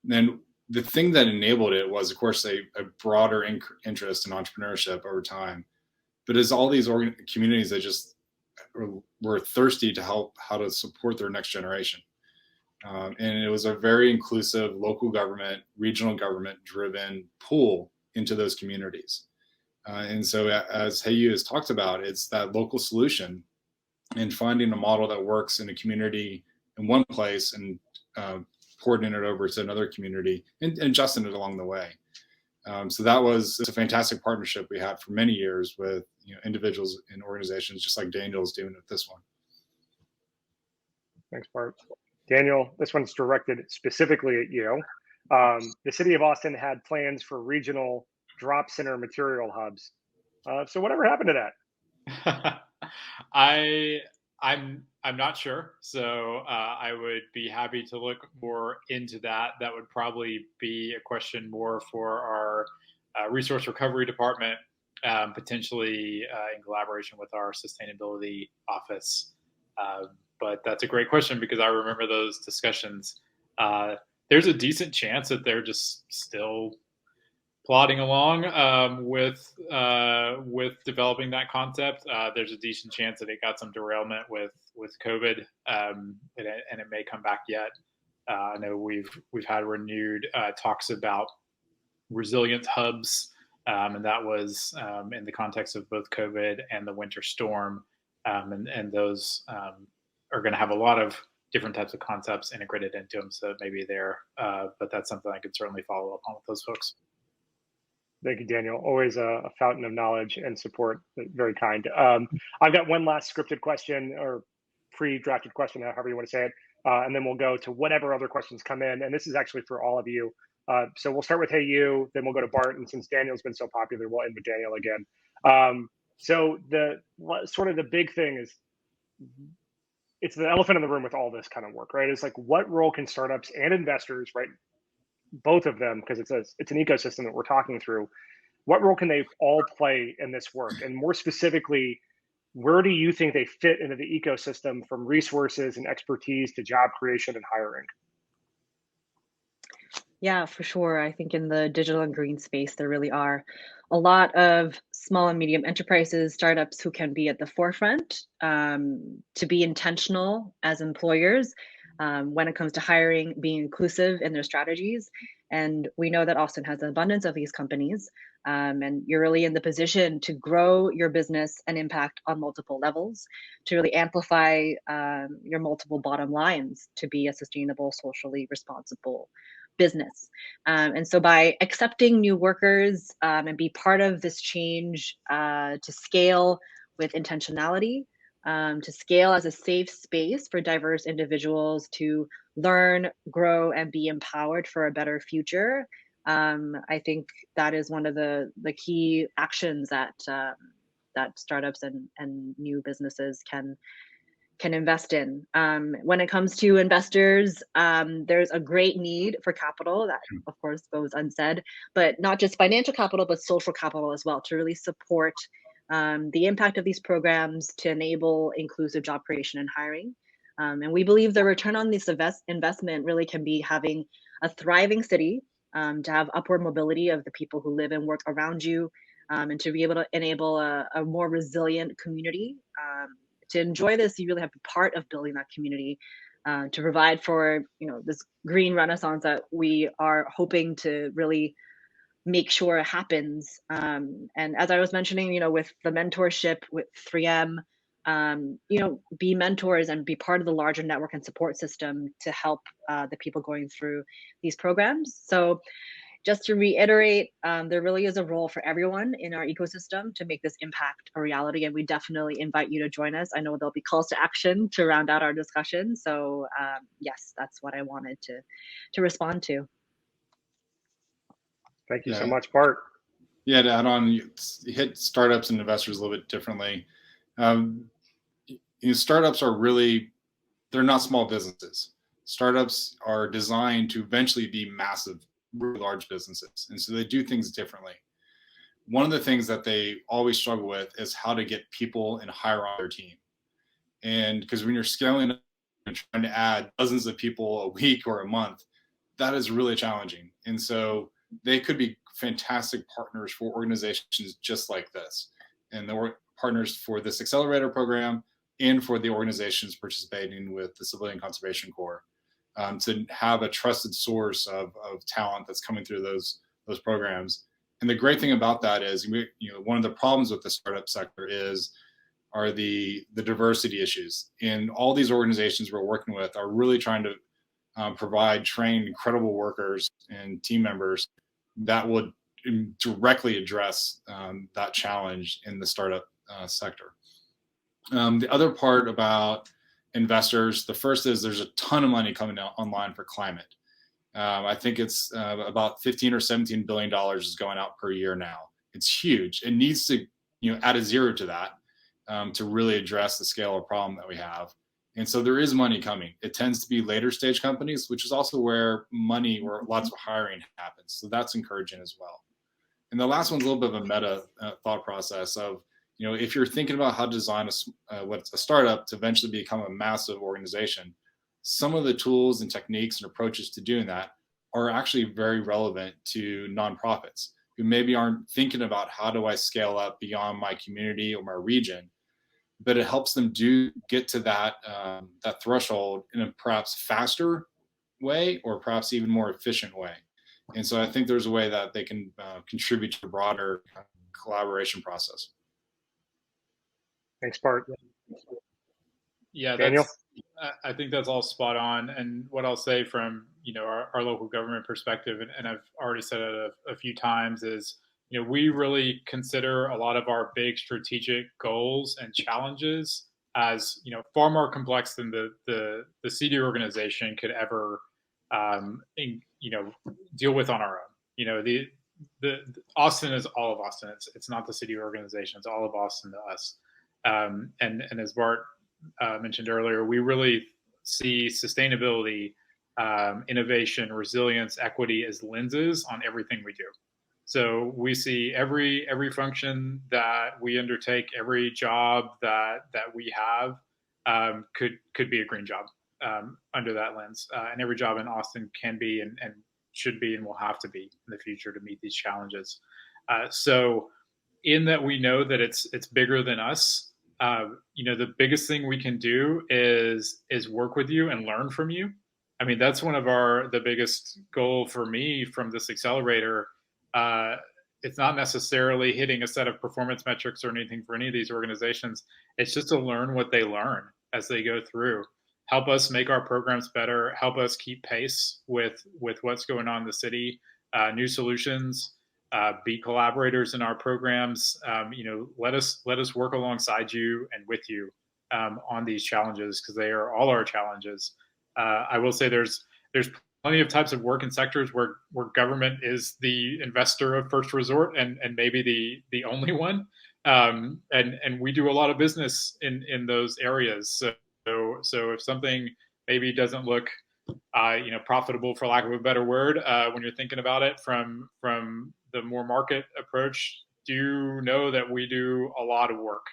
And then the thing that enabled it was, of course, a broader interest in entrepreneurship over time. But as all these communities that just were thirsty to help how to support their next generation. And it was a very inclusive local government, regional government driven pool into those communities. And so as Heyu has talked about, it's that local solution and finding a model that works in a community in one place and porting it over to another community and adjusting it along the way. So it's a fantastic partnership we had for many years with individuals and organizations, just like Daniel's doing with this one. Thanks, Bart. Daniel, this one's directed specifically at you. The city of Austin had plans for regional drop center material hubs. So whatever happened to that? I'm not sure. So I would be happy to look more into that. That would probably be a question more for our resource recovery department, potentially in collaboration with our sustainability office. But that's a great question because I remember those discussions. There's a decent chance that they're just still plodding along with developing that concept. There's a decent chance that it got some derailment with COVID, and it may come back yet. I know we've had renewed talks about resilience hubs, and that was in the context of both COVID and the winter storm, and those are going to have a lot of different types of concepts integrated into them. So maybe but that's something I could certainly follow up on with those folks. Thank you, Daniel. Always a fountain of knowledge and support. Very kind. I've got one last scripted question or pre-drafted question, however you want to say it. and then we'll go to whatever other questions come in. And this is actually for all of you. So we'll start with Hey You, then we'll go to Bart, and since Daniel's been so popular, we'll end with Daniel again. So the big thing is, it's the elephant in the room with all this kind of work, right? It's like, what role can startups and investors, right, both of them, because it's an ecosystem that we're talking through, what role can they all play in this work? And more specifically, where do you think they fit into the ecosystem, from resources and expertise to job creation and hiring? Yeah, for sure. I think in the digital and green space, there really are a lot of small and medium enterprises, startups who can be at the forefront, to be intentional as employers when it comes to hiring, being inclusive in their strategies. And we know that Austin has an abundance of these companies, and you're really in the position to grow your business and impact on multiple levels, to really amplify your multiple bottom lines to be a sustainable, socially responsible business. And so by accepting new workers and be part of this change to scale with intentionality, to scale as a safe space for diverse individuals to learn, grow, and be empowered for a better future, I think that is one of the key actions that that startups and new businesses can invest in. When it comes to investors, there's a great need for capital that, of course, goes unsaid, but not just financial capital, but social capital as well, to really support the impact of these programs to enable inclusive job creation and hiring. And we believe the return on this investment really can be having a thriving city, to have upward mobility of the people who live and work around you, and to be able to enable a more resilient community. To enjoy this, you really have to be part of building that community, to provide for this green renaissance that we are hoping to really make sure happens. And as I was mentioning, with the mentorship with 3M, be mentors and be part of the larger network and support system to help the people going through these programs. So just to reiterate, there really is a role for everyone in our ecosystem to make this impact a reality, and we definitely invite you to join us. I know there'll be calls to action to round out our discussion. So yes, that's what I wanted to respond to. Thank you so much, Bart. Yeah, to add on, you hit startups and investors a little bit differently. Startups are they're not small businesses. Startups are designed to eventually be massive, really large businesses. And so they do things differently. One of the things that they always struggle with is how to get people and hire on their team. And because when you're scaling and trying to add dozens of people a week or a month, that is really challenging. And so they could be fantastic partners for organizations just like this. And they're partners for this Accelerator program and for the organizations participating with the Civilian Conservation Corps, to have a trusted source of talent that's coming through those programs. And the great thing about that is, one of the problems with the startup sector are the diversity issues. And all these organizations we're working with are really trying to provide trained, incredible workers and team members that would directly address that challenge in the startup sector. The other part about investors, the first is there's a ton of money coming online for climate. I think it's about $15 or $17 billion is going out per year now. It's huge. It needs to add a zero to that to really address the scale of problem that we have. And so there is money coming. It tends to be later stage companies, which is also where lots of hiring happens. So that's encouraging as well. And the last one's a little bit of a meta thought process of, if you're thinking about how to design what's a startup to eventually become a massive organization, some of the tools and techniques and approaches to doing that are actually very relevant to nonprofits who maybe aren't thinking about how do I scale up beyond my community or my region, but it helps them get to that threshold in a perhaps faster way or perhaps even more efficient way. And so I think there's a way that they can contribute to the broader collaboration process. Thanks, Bart. Yeah, Daniel? I think that's all spot on. And what I'll say from our local government perspective, and I've already said it a few times, is we really consider a lot of our big strategic goals and challenges as far more complex than the city organization could ever deal with on our own. The Austin is all of Austin. It's not the city organization. It's all of Austin to us. And as Bart mentioned earlier, we really see sustainability, innovation, resilience, equity as lenses on everything we do. So we see every function that we undertake, every job that we have could be a green job under that lens, and every job in Austin can be and should be and will have to be in the future to meet these challenges. So in that we know that it's bigger than us. The biggest thing we can do is work with you and learn from you. I mean, that's one of the biggest goal for me from this accelerator. It's not necessarily hitting a set of performance metrics or anything for any of these organizations. It's just to learn what they learn as they go through. Help us make our programs better. Help us keep pace with what's going on in the city. New solutions. Be collaborators in our programs. Let us work alongside you and with you on these challenges, because they are all our challenges. I will say there's plenty of types of work and sectors where government is the investor of first resort and maybe the only one. And we do a lot of business in those areas. So if something maybe doesn't look profitable, for lack of a better word, when you're thinking about it from the more market approach, do know that we do a lot of work.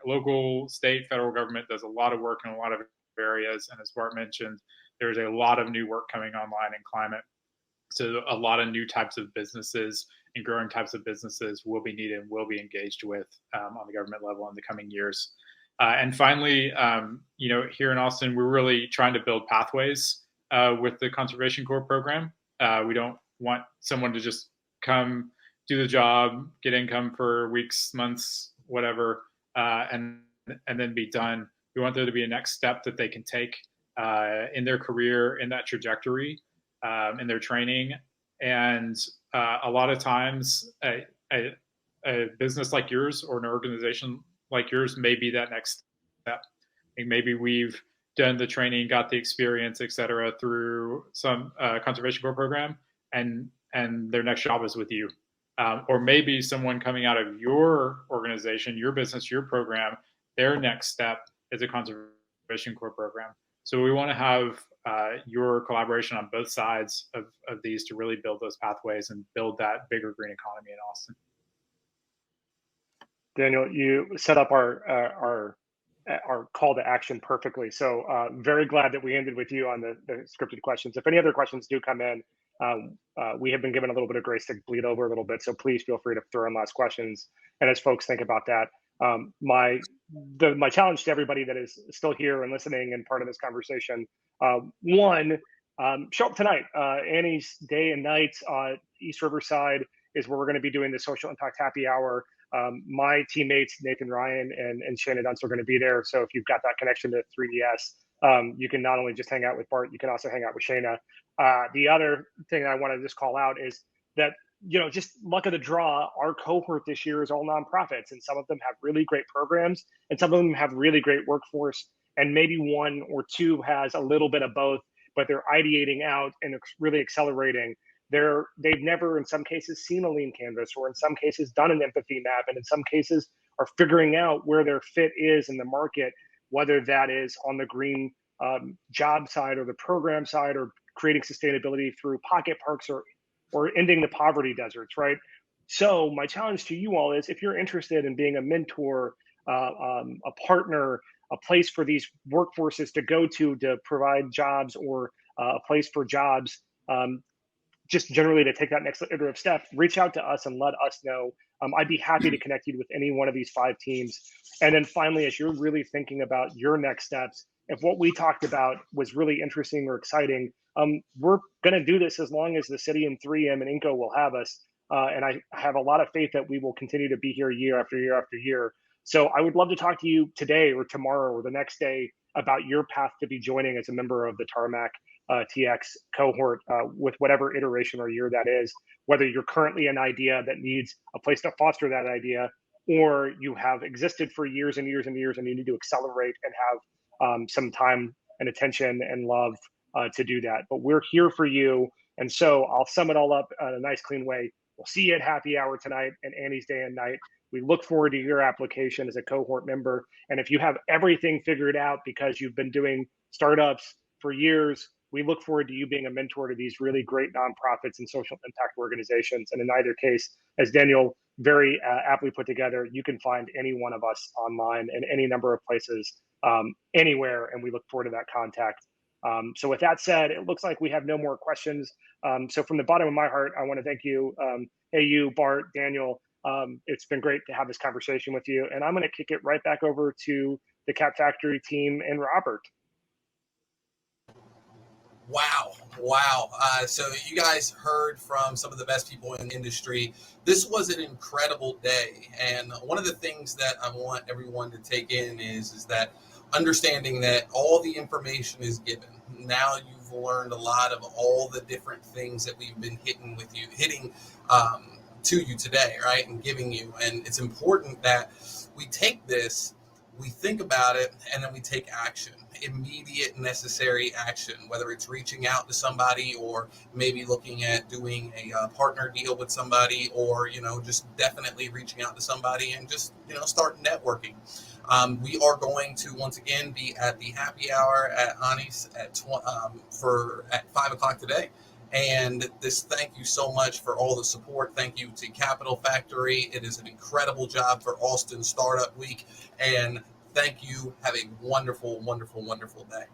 Local, state, federal government does a lot of work in a lot of areas. And as Bart mentioned, there's a lot of new work coming online in climate. So a lot of new types of businesses and growing types of businesses will be needed and will be engaged with on the government level in the coming years. And finally, here in Austin, we're really trying to build pathways with the Conservation Corps program. We don't want someone to just come, do the job, get income for weeks, months, whatever, and then be done. We want there to be a next step that they can take in their career, in that trajectory, in their training. And a lot of times, a business like yours or an organization like yours may be that next step. And maybe we've done the training, got the experience, et cetera, through some Conservation Corps program, and their next job is with you. Or maybe someone coming out of your organization, your business, your program, their next step is a Conservation Corps program. So we want to have your collaboration on both sides of these to really build those pathways and build that bigger green economy in Austin. Daniel, you set up our call to action perfectly. So very glad that we ended with you on the scripted questions. If any other questions do come in, we have been given a little bit of grace to bleed over a little bit. So please feel free to throw in last questions. And as folks think about that, my challenge to everybody that is still here and listening and part of this conversation, one, show up tonight. Annie's Day and Night, East Riverside is where we're going to be doing the Social Impact Happy Hour. My teammates, Nathan Ryan and Shannon Dunst, are going to be there. So if you've got that connection to 3DS, you can not only just hang out with Bart, you can also hang out with Shayna. The other thing I want to just call out is that, just luck of the draw, our cohort this year is all nonprofits, and some of them have really great programs, and some of them have really great workforce, and maybe one or two has a little bit of both, but they're ideating out and really accelerating. They've never, in some cases, seen a lean canvas, or in some cases done an empathy map, and in some cases are figuring out where their fit is in the market, whether that is on the green job side or the program side, or creating sustainability through pocket parks, or ending the poverty deserts, right? So my challenge to you all is, if you're interested in being a mentor, a partner, a place for these workforces to go to provide jobs, or a place for jobs, just generally to take that next iterative step, reach out to us and let us know. I'd be happy to connect you with any one of these 5 teams. And then finally, as you're really thinking about your next steps, if what we talked about was really interesting or exciting, we're going to do this as long as the city and 3M and Inco will have us. And I have a lot of faith that we will continue to be here year after year after year. So I would love to talk to you today or tomorrow or the next day about your path to be joining as a member of the Tarmac TX cohort with whatever iteration or year that is, whether you're currently an idea that needs a place to foster that idea, or you have existed for years and years and years, and you need to accelerate and have some time and attention and love to do that. But we're here for you. And so I'll sum it all up in a nice, clean way. We'll see you at happy hour tonight and Annie's Day and Night. We look forward to your application as a cohort member. And if you have everything figured out because you've been doing startups for years, we look forward to you being a mentor to these really great nonprofits and social impact organizations. And in either case, as Daniel very aptly put together, you can find any one of us online in any number of places, anywhere, and we look forward to that contact. So with that said, it looks like we have no more questions. So from the bottom of my heart, I want to thank you, hey, you, Bart, Daniel. It's been great to have this conversation with you. And I'm going to kick it right back over to the Cap Factory team and Robert. Wow. So you guys heard from some of the best people in the industry. This was an incredible day. And one of the things that I want everyone to take in is that understanding that all the information is given. Now you've learned a lot of all the different things that we've been hitting to you today, right? And giving you. And it's important that we take this, we think about it, and then we take action. Immediate necessary action, whether it's reaching out to somebody or maybe looking at doing a partner deal with somebody, or just definitely reaching out to somebody and just start networking. We are going to once again be at the happy hour at Ani's at 5 o'clock today. And thank you so much for all the support. Thank you to Capital Factory. It is an incredible job for Austin Startup Week. And thank you. Have a wonderful, wonderful, wonderful day.